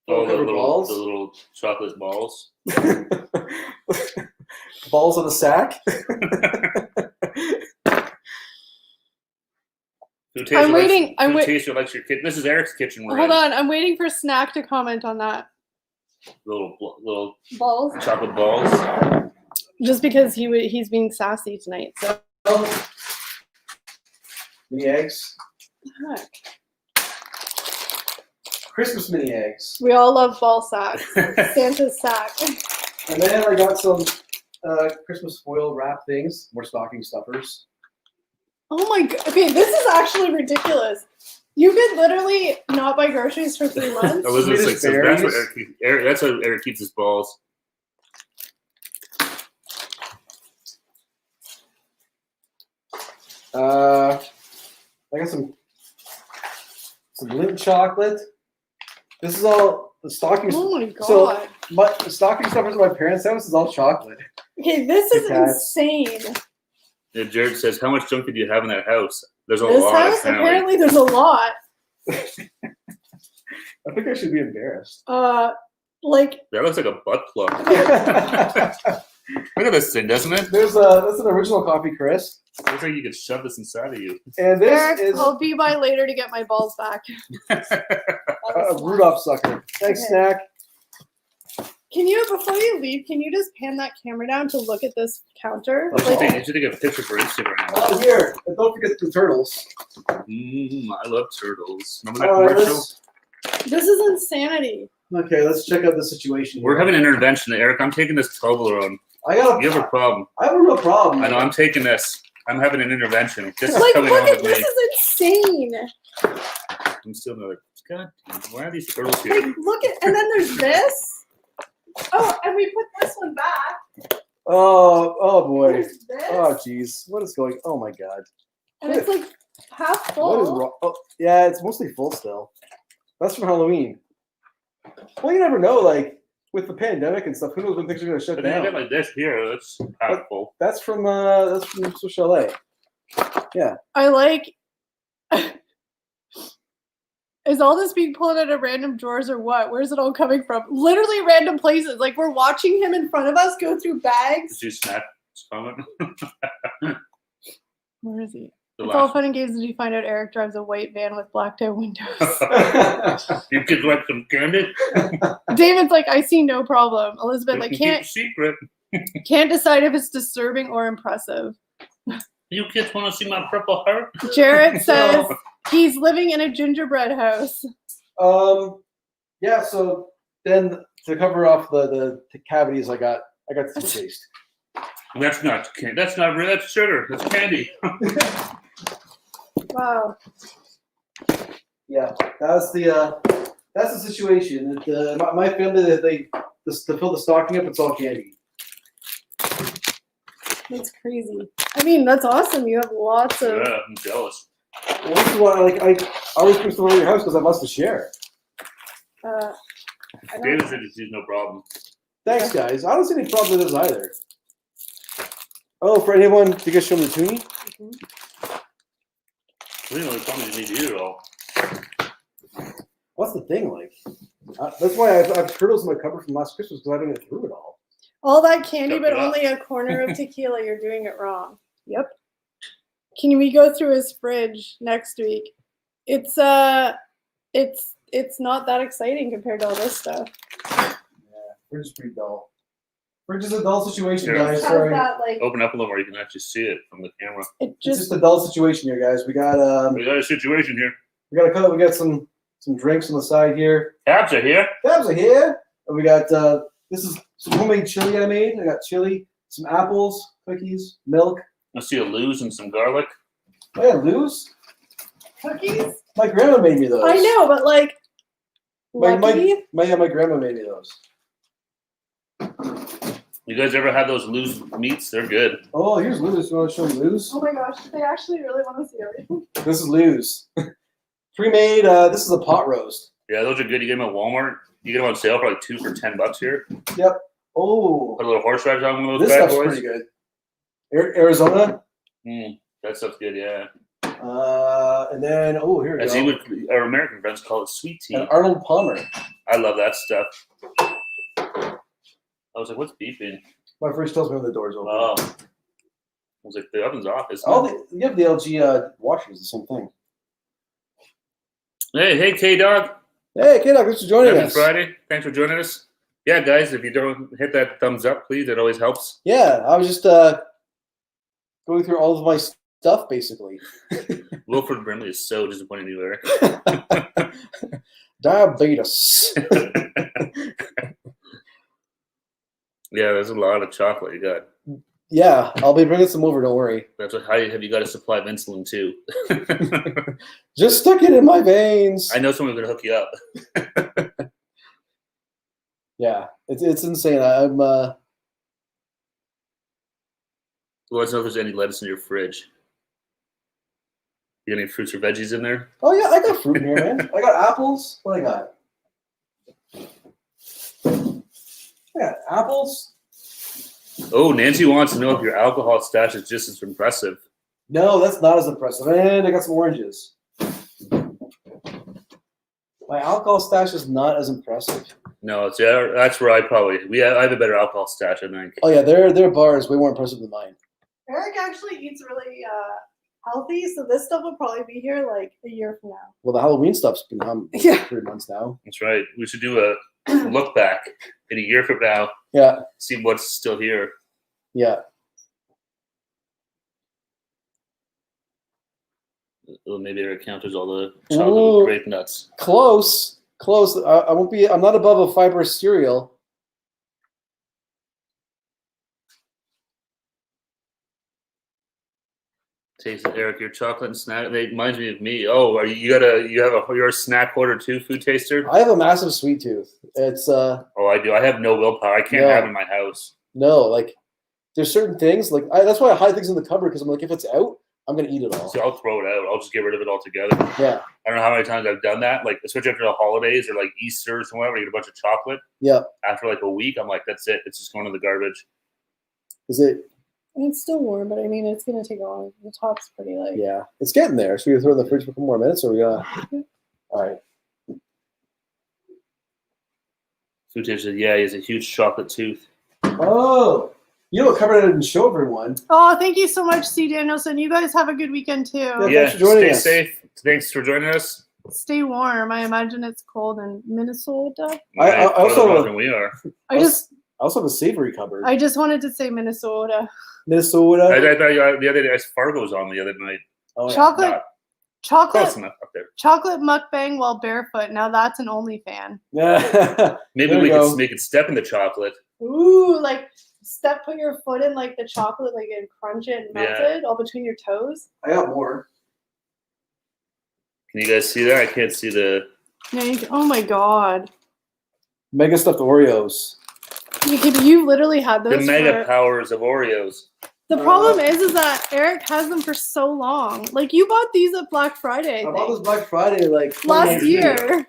Oh, the Covered little chocolate balls. Balls on the sack. I'm waiting. Who tastes like your kid? This is Eric's kitchen. We're Hold in. on. I'm waiting for Snack to comment on that. Little Balls. chocolate balls. Just because he's being sassy tonight. So. Mini eggs. Heck. Christmas mini eggs. We all love ball sacks. Santa's sack. And then I got some Christmas foil wrap things, more stocking stuffers. Oh my god. Okay, this is actually ridiculous. You could literally not buy groceries for 3 months. Elizabeth's like, Swedish that's what berries. that's how Eric keeps his balls. I got some Lindt chocolate. This is all the stocking. Oh my god. So the stocking stuffers at my parents' house is all chocolate. Okay, this is Okay. insane. Yeah, Jared says, "How much junk did you have in that house?" There's a This lot. house, apparently there's a lot. I think I should be embarrassed. Like That looks like a butt plug. Look at this thing, doesn't it? That's an original coffee, Chris. Looks like you could shove this inside of you. And this Eric, is I'll be by later to get my balls back. a Rudolph sucker. Thanks, Okay. Snack. Can you, before you leave, can you just pan that camera down to look at this counter? You should, Like, you should take a picture for Instagram. Oh, here. And don't forget the turtles. I love turtles. Remember that All right, commercial? this is insanity. Okay, let's check out the situation. We're here. having an intervention, Eric. I'm taking this Toblerone. You have a problem. I have a real problem. I know. I'm taking this. I'm having an intervention. This is Like, coming look on at with this me. is insane. I'm still like, God, why are these turtles Like, here? look at, and then there's this. Oh, and we put this one back. Oh boy. There's this. Oh jeez. What is going? Oh my god. And it's like half What is full. wrong? Oh, yeah, it's mostly full still. That's from Halloween. Well, you never know. Like with the pandemic and stuff, who knows when things are going to shut But then you down? got like this here. That's half full. That's from Swiss Chalet. I like. Is all this being pulled out of random drawers or what? Where's it all coming from? Literally random places. Like we're watching him in front of us go through bags. Did you snap his comment? Where is he? The It's all last- fun and games until you find out Eric drives a white van with blacked out windows. You kids like some candy? David's like, I see no problem. Elizabeth like Keep it can't secret. decide if it's disturbing or impressive. You kids want to see my purple heart? Jared says he's living in a gingerbread house. Yeah. So then to cover off the cavities, I got toothpaste. That's not candy. That's not real. That's sugar. That's candy. Wow. Yeah, that's the situation. My family, they to fill the stocking up, it's all candy. That's crazy. I mean, that's awesome. You have lots of. Yeah, I'm jealous. Well, this is why I always push them over your house because I must to share. I don't- David said he's no problem. Thanks, guys. I don't see any problem with this either. Oh, for anyone, did you guys show them the toonie? We don't really problem you need to eat it all. What's the thing like? That's why I have turtles in my cupboard from last Christmas because I didn't get through it all. All that candy, Cut but it up. only a corner of tequila. You're doing it wrong. Yep. Can we go through his fridge next week? It's not that exciting compared to all this stuff. Yeah, fridge is pretty dull. Fridge is a dull situation, Yeah. guys. How's Sorry. that, like, Open up a little more. You can actually see it from the camera. it It's just just a dull situation here, guys. We got We got a situation here. we got some drinks on the side here. Tabs are here. Tabs are here. And we got this is some homemade chili I made. I got chili, some apples, cookies, milk. I see a lose and some garlic. Oh yeah, Lou's. cookies. My grandma made me those. I know, but like, lucky. My grandma made me those. You guys ever had those loose meats? They're good. Oh, here's Lou's. You want to show them Lou's? Oh my gosh, they actually really want to see everything. This is Lou's. Pre-made. This is a pot roast. Yeah, those are good. You get them at Walmart. You get them on sale for like 2 for $10 here. Oh, Put a little horseradish on one of those this bad stuff's boys. pretty good. Arizona. That stuff's good, yeah. And then here we As go. our American friends call it sweet tea. And Arnold Palmer. I love that stuff. I was like, what's beeping? My fridge tells me when the door's open. Oh. I was like, the oven's off, isn't Oh, it? you have the LG washers, the same thing. Hey, K-Dog. Hey, K-Dog, thanks for joining Happy us. Friday. Thanks for joining us. Yeah, guys, if you don't hit that thumbs up, please, it always helps. Yeah, I was just going through all of my stuff, basically. Wilford Brimley is so disappointing in you, Eric. Diabetes. Yeah, there's a lot of chocolate you got. Yeah, I'll be bringing some over, don't worry. That's what, how have you got a supply of insulin, too? Just stuck it in my veins. I know someone's going to hook you up. Yeah, it's insane. I'm Well, let's know if there's any lettuce in your fridge. You got any fruits or veggies in there? Oh yeah, I got fruit in here, man. I got apples. What I got? I got apples. Oh, Nancy wants to know if your alcohol stash is just as impressive. No, that's not as impressive. And I got some oranges. My alcohol stash is not as impressive. No, that's where I have a better alcohol stash, I think. Oh yeah, their bars way more impressive than mine. Eric actually eats really healthy, so this stuff will probably be here like a year from now. Well, the Halloween stuff's been on Yeah. 3 months now. That's right. We should do a look back in a year from now, Yeah, see what's still here. yeah. Well, maybe it counters all the chocolate Ooh. with grape nuts. Close. I won't be. I'm not above a fibrous cereal. Taste it, Eric. Your chocolate and snack. It reminds me of me. Oh, you're a snack hoarder too, food taster? I have a massive sweet tooth. It's Oh, I do. I have no willpower. I can't No. have it in my house. no, like there's certain things like that's why I hide things in the cupboard because I'm like if it's out, I'm gonna eat it all. So I'll throw it out. I'll just get rid of it altogether. Yeah, I don't know how many times I've done that. Like, especially after the holidays or like Easter or somewhere, you get a bunch of chocolate. yeah. After like a week, I'm like, that's it. It's just going to the garbage. Is it? It's still warm, but I mean, it's gonna take a while. The top's pretty light. Yeah, it's getting there. Should we throw it in the fridge for a couple more minutes, or we All right. Food taster said, yeah, he has a huge chocolate tooth. Oh, you know what cupboard I didn't show everyone? Oh, thank you so much, C. Danielson. You guys have a good weekend too. Yeah. Thanks for joining us. Stay safe. Thanks for joining us. Stay warm. I imagine it's cold in Minnesota. I also- than we are. I just I also have a savory cupboard. I just wanted to say Minnesota. Minnesota. I thought the other day, Fargo's on the other night. Oh, yeah. Chocolate, Not chocolate, close enough up there. chocolate mukbang while barefoot. Now that's an OnlyFan. Yeah. Maybe There we you go. could make it step in the chocolate. Ooh, like put your foot in like the chocolate, like and crunch it and melt Yeah. it all between your toes. I got more. Can you guys see that? I can't see the. Yeah, oh my god. Mega stuffed Oreos. You literally had The those. mega powers of Oreos. The problem is that Eric has them for so long. Like you bought these at Black Friday. I bought this Black Friday like 20 last years ago. year.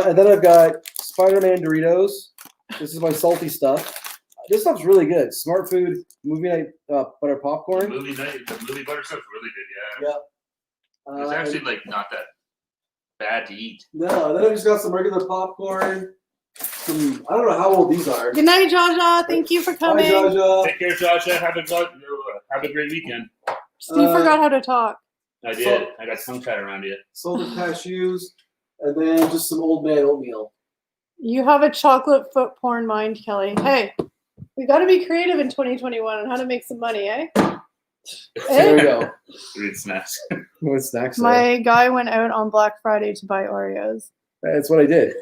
And then I've got Spider-Man Doritos. This is my salty stuff. This stuff's really good. Smart Food movie night butter popcorn. The movie butter stuff's really good. Yeah. Yeah. It's actually like not that bad to eat. No, then I just got some regular popcorn. Some, I don't know how old these are. Good night, Jaja. Thank you for coming. Hi, Jaja. Take care, Joshua. Have a great weekend. Steve forgot how to talk. I did. I got tongue tied around you. Salted cashews, and then just some old man oatmeal. You have a chocolate foot porn mind, Kelly. Hey, we got to be creative in 2021 on how to make some money, eh? There we go. Read snacks. What snacks? My guy went out on Black Friday to buy Oreos. That's what I did.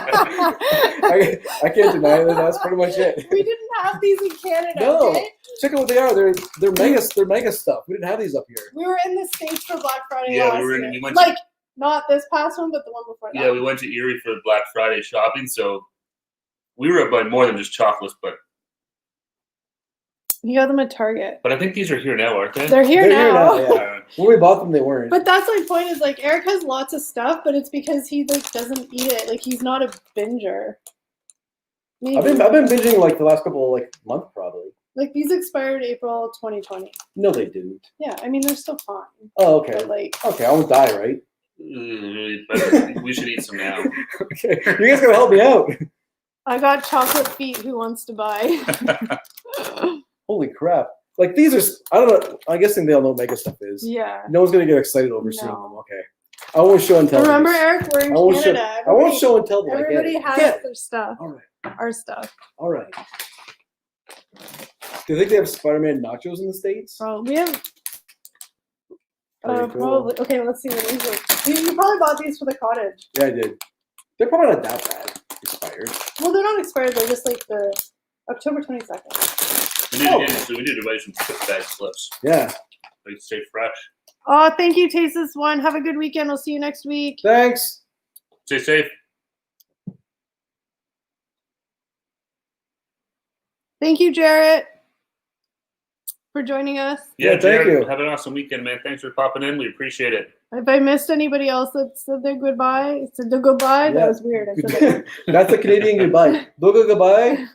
I can't deny that. That's pretty much it. We didn't have these in Canada. No. Okay? Check out what they are. They're mega stuff. We didn't have these up here. We were in the States for Black Friday Yeah, last we year. went Like, not this past one, but the one before that. Yeah, we went to Erie for Black Friday shopping, so we were buying more than just chocolates, but You got them at Target. I think these are here now, aren't they? They're here now. Yeah. When we bought them, they weren't. But that's my point is like Eric has lots of stuff, but it's because he like doesn't eat it. Like he's not a binger. Maybe. I've been binging like the last couple like month probably. Like these expired April 2020. No, they didn't. Yeah, I mean they're still fine. Oh, okay. But like Okay, I won't die, right? But we should eat some now. Okay, you guys gotta help me out. I got chocolate feet. Who wants to buy? Holy crap! Like these are, I don't know. I'm guessing they all know what mega stuff is. Yeah. No one's gonna get excited over seeing No. them. Okay. I won't show and tell. Remember, these. Eric, we're in I won't Canada. show. I won't show and tell them. Everybody I get it. has Get it. their stuff. All right. Our stuff. All right. Do you think they have Spider-Man nachos in the States? We have. Very cool. Probably. Okay, let's see what these are. You probably bought these for the cottage. Yeah, I did. They're probably not that bad. Expired. Well, they're not expired. They're just like the October 22nd. We need to buy some chip bag slips. Yeah. They stay fresh. Oh, thank you, Taste This One. Have a good weekend. We'll see you next week. Thanks. Stay safe. Thank you, Jarrett, for joining us. Yeah, thank Jared, you. Have an awesome weekend, man. Thanks for popping in. We appreciate it. If I missed anybody else that said their goodbye, said their goodbye, Yeah. that was weird. I said That's a Canadian goodbye. Goodbye.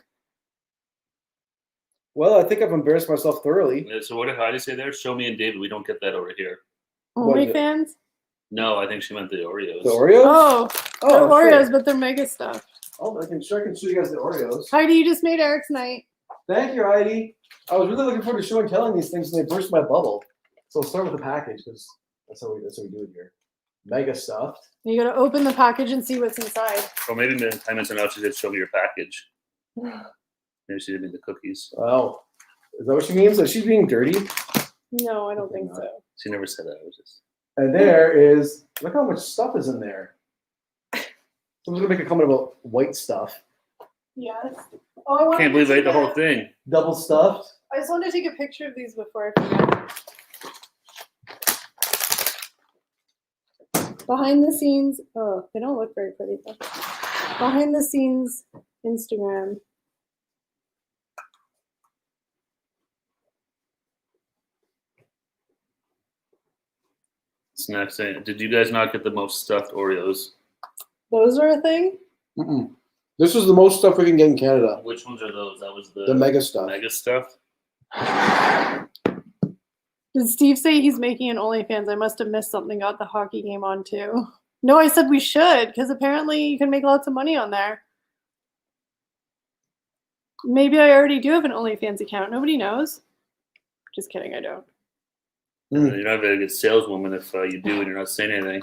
Well, I think I've embarrassed myself thoroughly. So what did Heidi say there? Show me and David. We don't get that over here. What is it? OnlyFans? No, I think she meant the Oreos. The Oreos? Oh, they're Oh, Oreos, sure. but they're mega stuff. Oh, I can show you guys the Oreos. Heidi, you just made Eric's night. Thank you, Heidi. I was really looking forward to show and telling these things, and they burst my bubble. So I'll start with the package because that's how we do it here. Mega stuffed. You gotta open the package and see what's inside. Or maybe the time it's enough, she said, show me your package. Maybe she didn't mean the cookies. Wow. Is that what she means? Is she being dirty? No, I don't think so. She never said that. It was just... And there is, look how much stuff is in there. Someone's going to make a comment about white stuff. Yes. Oh, I wanted Can't believe to I ate the see whole that. thing. Double stuffed. I just wanted to take a picture of these before I forget. Behind the scenes, oh, they don't look very pretty though. Behind the scenes Instagram. Snacks. Did you guys not get the most stuffed Oreos? Those are a thing? Mm-mm. This is the most stuff we can get in Canada. Which ones are those? That was The mega stuff. Mega stuff. Did Steve say he's making an OnlyFans? I must have missed something. Got the hockey game on too. No, I said we should because apparently you can make lots of money on there. Maybe I already do have an OnlyFans account. Nobody knows. Just kidding, I don't. You're not a very good saleswoman if you do and you're not saying anything.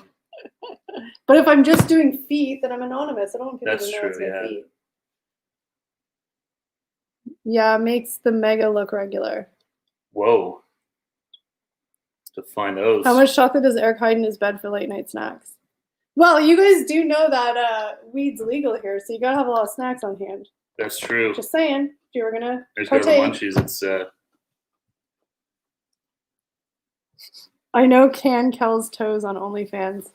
But if I'm just doing feet, then I'm anonymous. I don't want people That's to know true, it's my yeah. feet. Yeah, makes the mega look regular. Whoa. Define those. How much chocolate does Eric hide in his bed for late night snacks? Well, you guys do know that weed's legal here, so you gotta have a lot of snacks on hand. That's true. Just saying, if you were gonna There's go to the partake. munchies. It's I know Can Kel's toes on OnlyFans.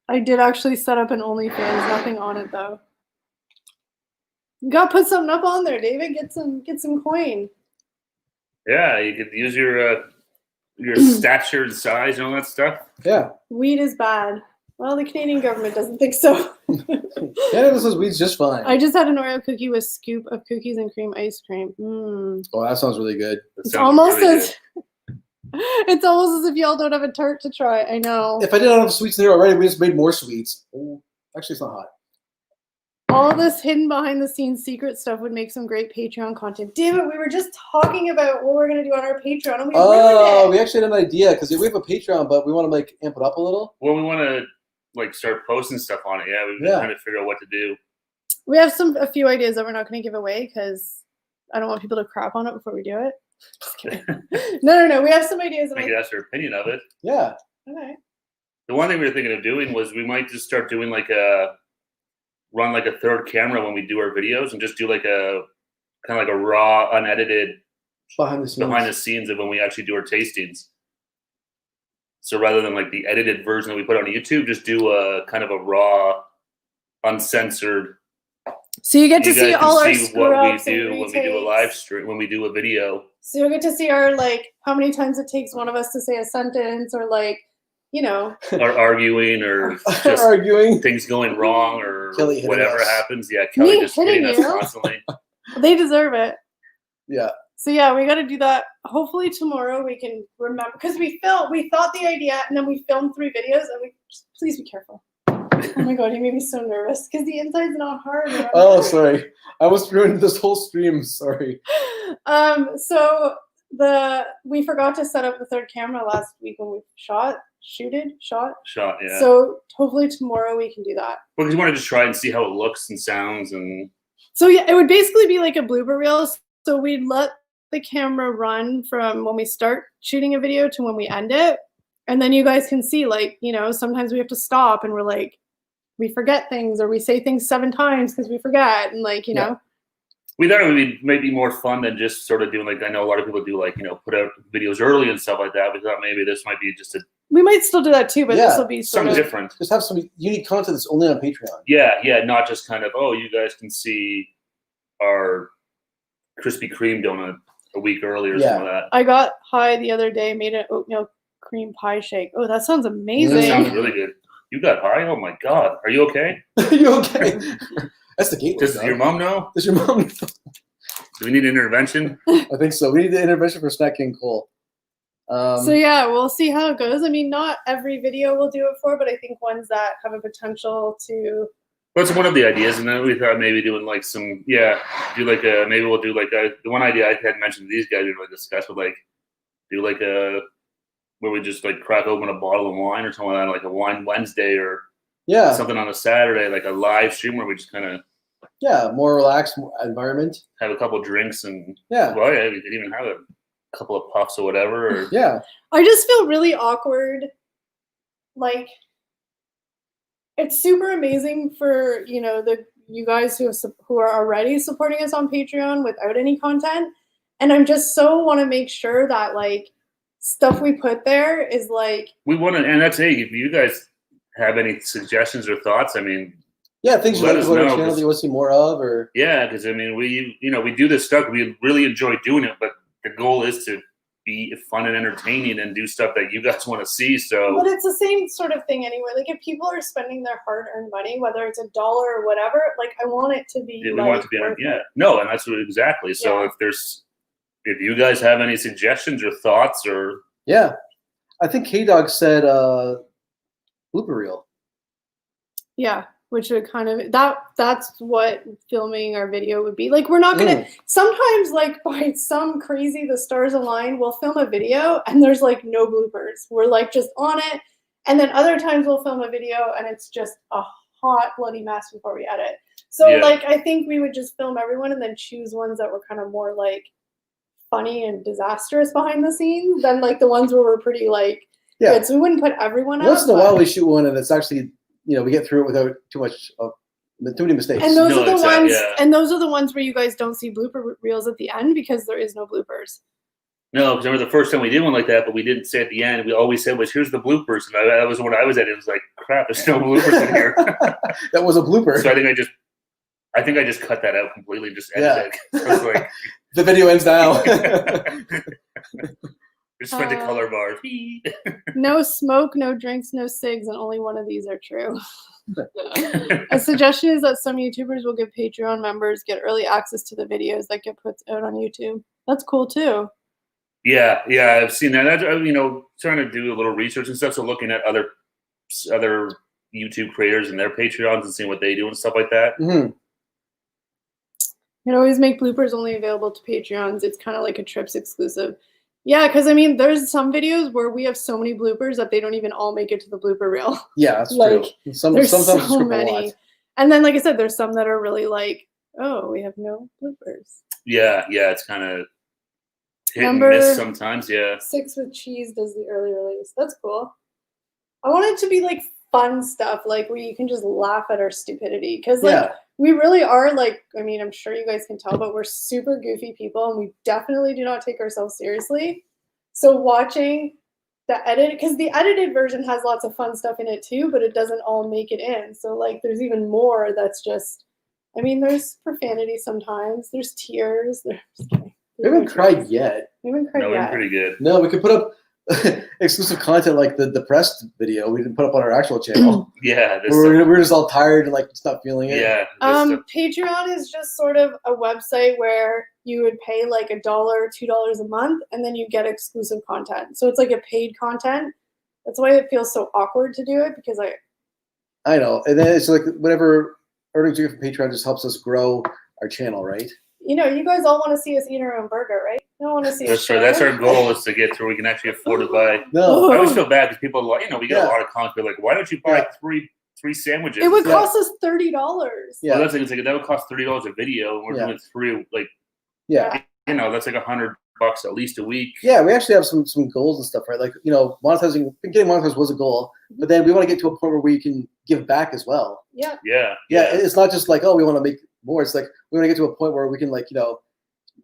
I did actually set up an OnlyFans, nothing on it though. You gotta put something up on there, David. Get some coin. Yeah, you could use your stature and size and all that stuff. Yeah. Weed is bad. Well, the Canadian government doesn't think so. Yeah, this is weed's just fine. I just had an Oreo cookie with scoop of cookies and cream ice cream. Oh, that sounds really good. That It's sounds almost really as it's almost as if y'all don't have a tart to try. I know. If I didn't have sweets in there already, we just made more sweets. Oh, actually, it's not hot. All this hidden behind the scenes secret stuff would make some great Patreon content. Damn it, we were just talking about what we're going to do on our Patreon and we ruined it. We actually had an idea because we have a Patreon, but we want to like amp it up a little. Well, we want to like start posting stuff on it. Yeah, we've been trying to figure out what to do. We have a few ideas that we're not going to give away because I don't want people to crap on it before we do it. Just kidding. No. We have some ideas. I could ask their opinion of it. Yeah. Okay. The one thing we were thinking of doing was we might just start doing run like a third camera when we do our videos and just do like a kind of like a raw, unedited Behind the scenes of when we actually do our tastings. So rather than like the edited version that we put on YouTube, just do a kind of a raw, uncensored. So you get to see all our what we screw-ups do when we do a live stream, when we do a video. So you'll get to see our how many times it takes one of us to say a sentence or or arguing or just arguing, things going wrong or Kelly whatever happens. Yeah, Kelly just hitting us constantly. They deserve it. Yeah. So yeah, we got to do that. Hopefully tomorrow we can remember because we thought the idea and then we filmed 3 videos and we please be careful. Oh my god, he made me so nervous because the inside's not hard. Oh, sorry. I almost ruined this whole stream. Sorry. So we forgot to set up the third camera last week when we shot. Yeah. So hopefully tomorrow we can do that. Well, because we wanted to try and see how it looks and sounds and. So yeah, it would basically be like a blooper reel. So we'd let the camera run from when we start shooting a video to when we end it, and then you guys can see sometimes we have to stop and we're like. We forget things or we say things 7 times because we forget and know. We thought it would be maybe more fun than just sort of doing I know a lot of people do put out videos early and stuff like that. We thought maybe this might be just we might still do that too, but this will be something different. Just have some unique content that's only on Patreon. Yeah, not just kind of you guys can see our Krispy Kreme donut a week early or something like that. I got high the other day, made an oatmeal cream pie shake. Oh, that sounds amazing. That sounds really good. You got high? Oh my god. Are you okay? Are you okay? That's the gateway. Does your mom know? Does your mom know? Do we need intervention? I think so. We need the intervention for Snack King Cole. So yeah, we'll see how it goes. I mean, not every video we'll do it for, but I think ones that have a potential to. Well, it's one of the ideas, and then we thought maybe doing maybe we'll do the one idea I had mentioned to these guys we discussed would do where we just crack open a bottle of wine or something like that, like a wine Wednesday or something on a Saturday, like a live stream where we just kind of more relaxed environment, have a couple of drinks and we could even have a couple of puffs or whatever. I just feel really awkward. It's super amazing for you guys who are already supporting us on Patreon without any content, and I'm just so want to make sure that stuff we put there is we want to, and that's if you guys have any suggestions or thoughts, I mean, things you want to go to our channel that you want to see more of, or because I mean we do this stuff, we really enjoy doing it, but the goal is to be fun and entertaining and do stuff that you guys want to see. So, but it's the same sort of thing anyway. If people are spending their hard-earned money, whether it's $1 or whatever, I want it to be. We want it to be no, and that's what exactly. So if you guys have any suggestions or thoughts or I think K-Dog said blooper reel. Yeah, which would kind of that's what filming our video would be. We're not gonna sometimes by some crazy the stars align, we'll film a video and there's no bloopers. We're just on it. And then other times we'll film a video and it's just hot bloody mess before we edit. So Yeah. like I think we would just film everyone and then choose ones that were kind of more like funny and disastrous behind the scenes than like the ones where we're pretty like good. So we wouldn't put everyone Once up. in a while we shoot one and it's actually, we get through it without too many mistakes. And those No, are the exactly, ones yeah. and those are the ones where you guys don't see blooper reels at the end because there is no bloopers. No, because I remember the first time we did one like that, but we didn't say at the end. We always said was, "Here's the bloopers," and that was when I was at it. It was like, "Crap, there's no bloopers in here." That was a blooper. So I think I just cut that out completely and just edited it. So I was like, the video ends now. just went to color bars. No smoke, no drinks, no cigs, and only one of these are true. A suggestion is that some YouTubers will give Patreon members get early access to the videos that get put out on YouTube. That's cool too. Yeah, I've seen that. That's, trying to do a little research and stuff. So looking at other YouTube creators and their Patreons and seeing what they do and stuff like that. Mm-hmm. You can always make bloopers only available to Patreons. It's kind of like a Trips exclusive. Yeah, because I mean, there's some videos where we have so many bloopers that they don't even all make it to the blooper reel. Yeah, that's like, true. There's Sometimes so many. And then, like I said, there's some that are really like, oh, we have no bloopers. Yeah, it's kind of hit Number and miss sometimes. Yeah. 6 with cheese does the early release. That's cool. I want it to be like fun stuff, like where you can just laugh at our stupidity. Because like we really are like, I mean, I'm sure you guys can tell, but we're super goofy people and we definitely do not take ourselves seriously. So watching the edit, because the edited version has lots of fun stuff in it too, but it doesn't all make it in. So like there's even more that's just, I mean, there's profanity sometimes, there's tears. We haven't cried yet. We haven't cried No, yet. we're pretty good. No, we could put up exclusive content like the pressed video we didn't put up on our actual channel. Yeah. We're just all tired and like just not feeling it. Yeah. Patreon is just sort of a website where you would pay like $1, $2 a month, and then you get exclusive content. So it's like a paid content. That's why it feels so awkward to do it because I know. And then it's like whatever earnings we get from Patreon just helps us grow our channel, right? You guys all want to see us eat our own burger, right? You don't want to see us share. That's our goal is to get through. We can actually afford to buy. No. I always feel bad because people, we get a lot of comments. They're like, why don't you buy three sandwiches? It would cost us $30. Yeah. Well, that's like, that would cost $30 a video. And we're doing 3, that's like $100 at least a week. Yeah, we actually have some goals and stuff, right? Like, getting monetized was a goal, but then we want to get to a point where we can give back as well. Yeah. Yeah. It's not just like, we want to make more. It's like we want to get to a point where we can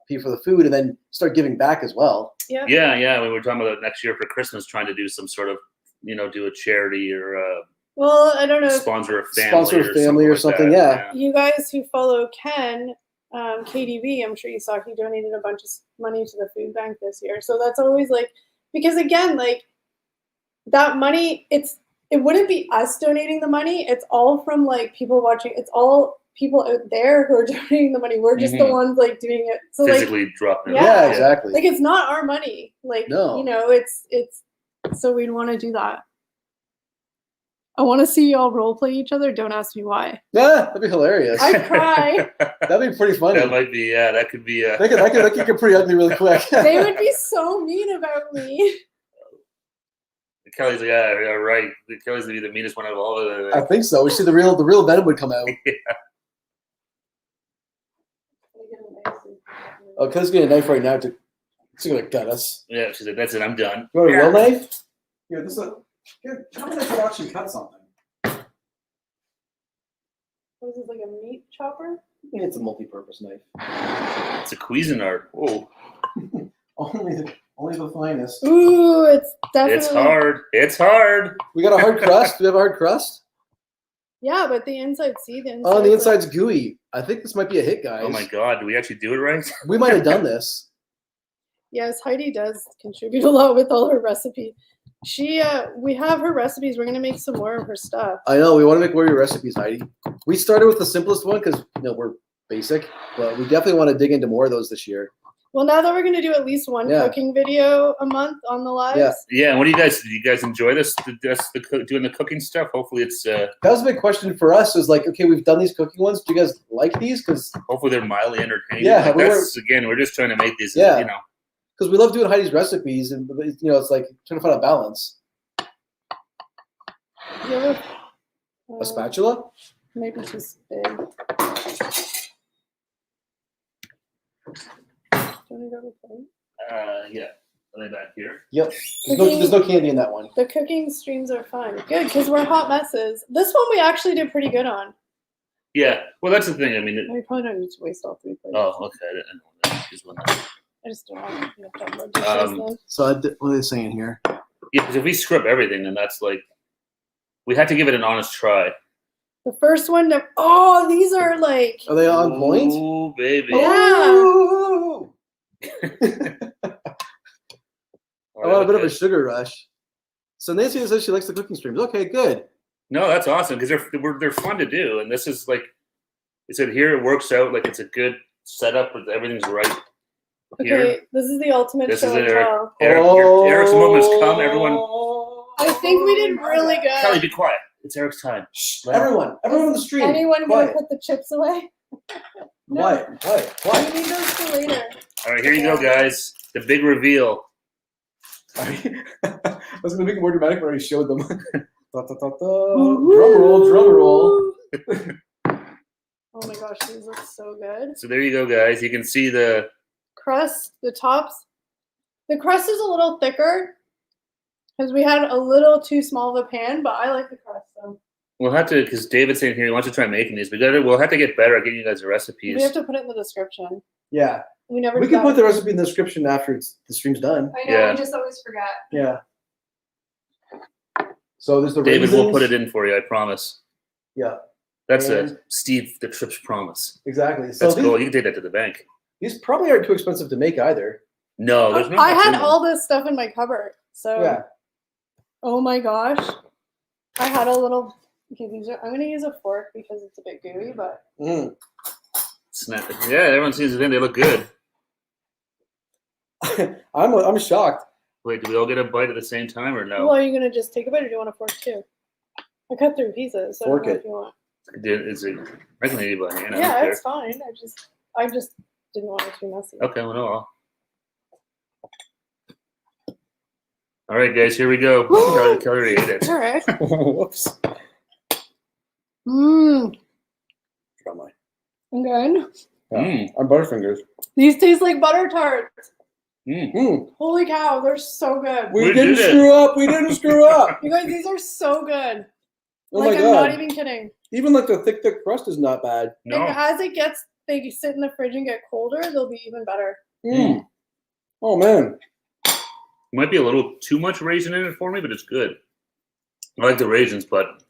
pay for the food and then start giving back as well. Yeah. Yeah. We were talking about next year for Christmas, trying to do some sort of, do a charity or well, I don't know. Sponsor a family or something. Yeah. You guys who follow Ken, KDB, I'm sure you saw he donated a bunch of money to the food bank this year. So that's always like, because again, like that money, it wouldn't be us donating the money. It's all from like people watching. It's all people out there who are donating the money. We're just the ones like doing it. So physically dropping it. Yeah, exactly. Like it's not our money. Like, no. It's so we'd want to do that. I want to see y'all role play each other. Don't ask me why. Yeah, that'd be hilarious. I'd cry. That'd be pretty funny. That might be, that could be. That could get pretty ugly really quick. They would be so mean about me. Kelly's like, yeah, right. Kelly's gonna be the meanest one out of all of them. I think so. We see the real venom would come out. Yeah. Oh, Kelly's getting a knife right now she's gonna gut us. Yeah, she's like, that's it, I'm done. You want a real knife? Here, this is how did I could actually cut something? What is this, like a meat chopper? I think it's a multi-purpose knife. It's a Cuisinart. Oh, Only the finest. Ooh, it's definitely. it's hard. It's hard. We got a hard crust. Do we have a hard crust? Yeah, but the inside, see the inside. Oh, the inside's gooey. I think this might be a hit, guys. Oh my God, do we actually do it right? We might have done this. Yes, Heidi does contribute a lot with all her recipes. We have her recipes. We're gonna make some more of her stuff. I know. We want to make more of your recipes, Heidi. We started with the simplest one because we're basic, but we definitely want to dig into more of those this year. Well, now that we're gonna do at least one cooking video a month on the lives. Yeah. What do you guys enjoy this? Doing the cooking stuff? Hopefully, it's. That was a big question for us. Is like, okay, we've done these cooking ones. Do you guys like these? Because hopefully they're mildly entertaining. Yeah, we're just trying to make these. Yeah. Because we love doing Heidi's recipes, and it's like trying to find a balance. A spatula? Maybe she's big. Do you want to go with plate? Yeah. Are they back here? Yep. There's no candy in that one. The cooking streams are fun. Good, because we're hot messes. This one we actually did pretty good on. Yeah. Well, that's the thing. I mean, We probably don't need to waste all 3 plates. oh, okay. I didn't know that. Just one. I just don't want to have more dishes then. So what are they saying here? Yeah, because if we scrub everything, then that's like we had to give it an honest try. The first one, oh, these are like. Are they on point? Oh, baby. Oh! All I got a right, bit of a okay. sugar rush. So Nancy says she likes the cooking streams. Okay, good. No, that's awesome because they're fun to do, and this is like I said here. It works out like it's a good setup, but everything's right. Here, Okay, this is the ultimate this show is and it, Eric. tell. Eric's moment's come. Everyone, I think we did really Kelly, good. be quiet. It's Eric's time. Shh, everyone on the stream. Anyone gonna quiet. put the chips away? No. Quiet. We need those for later. All right, here you go, guys. The big reveal. I was going to make it more dramatic, but I already showed them. Drum roll. Oh my gosh, these look so good. So there you go, guys. You can see the Crust, the tops. The crust is a little thicker because we had a little too small of a pan, but I like the crust. So we'll have to because David's saying here he wants to try making these. We'll have to get better at getting you guys the recipes. we have to put it in the description. Yeah. We never. We do can that. put the recipe in the description after the stream's done. I know. Yeah. We just always forget. Yeah. So there's the David raisins. will put it in for you, I promise. Yeah, That's And- Steve the Trips promise. exactly. So That's these, cool. You can take that to the bank. these probably aren't too expensive to make either. No, there's not I much had in them. all this stuff in my cupboard. So. Yeah. Oh my gosh. I had a little. Okay, I'm gonna use a fork because it's a bit gooey, but. Mm. Snap it. Yeah, everyone sees it in. They look good. I'm shocked. Wait, do we all get a bite at the same time or no? Well, are you gonna just take a bite, or do you want a fork too? I cut through pieces, so Fork I don't know it. if you want. Is it? I can eat it by hand. I Yeah, don't care. it's fine. I just didn't want it too messy. Okay, well, no. All right, guys, here we go. Kelly already ate it. All right. Whoops. Mmm. Got mine. Good. Yeah. Mm. I'm Butterfingers. These taste like butter tarts. Mm. Mm. Holy cow, they're so good. We We didn't did it. screw up. We didn't screw up. You guys, these are so good. Oh Like, my I'm god. not even kidding. Even like the thick crust is not bad. No. And as they sit in the fridge and get colder, they'll be even better. Mm. Oh man. Might be a little too much raisin in it for me, but it's good. I like the raisins, but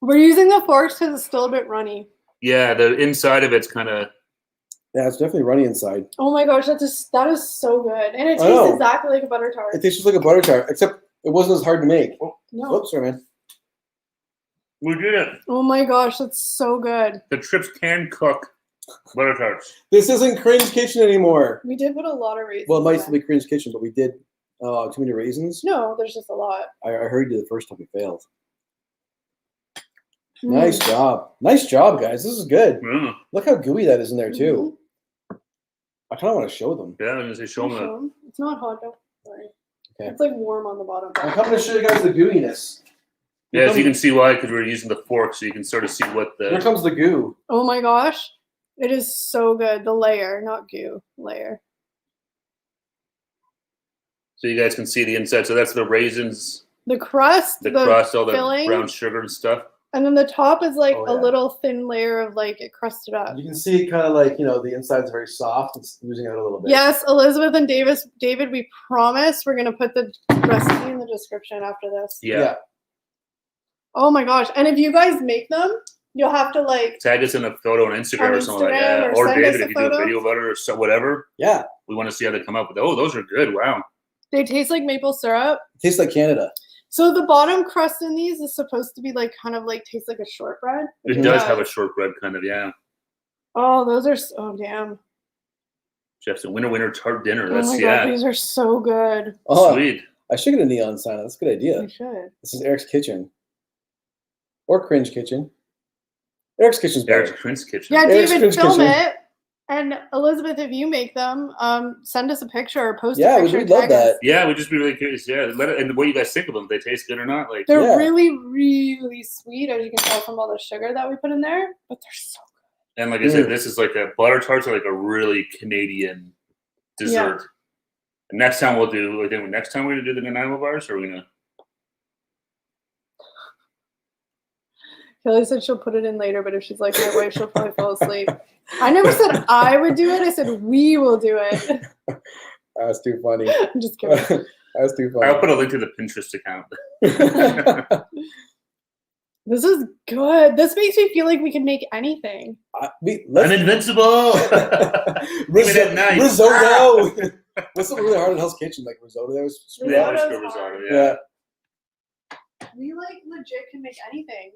We're using the forks because it's still a bit runny. yeah, the inside of it's kind of. Yeah, it's definitely runny inside. Oh my gosh, that is so good. And it I know. tastes exactly like a butter tart. It tastes just like a butter tart, except it wasn't as hard to make. No. Oops, sorry, man. We did it. Oh my gosh, that's so good. The Trips can cook butter tarts. This isn't Cringe Kitchen anymore. We did put a lot of raisins. Well, it might in still be Cringe Kitchen, but we did too many raisins. No, there's just a lot. I heard you the first time we failed. Mm. Nice job. Nice job, guys. This is good. Mm. Look how gooey that is in there, too. I kind of want to show them. Yeah, I was gonna say show Can you them. show 'em? It's not hot, don't worry. Okay. It's like warm on the bottom. I'm coming to show you guys the gooiness. Yeah, as you can see why, because we're using the fork, so you can sort of see what Here the. comes the goo. Oh my gosh. It is so good. The layer, not goo, layer. So you guys can see the inside. So that's the raisins, The crust, the crust, all the filling, brown sugar and stuff. and then the top is like Oh, a yeah. little thin layer of like it crusted up. You can see it kind of like, the inside's very soft. It's losing out a little bit. Yes, Elizabeth and David, we promise we're gonna put the recipe in the description after this. Yeah. Oh my gosh. And if you guys make them, you'll have to like Tag us in a photo on Instagram On or something like Instagram that. or Or send David, us a if you do a photo. video about it or so, whatever. Yeah. We want to see how they come up with. Oh, those are good. Wow. they taste like maple syrup. It tastes like Canada. So the bottom crust in these is supposed to be like kind of like taste like a shortbread. It Mhm. does have a shortbread kind of, yeah. Oh, those are oh damn. Jeff's a winner tart dinner. Oh That's my yeah. god, these are so good. Oh, Sweet. I should get a neon sign. That's a good idea. We should. This is Eric's Kitchen. Or Cringe Kitchen. Eric's Kitchen's better. Eric's Prince Kitchen. Yeah, Eric's David, Cringe film Kitchen. it. And Elizabeth, if you make them, send us a picture or post Yeah, a picture. we'd love tag us. that. Yeah, we'd just be really curious. Yeah, and what you guys think of them? If they taste good or not? Like, They're Yeah. really, really sweet, as you can tell from all the sugar that we put in there. But they're so good. and like I said, this is like a butter tarts are like a really Canadian dessert. And next time we'll do. I think next time we're gonna do the Nanaimo bars, or are we gonna? Kelly said she'll put it in later, but if she's like my wife, she'll probably fall asleep. I never said I would do it. I said we will do it. That's too funny. I'm just kidding. That's too I'll funny. put a link to the Pinterest account. This is good. This makes me feel like we can make anything. I'm invincible. Risotto. at night. Risotto. What's something really hard in Hell's Kitchen? Like risotto there was Yeah, Risotto's let's go hard. risotto. Yeah. Yeah. We like legit can make anything.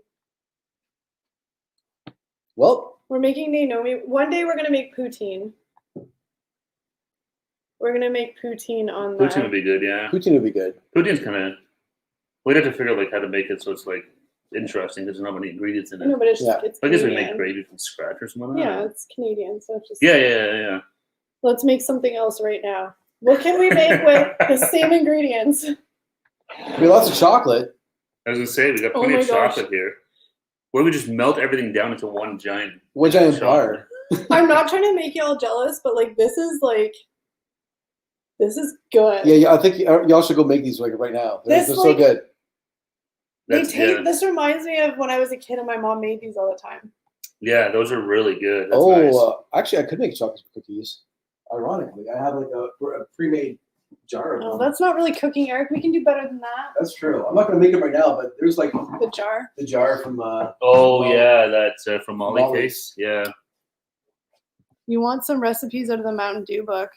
Well, We're making Naomi. One day we're gonna make poutine. We're gonna make poutine on the. Poutine would be good. Yeah. poutine would be good. Poutine's kind of. We'd have to figure out like how to make it so it's like interesting because there's not many ingredients in it. No, but it's Yeah. it's I guess we Canadian. make gravy from scratch or something. Yeah, it's Canadian, so it's just. Yeah. Let's make something else right now. What can we make with the same ingredients? We have lots of chocolate. I was gonna say we got Oh plenty my of gosh. chocolate here. Where we just melt everything down into one giant. One giant chocolate. bar. I'm not trying to make y'all jealous, but this is good. Yeah, I think y'all should go make these like right now. They're This, so like, good. This reminds me of when I was a kid and my mom made these all the time. Yeah, those are really good. That's nice. Actually, I could make chocolate cookies. Ironically, I have like a pre-made jar of Oh, them. that's not really cooking, Eric. We can do better than that. That's true. I'm not gonna make it right now, but there's like The jar. the jar from. Oh Molly. yeah, that's from Molly Molly. Case. Yeah. You want some recipes out of the Mountain Dew book?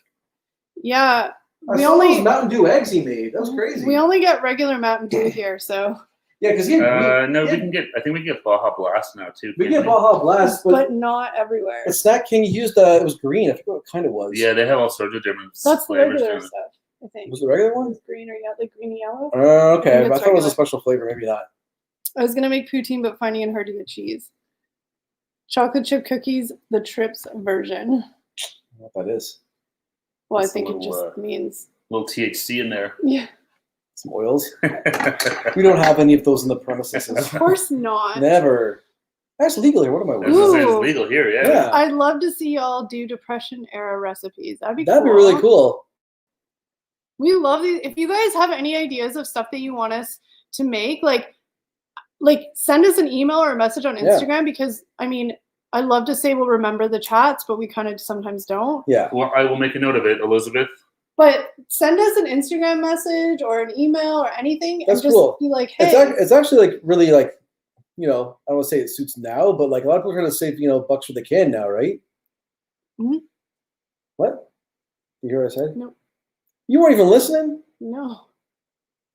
Yeah, I we saw only those Mountain Dew eggs he made. That was crazy. we only get regular Mountain Dew here, so Yeah, because No, we can get. I think we can get Baja Blast now too. we can't get Baja Blast, but but not everywhere. at Snack King used it was green. I forget what kind it was. Yeah, they have all sorts of different That's the flavors. regular down stuff, I think. Was it the regular one? It's green or yellow, like green and yellow. Okay. I think I it's thought it was a regular. special flavor. Maybe not. I was gonna make poutine, but finding it hard to get cheese. Chocolate chip cookies, the Trips version. I don't know what that is. Well, That's I think a it little, just means little THC in there. yeah. Some oils. We don't have any of those in the premises. Of course not. Never. That's legal here. What am I This wearing? is Ooh. legal here. Yeah. Yeah. I'd love to see y'all do Depression era recipes. That'd be That'd be cool. really cool. We love these. If you guys have any ideas of stuff that you want us to make, like send us an email or a message on Yeah. Instagram because I mean, I love to say we'll remember the chats, but we kind of sometimes don't. Yeah. Well, I will make a note of it, Elizabeth. But send us an Instagram message or an email or anything That's and just cool. be like, hey, It's actually like really like, I don't want to say it suits now, but like a lot of people are trying to save, bucks for the can now, right? Mhm. What? You hear what I said? Nope. You weren't even listening? no.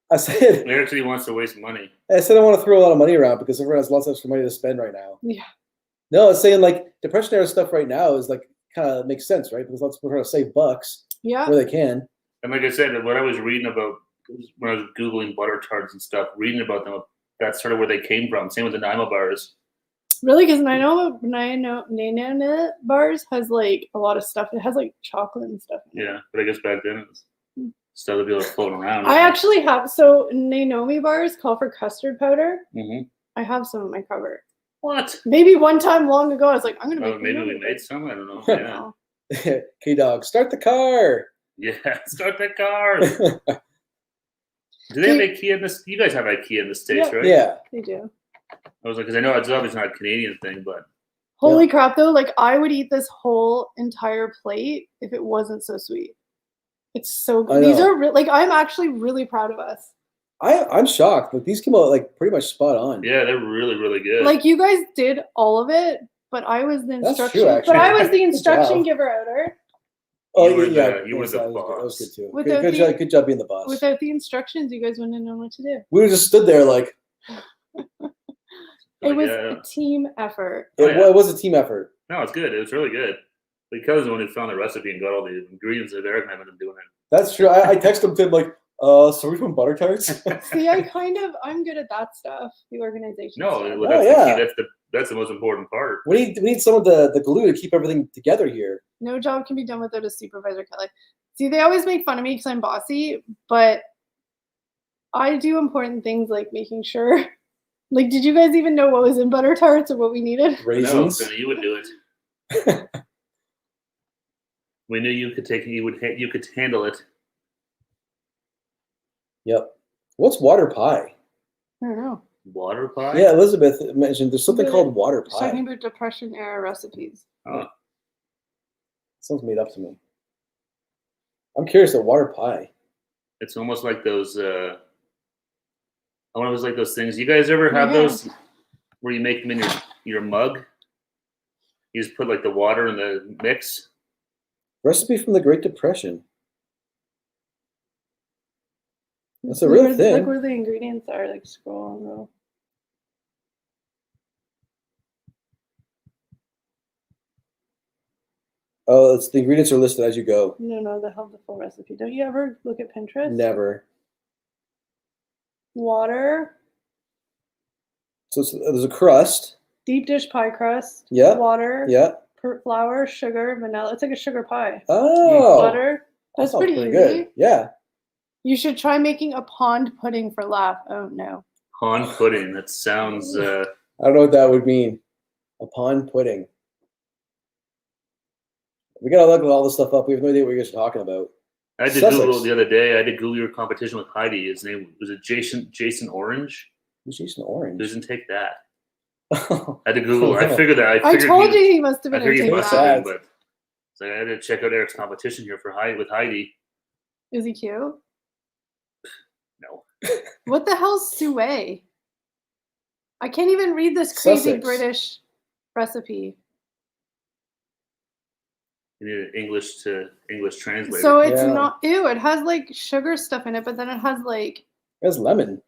I said Eric said he wants to waste money. I want to throw a lot of money around because everyone has lots of extra money to spend right now. Yeah. No, I was saying like depression era stuff right now is like kind of makes sense, right? Because lots of people are trying to save bucks Yeah. where they can. And like I said, what I was reading about when I was Googling butter tarts and stuff, reading about them, that's sort of where they came from. Same with the Nanaimo bars. Really, because Nano bars has like a lot of stuff. It has like chocolate and stuff. In it. Yeah, but I guess back then it was stuff to be able to float around. I actually have Naomi bars call for custard powder. Mm-hmm. I have some in my cupboard. What? Maybe one time long ago, I was like, I'm gonna make. Oh, maybe we Naomi made bars. some. I don't know. I Yeah. don't know. K-Dog, start the car. Yeah, start the car. Do they have IKEA in this? You guys have IKEA in the States, Yeah. right? Yeah. They do. I was like, because I know it's obviously not a Canadian thing, but Holy crap, though! Like I would eat this whole entire plate if it wasn't so sweet. It's so I good. These know. are I'm actually really proud of us. I'm shocked. Like these came out like pretty much spot on. yeah, they're really, really good. Like you guys did all of it, but I was the That's instruction. true, but I actually. was the Good instruction job. giver outer. Oh You were yeah, the- you were yes, the that was good. That was boss. good too. Without Good job being the boss. Without the instructions, you guys wouldn't have known what to do. We just stood there like It was yeah. a team effort. Oh, yeah. it was a team effort. No, it's good. It was really good. Because the one who found the recipe and got all the ingredients that Eric and I have been doing it. That's true. I texted him like, so we from Butter Tarts? See, I'm good at that stuff. The organization. No, stuff. that's yeah. the key. That's the most important part. We need some of the glue to keep everything together here. No job can be done without a supervisor, Kelly. See, they always make fun of me because I'm bossy, but I do important things like making sure. Like, did you guys even know what was in Butter Tarts or what we needed? Raisins. No, you would do it. We knew you could you could handle it. Yep. What's water pie? I don't know. Water pie? Yeah, Elizabeth mentioned there's something called water She's talking pie. about Depression era recipes. Oh. Sounds made up to me. I'm curious about water pie. It's almost like those I wonder if it's like those things. You guys ever have Yeah. those where you make them in your mug? You just put like the water in the mix. Recipe from the Great Depression. That's a real thing. Like where the ingredients are, like scroll and roll. Oh, it's the ingredients are listed as you go. No, they have the full recipe. Don't you ever look at Pinterest? Never. Water, So there's a crust. deep dish pie crust, Yeah. water, Yeah. flour, sugar, vanilla. It's like a sugar pie. Oh. Butter. That's That sounds pretty easy. good. Yeah. You should try making a pond pudding for laugh. Oh no. Pond pudding. That sounds I don't know what that would mean. A pond pudding. We gotta look all this stuff up. We have no idea what you guys are talking about. I did Sussex. Google the other day. I did Google your competition with Heidi. His name was it Jason Orange? Who's Jason He Orange? doesn't take that. I I had to Google. I Oh. figured that. I told you he must have I been figured he into must that. have been, but so I had to check out Eric's competition here for with Heidi. Is he cute? No. What the hell's Suet? I can't even read this crazy Sussex. British recipe. You need an English to English translator. So it's Yeah. not ew, it has like sugar stuff in it, but then it has like That's lemon.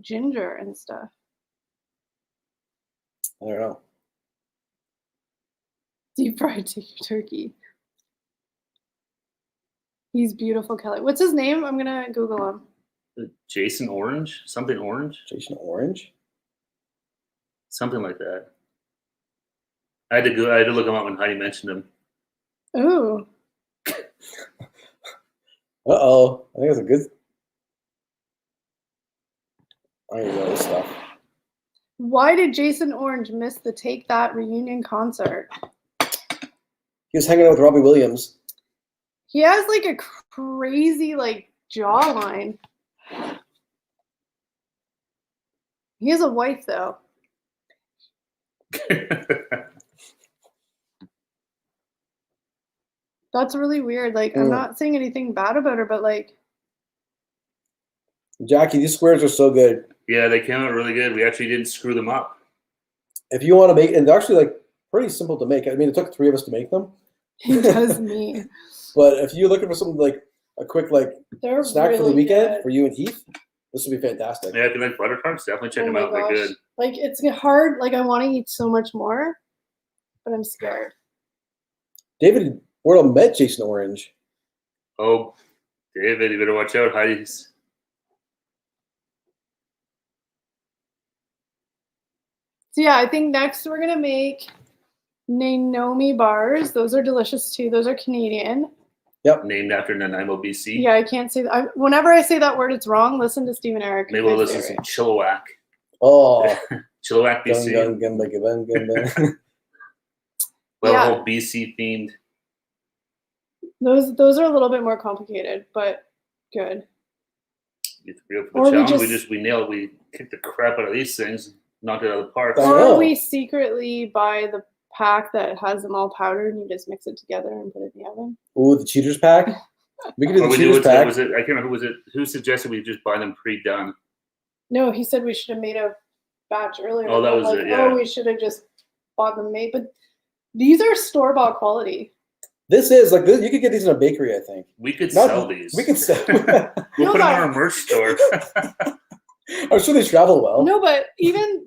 ginger and stuff. I don't know. Deep fried turkey. He's beautiful, Kelly. What's his name? I'm gonna Google him. Jason Orange? Something orange? Jason Orange? Something like that. I had to look him up when Heidi mentioned him. Ooh. Uh-oh. I think that's a good... I need all this stuff. Why did Jason Orange miss the Take That reunion concert? He was hanging out with Robbie Williams. He has like a crazy jawline. He has a wife though. That's really weird. I'm not saying anything bad about her, but Jackie, these squares are so good. Yeah, they came out really good. We actually didn't screw them up. If you want to make, and they're actually pretty simple to make. I mean, it took 3 of us to make them. he does me. But if you're looking for something a quick They're snack for the really weekend good. for you and Heath, this would be fantastic. Yeah, if you like Butter Tarts, definitely check Oh them my out. They're gosh. good. It's hard. I want to eat so much more, but I'm scared. David Wardle met Jason Orange. Oh, David, you better watch out. Heidi's. So yeah, I think next we're gonna make Naomi bars. Those are delicious too. Those are Canadian. Named after Nanaimo, BC. Yeah, I can't say that. Whenever I say that word, it's wrong. Listen to Steve and Eric. Maybe we'll listen to some Chilliwack. Oh. Chilliwack, BC. Gun. Well, Yeah. a whole BC themed. Those are a little bit more complicated, but good. It's real for Or the we challenge. just- We kicked the crap out of these things, knocked it out of the park. I know. Or we secretly buy the pack that has them all powdered and you just mix it together and put it in the oven. Ooh, the Cheaters pack. We can do Or the we do Cheaters it. pack. Was it? I can't remember. Who suggested we just buy them pre-done? No, he said we should have made a batch earlier. Oh, that I'm was it, yeah. Oh, we should have just bought them made. But these are store-bought quality. This is this. You could get these in a bakery, I think. We could Not- sell these. We can sell. We'll No, put them but- on our merch store. I'm sure they travel well. No, but even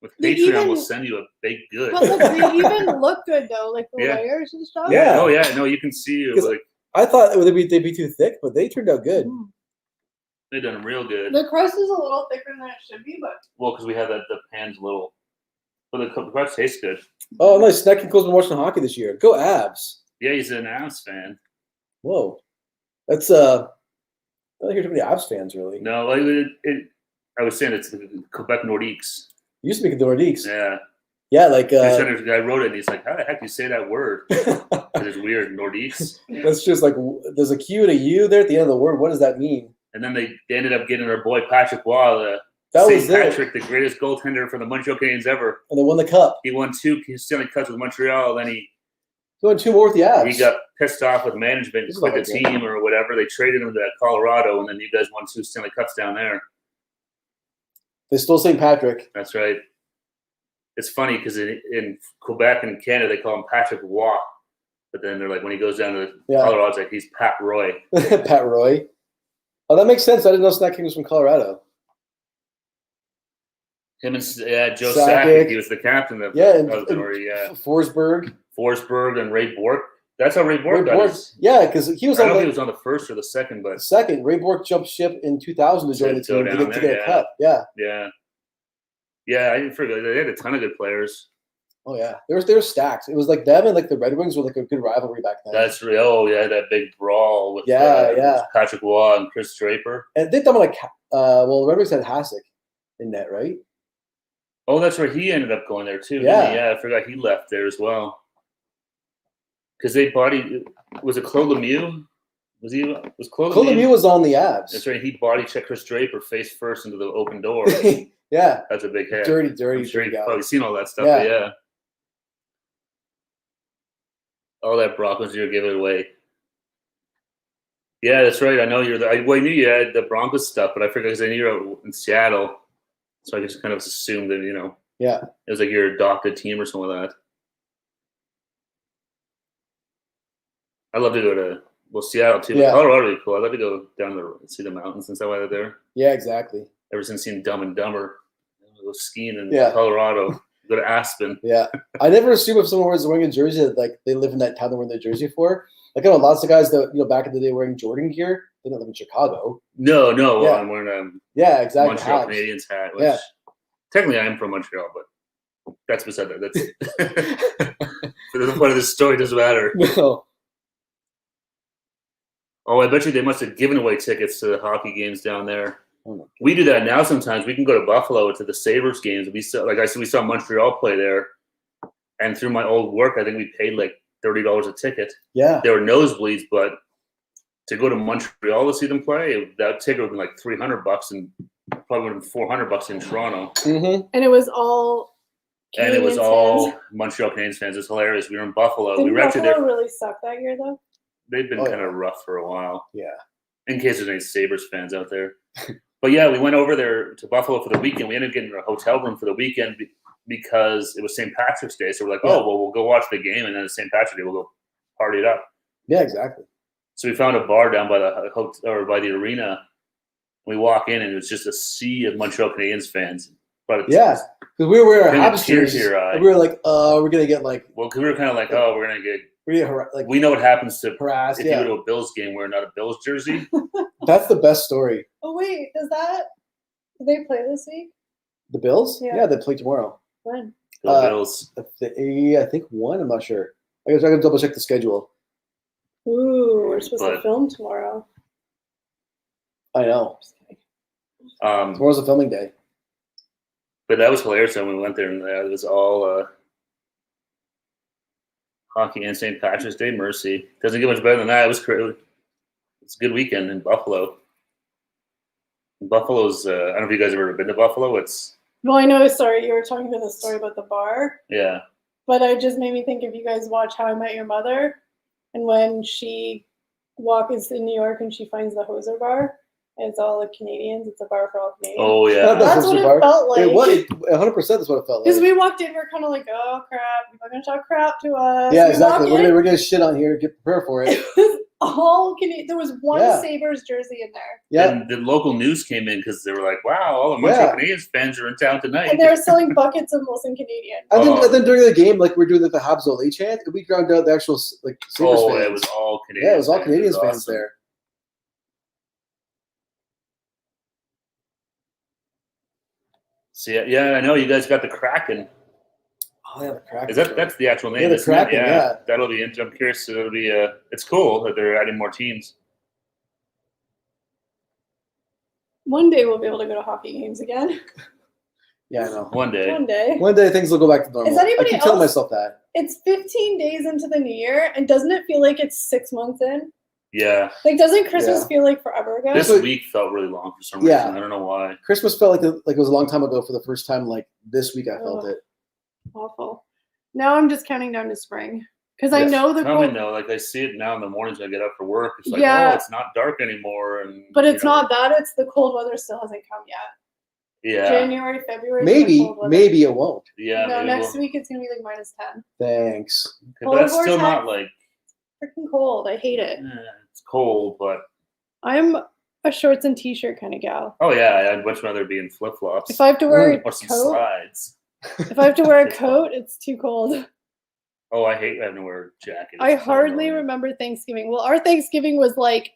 With They Patreon, even- we'll send you a baked good. but they even look good though, the Yeah. layers and stuff. Yeah. Oh yeah, no, you can see Because- I thought they'd be too thick, but they turned out good. Mm. they've done real good. The crust is a little thicker than it should be, but Well, because we have the pan's little. But the crust tastes good. Oh, nice. Snacking Cole's been watching hockey this year. Go Abs. Yeah, he's an Avs fan. Whoa. That's I don't hear too many Abs fans really. No, like I was saying it's the Quebec Nordiques. You used to be the Nordiques. Yeah. Yeah, like The guy wrote it and he's like, how the heck do you say that word? It's weird, Nordiques. that's just like there's a Q and a U there at the end of the word. What does that mean? And then they ended up getting our boy Patrick Waugh, That St. was it. Patrick, the greatest goaltender for the Montreal Canadiens ever. And they won the cup. He won 2 Stanley Cups with Montreal. Then He won 2 more with the Abs. he got pissed off with management, This is quit the not like team or whatever. They traded him to Colorado, and then you guys won 2 Stanley Cups down there. They stole St. Patrick. That's right. It's funny because in Quebec and Canada, they call him Patrick Waugh. But then they're like, when he goes down to Colorado, it's like he's Pat Roy. Pat Roy. Oh, that makes sense. I didn't know Snack King was from Colorado. Him and Joe Sakic. Sakic, he was the captain of And Forsberg and Ray Bork. That's how Ray Ray Bork got Bork. his. Yeah, because he was I on don't know if the he was on the first or the second, but second. Ray Bork jumped ship in 2000 to join the To go team down to there, get a cup. Yeah. yeah, I didn't forget. They had a ton of good players. Oh yeah. There was stacks. It was like them and like the Red Wings were like a good rivalry back then. That's real. Oh yeah, that big brawl with Patrick Waugh and Chris Draper. And they thought like the Red Wings had Hasek in net, right? Oh, that's right. He ended up going there too. Yeah. Didn't he? Yeah, I forgot he left there as well. Because was it Claude Lemieux? Was Claude Lemieux was on the Abs. That's right. He body checked Chris Draper face first into the open door. Yeah. That's a big hit. Dirty I'm sure you've guy. probably seen all that stuff. Yeah. Yeah. All that Broncos year, give it away. Yeah, that's right. I know you're I knew you had the Broncos stuff, but I forgot because I knew you were in Seattle. So I just kind of assumed that, Yeah. it was like your adopted team or something like that. I'd love to go to Seattle too. Yeah. But Colorado would be cool. I'd love to go down and see the mountains and stuff like that there. Yeah, exactly. Ever since seeing Dumb and Dumber, go skiing in Yeah. Colorado. Go to Aspen. Yeah. I never assume if someone was wearing a jersey that like they live in that town they're wearing their jersey for. Like I know lots of guys that back in the day wearing Jordan gear, they don't live in Chicago. No. Yeah. I'm wearing Yeah, exactly. Montreal Habs. Canadiens hat, which Yeah. technically I am from Montreal, but that's beside that. That's for the point of this story, doesn't matter. No. Oh, I bet you they must have given away tickets to the hockey games down there. Oh my We do that now sometimes. We can go to Buffalo to the Sabres games. We saw Montreal play there. And through my old work, I think we paid like $30 a ticket. Yeah. There were nosebleeds, but to go to Montreal to see them play, that ticket would be like $300 and probably would have been $400 in Toronto. Mm-hmm. And it was all And it was Canadiens all fans. Montreal Canadiens fans. It's hilarious. We were in Buffalo. Didn't We were actually Buffalo there. really suck that year though? They've been Oh, kind yeah. of rough for a while. Yeah. In case there's any Sabres fans out there. But yeah, we went over there to Buffalo for the weekend. We ended up getting a hotel room for the weekend because it was St. Patrick's Day. So we're like, we'll go watch the game, and then St. Patrick's Day, we'll go party it up. Yeah, exactly. So we found a bar down by the hotel or by the arena. We walk in, and it was just a sea of Montreal Canadiens fans. But Yeah. Because we were wearing Bring our a Habs tear to jerseys. your eye. And we were like, we're gonna get like well, because we were kind of like, we're gonna get. like We know what happens to harassed. if Yeah. you go to a Bills game wearing not a Bills jersey. That's the best story. Oh wait, do they play this week? The Bills? Yeah. Yeah, they play tomorrow. When? Go Bills. I think one. I'm not sure. I gotta double check the schedule. Ooh, we're supposed to But- film tomorrow. I know. Tomorrow's a filming day. But that was hilarious when we went there, and it was all hockey and St. Patrick's Day. Mercy doesn't get much better than that. It was crazy. It's a good weekend in Buffalo. Buffalo's. I don't know if you guys have ever been to Buffalo. It's Well, I know. Sorry, you were talking about the story about the bar, yeah. but it just made me think if you guys watch How I Met Your Mother, and when she is in New York and she finds the Hoser bar, and it's all the Canadians. It's a bar for all Canadians. Oh yeah. That's what it felt like. It was 100%. That's what it felt like. Because we walked in, we're kind of like, oh crap, people are gonna talk crap to us. Yeah, We exactly. walk in, We're gonna shit on here. Get prepared for it. it was all Canadian. There was one Yeah. Sabres jersey in there, Yeah. And the local news came in because they were like, "Wow, all the Montreal Yeah. Canadiens fans are in town tonight." and they were selling buckets of Molson Canadian. And then during the game, like we're doing the Habs Ole chant, we ground out the actual like Sabres fans. it was all Canadians. Yeah, it was all fans. Canadians It was fans awesome. there. So yeah, I know you guys got the Kraken. Oh yeah, the Kraken. Is that's the actual name? Yeah, the isn't it? Kraken, yeah. That'll be. I'm curious. It'll be. It's cool that they're adding more teams. One day we'll be able to go to hockey games again. Yeah, I know. One day. One day. One day things will go back to normal. Is anybody I keep telling else- myself that. It's 15 days into the new year, and doesn't it feel like it's 6 months in? Yeah. Like, doesn't Christmas Yeah. feel like forever ago? This That's what- week felt really long for some Yeah. reason. I don't know why. Christmas felt like it was a long time ago for the first time. Like this week, I felt Ugh. it. Awful. Now I'm just counting down to spring because I Yes. know the Coming cold, though, like I see it now in the mornings when I get up for work. It's like, Yeah. oh, it's not dark anymore, and but it's you know, not that. It's the cold weather still hasn't come yet. Yeah. January, February. is the Maybe cold weather. it won't. Yeah. No, maybe next we'll- week it's gonna be like -10. Thanks. But that's Polar still vortex. not like Freaking cold. I hate it. it's cold, but I'm a shorts and t-shirt kind of gal. oh yeah, I'd much rather be in flip flops If I have to wear a or some coat, slides. if I have to wear a It's coat, it's too cold. Oh, I hate having to wear a jacket. I It's so hardly annoying. remember Thanksgiving. Well, our Thanksgiving was like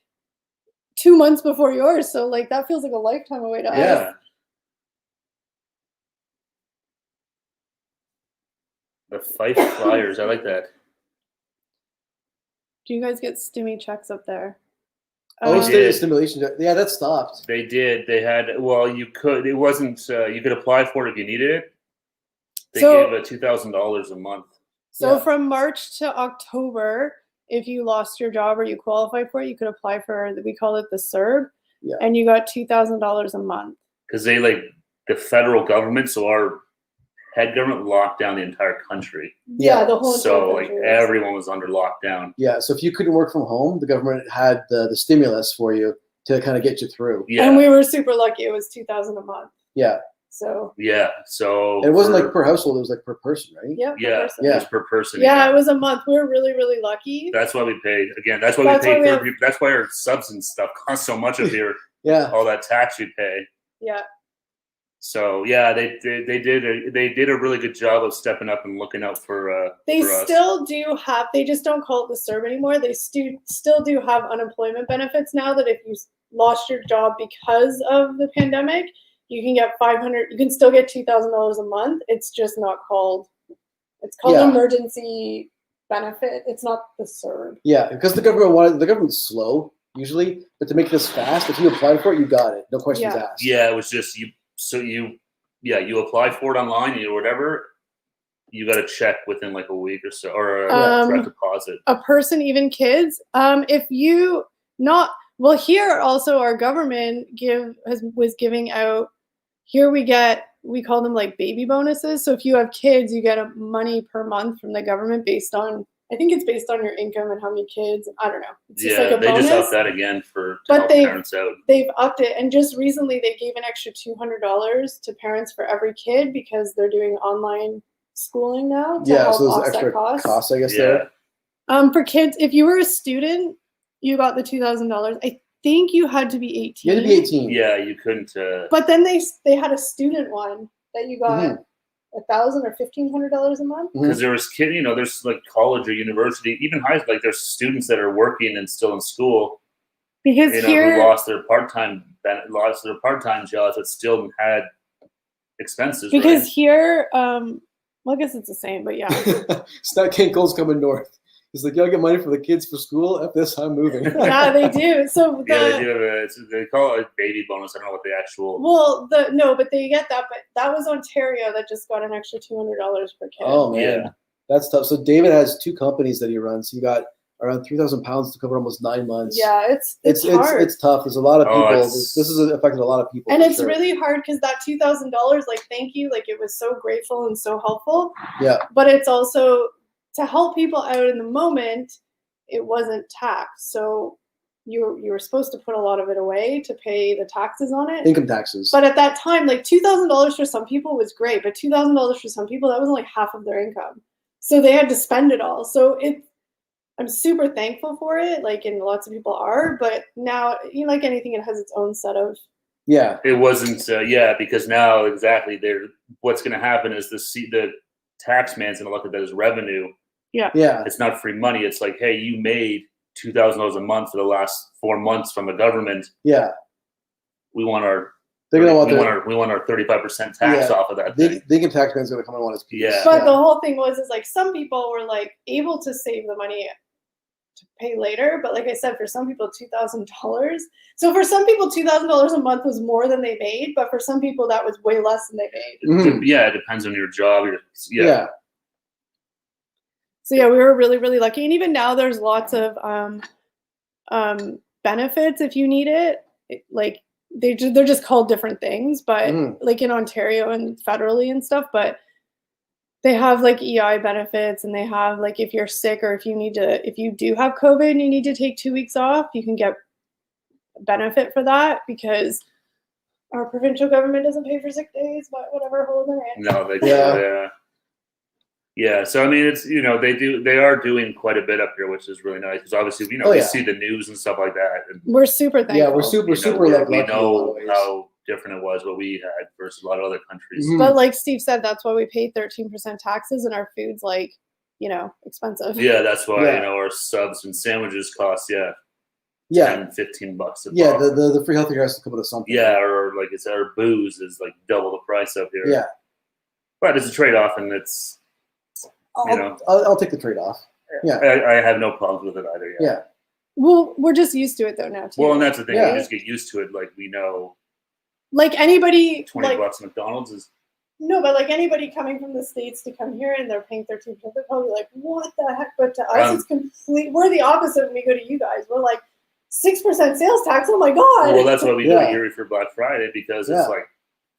2 months before yours, so like that feels like a lifetime away to us. Yeah. The Fife Flyers, I like that. Do you guys get stimmy checks up there? Oh, did. stimulation. Yeah, that stopped. They did. They had. Well, you could. It wasn't. You could apply for it if you needed it. They So- gave $2,000 a month. So Yeah. from March to October, if you lost your job or you qualified for it, you could apply for, we call it the CERB, Yeah. and you got $2,000 a month. Because they the federal government, so our head government locked down the entire country. Yeah, Yeah. the whole So entire like country was. everyone was under lockdown. Yeah. So if you couldn't work from home, the government had the stimulus for you to kind of get you through. Yeah. And we were super lucky. It was $2,000 a month. Yeah. So Yeah. So And it wasn't for- like per household; it was like per person, right? yeah, per Yeah. person. Yeah. Just per person. Yeah, it was a month. We were really, really lucky. That's why we pay again. That's why That's we why pay. we have- That's why our subs and stuff cost so much of here. Yeah. All that tax we pay. Yeah. So yeah, they did a really good job of stepping up and looking out for They for us. still do have, they just don't call it the CERB anymore. They still do have unemployment benefits now that if you lost your job because of the pandemic, you can get $500, you can still get $2,000 a month. It's just not called, it's called Yeah. emergency benefit. It's not the CERB. Yeah, because the government's slow usually, but to make this fast, if you applied for it, you got it. No questions Yeah. asked. Yeah, it was just you. So you apply for it online or whatever. You got a check within like a week or so, or a direct deposit. A person, even kids, if you not, well, here also our government was giving out, here we call them like baby bonuses. So if you have kids, you get a money per month from the government based on, I think it's based on your income and how many kids. I don't know. It's just like a They bonus. just upped that again to But help parents out. They've upped it, and just recently they gave an extra $200 to parents for every kid because they're doing online schooling now to Yeah, help so there's offset extra costs, I guess. Yeah, There. For kids, if you were a student, you got the $2,000. I think you had to be 18. You had to be 18. yeah, you couldn't. But then they had a student one that you got Mhm. $1,000 or $1,500 a month. Mhm. Because there was there's like college or university, even high, like there's students that are working and still in school, Because who here, lost their part-time jobs that still had expenses. because right? here, well, I guess it's the same, but yeah. Snack King Cole's coming north. He's like, y'all get money for the kids for school? F this, I'm moving. Yeah, they do. So Yeah, they do have they call it a baby bonus. I don't know what the actual. well, but they get that. But that was Ontario that just got an extra $200 per kid. Oh man, Yeah. that's tough. So David has 2 companies that he runs. You got around 3,000 pounds to cover almost 9 months. Yeah, it's hard. It's tough. There's a lot of Oh, people. it's- This has affected a lot of people. And for it's sure. really hard because that $2,000, like, thank you, like, it was so grateful and so helpful. Yeah. But it's also to help people out in the moment. It wasn't taxed, so you were supposed to put a lot of it away to pay the taxes on it. income taxes. But at that time, like $2,000 for some people was great, but $2,000 for some people, that was like half of their income. So they had to spend it all. So I'm super thankful for it, like, and lots of people are, but now, like anything, it has its own set of. Yeah. It wasn't. Because now exactly what's going to happen is the tax man's going to look at that as revenue. Yeah. It's not free money. It's like, hey, you made $2,000 a month for the last 4 months from the government. Yeah. We want our They're gonna want we want our 35% tax off of that thing. the income tax man's gonna come and want his piece. Yeah. But the whole thing was like some people were like able to save the money to pay later, but like I said, for some people $2,000. So for some people $2,000 a month was more than they made, but for some people that was way less than they made. Mhm. Yeah, it depends on your job. Yeah. So yeah, we were really, really lucky. And even now there's lots of benefits if you need it. Like they're just called different things, but like in Ontario and federally and stuff, but they have like EI benefits, and they have like if you're sick or if you do have COVID and you need to take 2 weeks off, you can get benefit for that because our provincial government doesn't pay for sick days, but whatever, hold their hand. No, they do. Yeah. So I mean, it's they are doing quite a bit up here, which is really nice because obviously we see the news and stuff like that. And, we're super thankful. Yeah, we're super lucky. We know how different it was what we had versus a lot of other countries. But like Steve said, that's why we pay 13% taxes, and our food's like expensive. Yeah, that's why our subs and sandwiches cost 10, $15 a pop. The free healthy has to come with something. Yeah, or like it's our booze is like double the price up here. Yeah, but it's a trade off, and it's I'll take the trade off. Yeah, I have no problems with it either. Yeah. Well, we're just used to it though now too. Well, and that's the thing. Yeah. We just get used to it. Like we know. Like anybody, $20 McDonald's is. No, but like anybody coming from the States to come here and they're paying 13%, they're probably like, what the heck? But to us, it's complete. We're the opposite when we go to you guys. We're like 6% sales tax. Oh my God. Well, that's why we do it here for Black Friday because it's like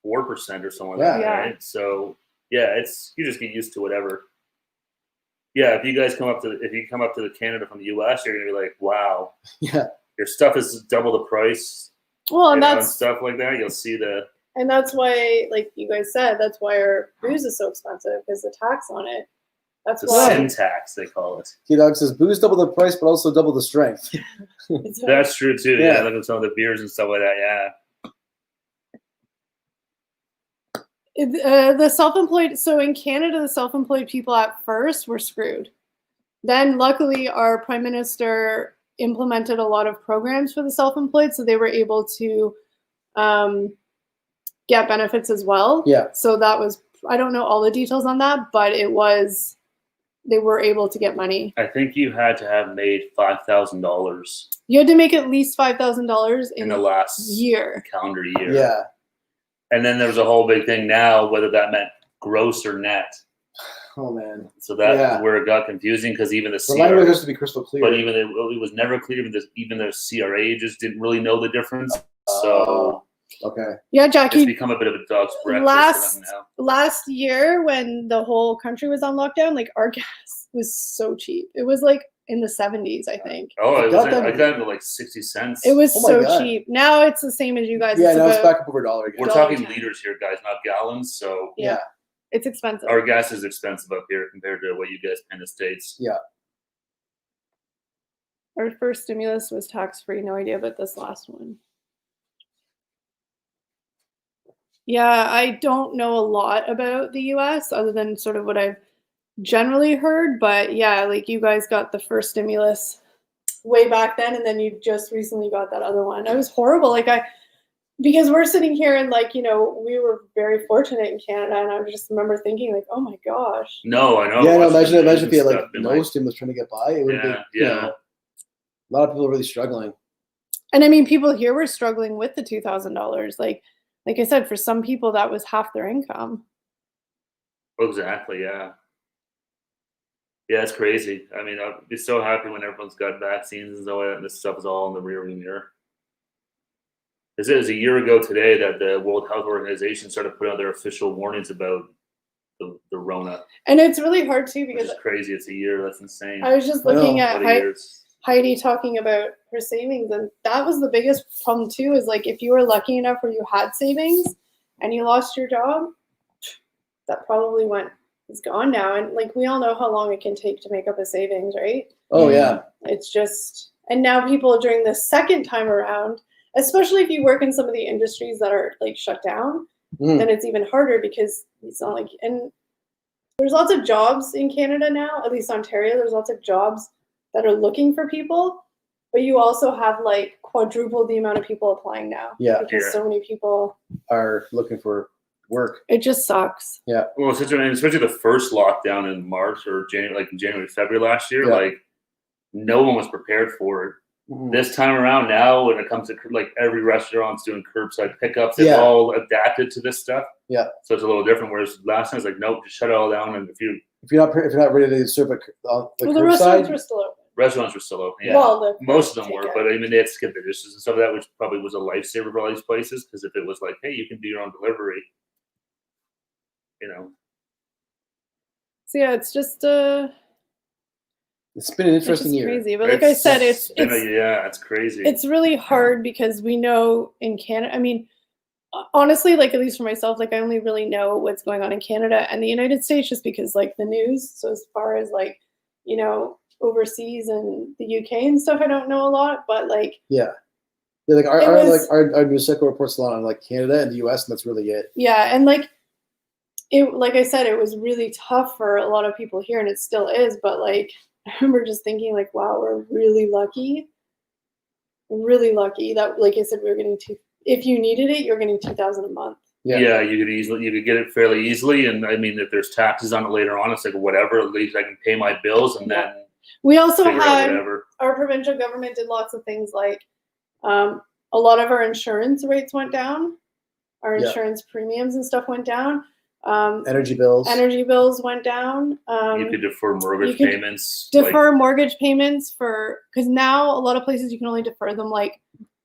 4% or something like that, right? So you just get used to whatever. Yeah, if you guys come up to Canada from the US, you're gonna be like, wow. Yeah. Your stuff is double the price. Well, and that's stuff like that. You'll see and that's why, like you guys said, that's why our booze is so expensive because the tax on it. That's the why sin tax they call it. T-Dog says booze double the price, but also double the strength. That's true too. Yeah, look at some of the beers and stuff like that. Yeah. The self-employed. So in Canada, the self-employed people at first were screwed. Then, luckily, our prime minister implemented a lot of programs for the self-employed, so they were able to get benefits as well. Yeah. So that was, I don't know all the details on that, but they were able to get money. I think you had to have made $5,000. You had to make at least $5,000 in the last calendar year. Yeah. And then there's a whole big thing now, whether that meant gross or net. Oh man! So that's where it got confusing because even the language has to be crystal clear. But even it was never clear. Even the CRA just didn't really know the difference. So yeah, Jackie, it's become a bit of a dog's breakfast for them now. Last year, when the whole country was on lockdown, like our gas was so cheap. It was like in the 70s, I think. I got it to like 60 cents. It was cheap. Now it's the same as you guys. Yeah, now it's back up over $1 again. We're talking liters here, guys, not gallons. So yeah. It's expensive. Our gas is expensive up here compared to what you guys pay in the States. Yeah. Our first stimulus was tax-free. No idea about this last one. Yeah, I don't know a lot about the US other than sort of what I've generally heard. But yeah, like you guys got the first stimulus way back then, and then you just recently got that other one. It was horrible. Because we're sitting here and we were very fortunate in Canada, and I just remember thinking like, oh my gosh. No, I know. Yeah, no, imagine if you had no stimulus trying to get by. It would have been a lot of people really struggling. And I mean, people here were struggling with the $2,000. Like I said, for some people that was half their income. Exactly. Yeah. Yeah, it's crazy. I mean, I'll be so happy when everyone's got vaccines and so on. This stuff is all in the rearview mirror. It was a year ago today that the World Health Organization started putting out their official warnings about the Rona. And it's really hard too because it's crazy. It's a year. That's insane. I was just looking at Heidi talking about her savings, and that was the biggest problem too. Is like if you were lucky enough where you had savings and you lost your job, that probably is gone now. And like we all know how long it can take to make up a savings, right? Oh yeah. It's just, and now people during the second time around. Especially if you work in some of the industries that are like shut down, then it's even harder because it's not like, and there's lots of jobs in Canada now, at least Ontario, there's lots of jobs that are looking for people. but you also have like quadruple the amount of people applying now. Yeah. Because Yeah. so many people. Are looking for work. It just sucks. Well, especially the first lockdown in March or January, like in January, February last year, Yeah. like no one was prepared for it. Mhm. This time around, now when it comes to like every restaurant's doing curbside pickups, they've Yeah. all adapted to this stuff. Yeah. So it's a little different. Whereas last time it's like, nope, just shut it all down. And if you If you're not ready to serve the Well, the restaurants were still open. restaurants were still open, yeah. Well, Most of them were, takeout. but I mean, they had to skip the dishes and stuff like that, which probably was a lifesaver for all these places. Because if it was like, hey, you can do your own delivery, you know. So yeah, it's just It's been an it's just interesting year. crazy. But like I said, it's it's crazy. it's really hard because we know in Canada. I mean, honestly, like at least for myself, like I only really know what's going on in Canada and the United States just because like the news. So as far as like, you know, overseas and the UK and stuff, I don't know a lot. But like Yeah, like It was- our news cycle reports a lot on like Canada and the US, and that's really it. yeah, and like it, like I said, it was really tough for a lot of people here, and it still is. But like I remember just thinking, like, wow, we're really lucky that, like I said, we were getting if you needed it, you're getting $2,000 a month. Yeah, you could get it fairly easily, and I mean, if there's taxes on it later on, it's like whatever. At least I can pay my bills, and then We also figure out had whatever. our provincial government did lots of things like a lot of our insurance rates went down, our Yeah. insurance premiums and stuff went down. Energy bills. Energy bills went down. You could defer mortgage you could payments. Defer mortgage payments because now a lot of places you can only defer them like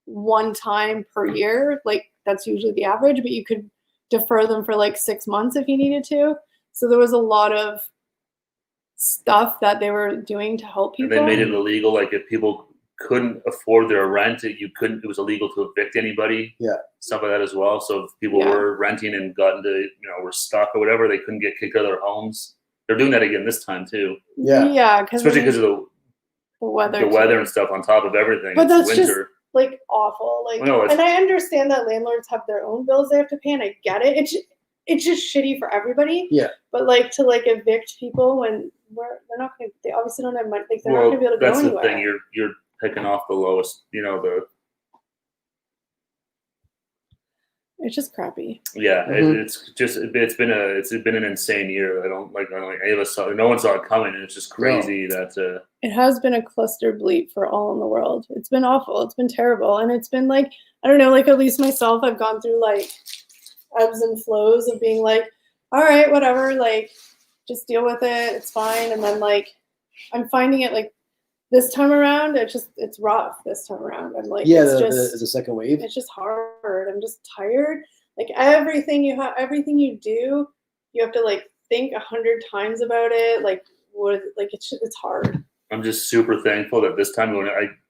one time per year. Like that's usually the average, but you could defer them for like 6 months if you needed to. So there was a lot of stuff that they were doing to help and people. they made it illegal. Like if people couldn't afford their rent, it was illegal to evict anybody. Yeah. Stuff like that as well. So if people Yeah. were renting and got into, were stuck or whatever, they couldn't get kicked out of their homes. They're doing that again this time too. Yeah. Yeah, Especially because of the weather. the weather and stuff on top of everything. But It's that's just winter. like awful. Like, No, it's- and I understand that landlords have their own bills they have to pay, and I get it. It's just shitty for everybody. Yeah. But like to like evict people when they're not going to, they obviously don't have money. Like they're not going to be able to that's go the anywhere. thing. You're picking off the lowest. It's just crappy. Yeah, Mhm. it's been an insane year. I don't like any of us saw. No one saw it coming, and it's just crazy that. It has been a cluster bleep for all in the world. It's been awful. It's been terrible, and it's been like I don't know. Like at least myself, I've gone through like ebbs and flows of being like, all right, whatever, like just deal with it. It's fine. And then like I'm finding it like this time around, it's rough this time around. I'm like, Yeah, it's the second wave. it's just hard. I'm just tired. Like everything you do, you have to like think 100 times about it. Like it's hard. I'm just super thankful that this time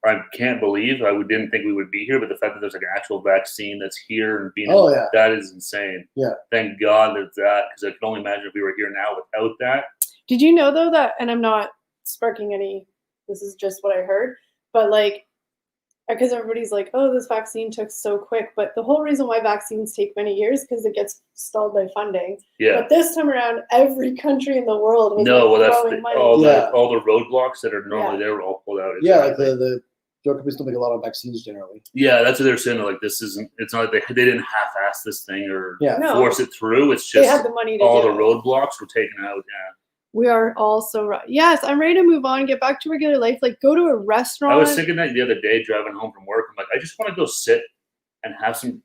I can't believe didn't think we would be here, but the fact that there's like an actual vaccine that's here and being that is insane. Yeah. Thank God there's that, because I can only imagine if we were here now without that. Did you know though that, and I'm not sparking any, this is just what I heard, but like, because everybody's like, oh, this vaccine took so quick, but the whole reason why vaccines take many years because it gets stalled by funding. Yeah. But this time around, every country in the world was that's throwing money. all Yeah. the roadblocks that are normally Yeah. there were all pulled out. Yeah, like the drug companies don't make a lot of vaccines generally. Yeah, that's what they're saying. Like it's not like they didn't half-ass this thing or Yeah. No. force it through. It's They just had the money to all do the it. roadblocks were taken out. Yeah. We are all so right. Yes, I'm ready to move on, get back to regular life. Like go to a restaurant. I was thinking that the other day driving home from work. I'm like, I just want to go sit and have some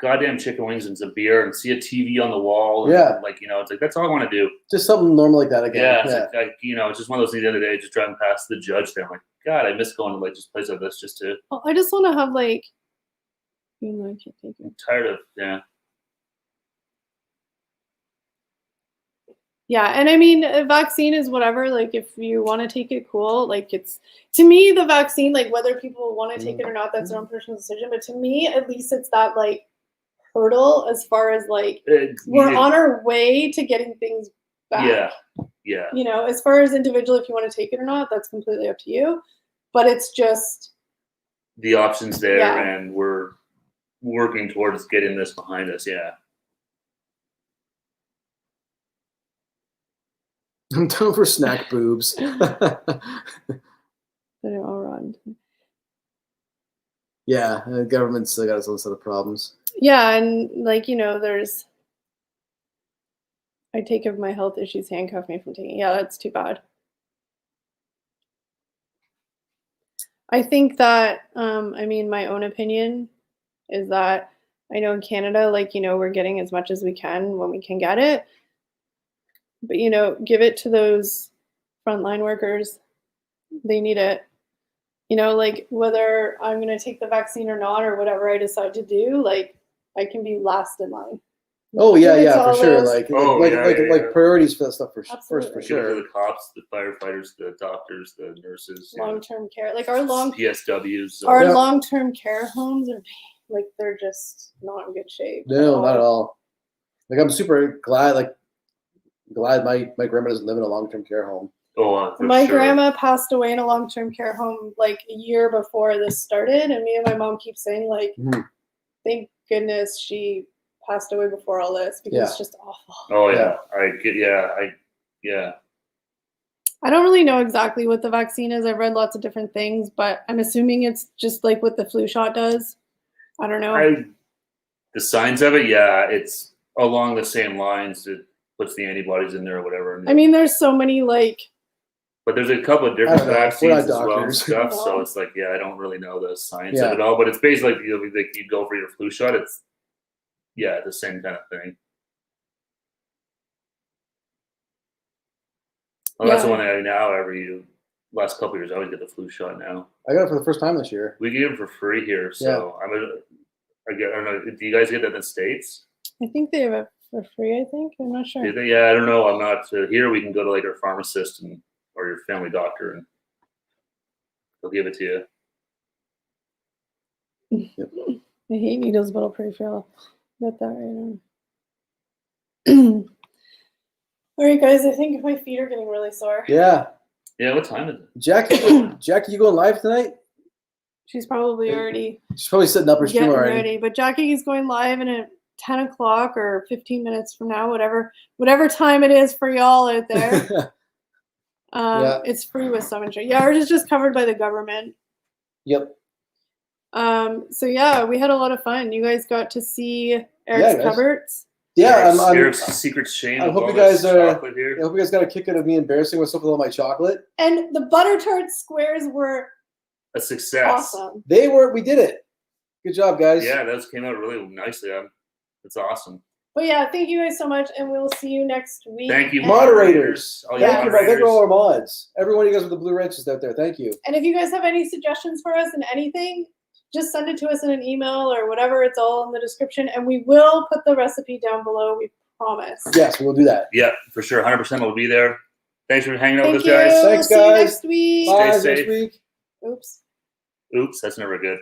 goddamn chicken wings and some beer and see a TV on the wall. And Yeah. it's like that's all I want to do. Just something normal like that again. Yeah, it's just one of those things the other day, just driving past the Judge there. I'm like, God, I miss going to like just places like this just to. Well, I just want to have like. Even though I can't take it. I'm tired of Yeah, and I mean, a vaccine is whatever. Like, if you want to take it, cool. Like, it's to me the vaccine. Like, whether people want to take it or not, that's their own personal decision. But to me, at least, it's that like hurdle as far as like we're on our way to getting things back. Yeah. You know, as far as individual, if you want to take it or not, that's completely up to you. But it's just the options there, Yeah. and we're working towards getting this behind us. Yeah. I'm down for snack boobs. They all run. Yeah, the government's still got its own set of problems. Yeah, and like, there's I take of my health issues handcuff me from taking. Yeah, that's too bad. I think that my own opinion is that I know in Canada, like, we're getting as much as we can when we can get it. But, give it to those frontline workers. They need it. Like whether I'm going to take the vaccine or not, or whatever I decide to do, like I can be last in line. Oh yeah, Give it yeah, to for all sure. those- Like priorities for that stuff for Absolutely. for Give it to sure. the cops, the firefighters, the doctors, the nurses, long-term care. Like our PSWs. our Yeah. long-term care homes are like they're just not in good shape. No, not at all. Like I'm super glad my grandma doesn't live in a long-term care home. Oh, for My sure. grandma passed away in a long-term care home like a year before this started, and me and my mom keep saying like, Mhm. thank goodness she passed away before all this because it's just awful. Oh Yeah. yeah. I don't really know exactly what the vaccine is. I've read lots of different things, but I'm assuming it's just like what the flu shot does. I don't know. The signs of it, yeah, it's along the same lines. It puts the antibodies in there or whatever. I mean, there's so many like. But there's a couple of I different don't know. We're vaccines not as well and doctors. stuff. No. So it's like, yeah, I don't really know the science Yeah. of it all. But it's basically like you go for your flu shot. It's the same kind of thing. Well, that's the Yeah. one I now last couple of years I always get the flu shot now. I got it for the first time this year. We get them for free here, so I don't know. Do you guys get that in the States? I think they have it for free. I think I'm not sure. Yeah, I don't know. I'm not here. We can go to like our pharmacist or your family doctor, and they'll give it to you. I hate needles, but I'll pray for y'all. Got that right now. All right, guys. I think my feet are getting really sore. Yeah, Yeah, what time is it? Jackie, you going live tonight? She's probably already She's probably sitting up her stream getting already. ready. But Jackie is going live in at 10 o'clock or 15 minutes from now, whatever time it is for y'all out there. Yeah. It's free with Summoner. Yeah, ours is just covered by the government. Yep. So yeah, we had a lot of fun. You guys got to see Eric's guys. cupboards. Yeah, Eric's secret shame. I of hope all you guys this are. chocolate here. I hope you guys got a kick out of me embarrassing myself with all my chocolate. And the Butter Tart squares were A success. awesome. They were. We did it. Good job, guys. Yeah, those came out really nicely. It's awesome. But yeah, thank you guys so much, and we'll see you next week. Thank you, And- Moderators. All Yeah. Thank you, thank you all our mods. Every one of you guys with the blue wrenches out there. Thank you. And if you guys have any suggestions for us and anything, just send it to us in an email or whatever. It's all in the description, and we will put the recipe down below. We promise. Yes, we will do that. Yeah, for sure. 100% will be there. Thanks for hanging out Thank with you. us, guys. Thanks, See you guys. next week. Bye. safe. Next week. Oops. Oops, that's never good.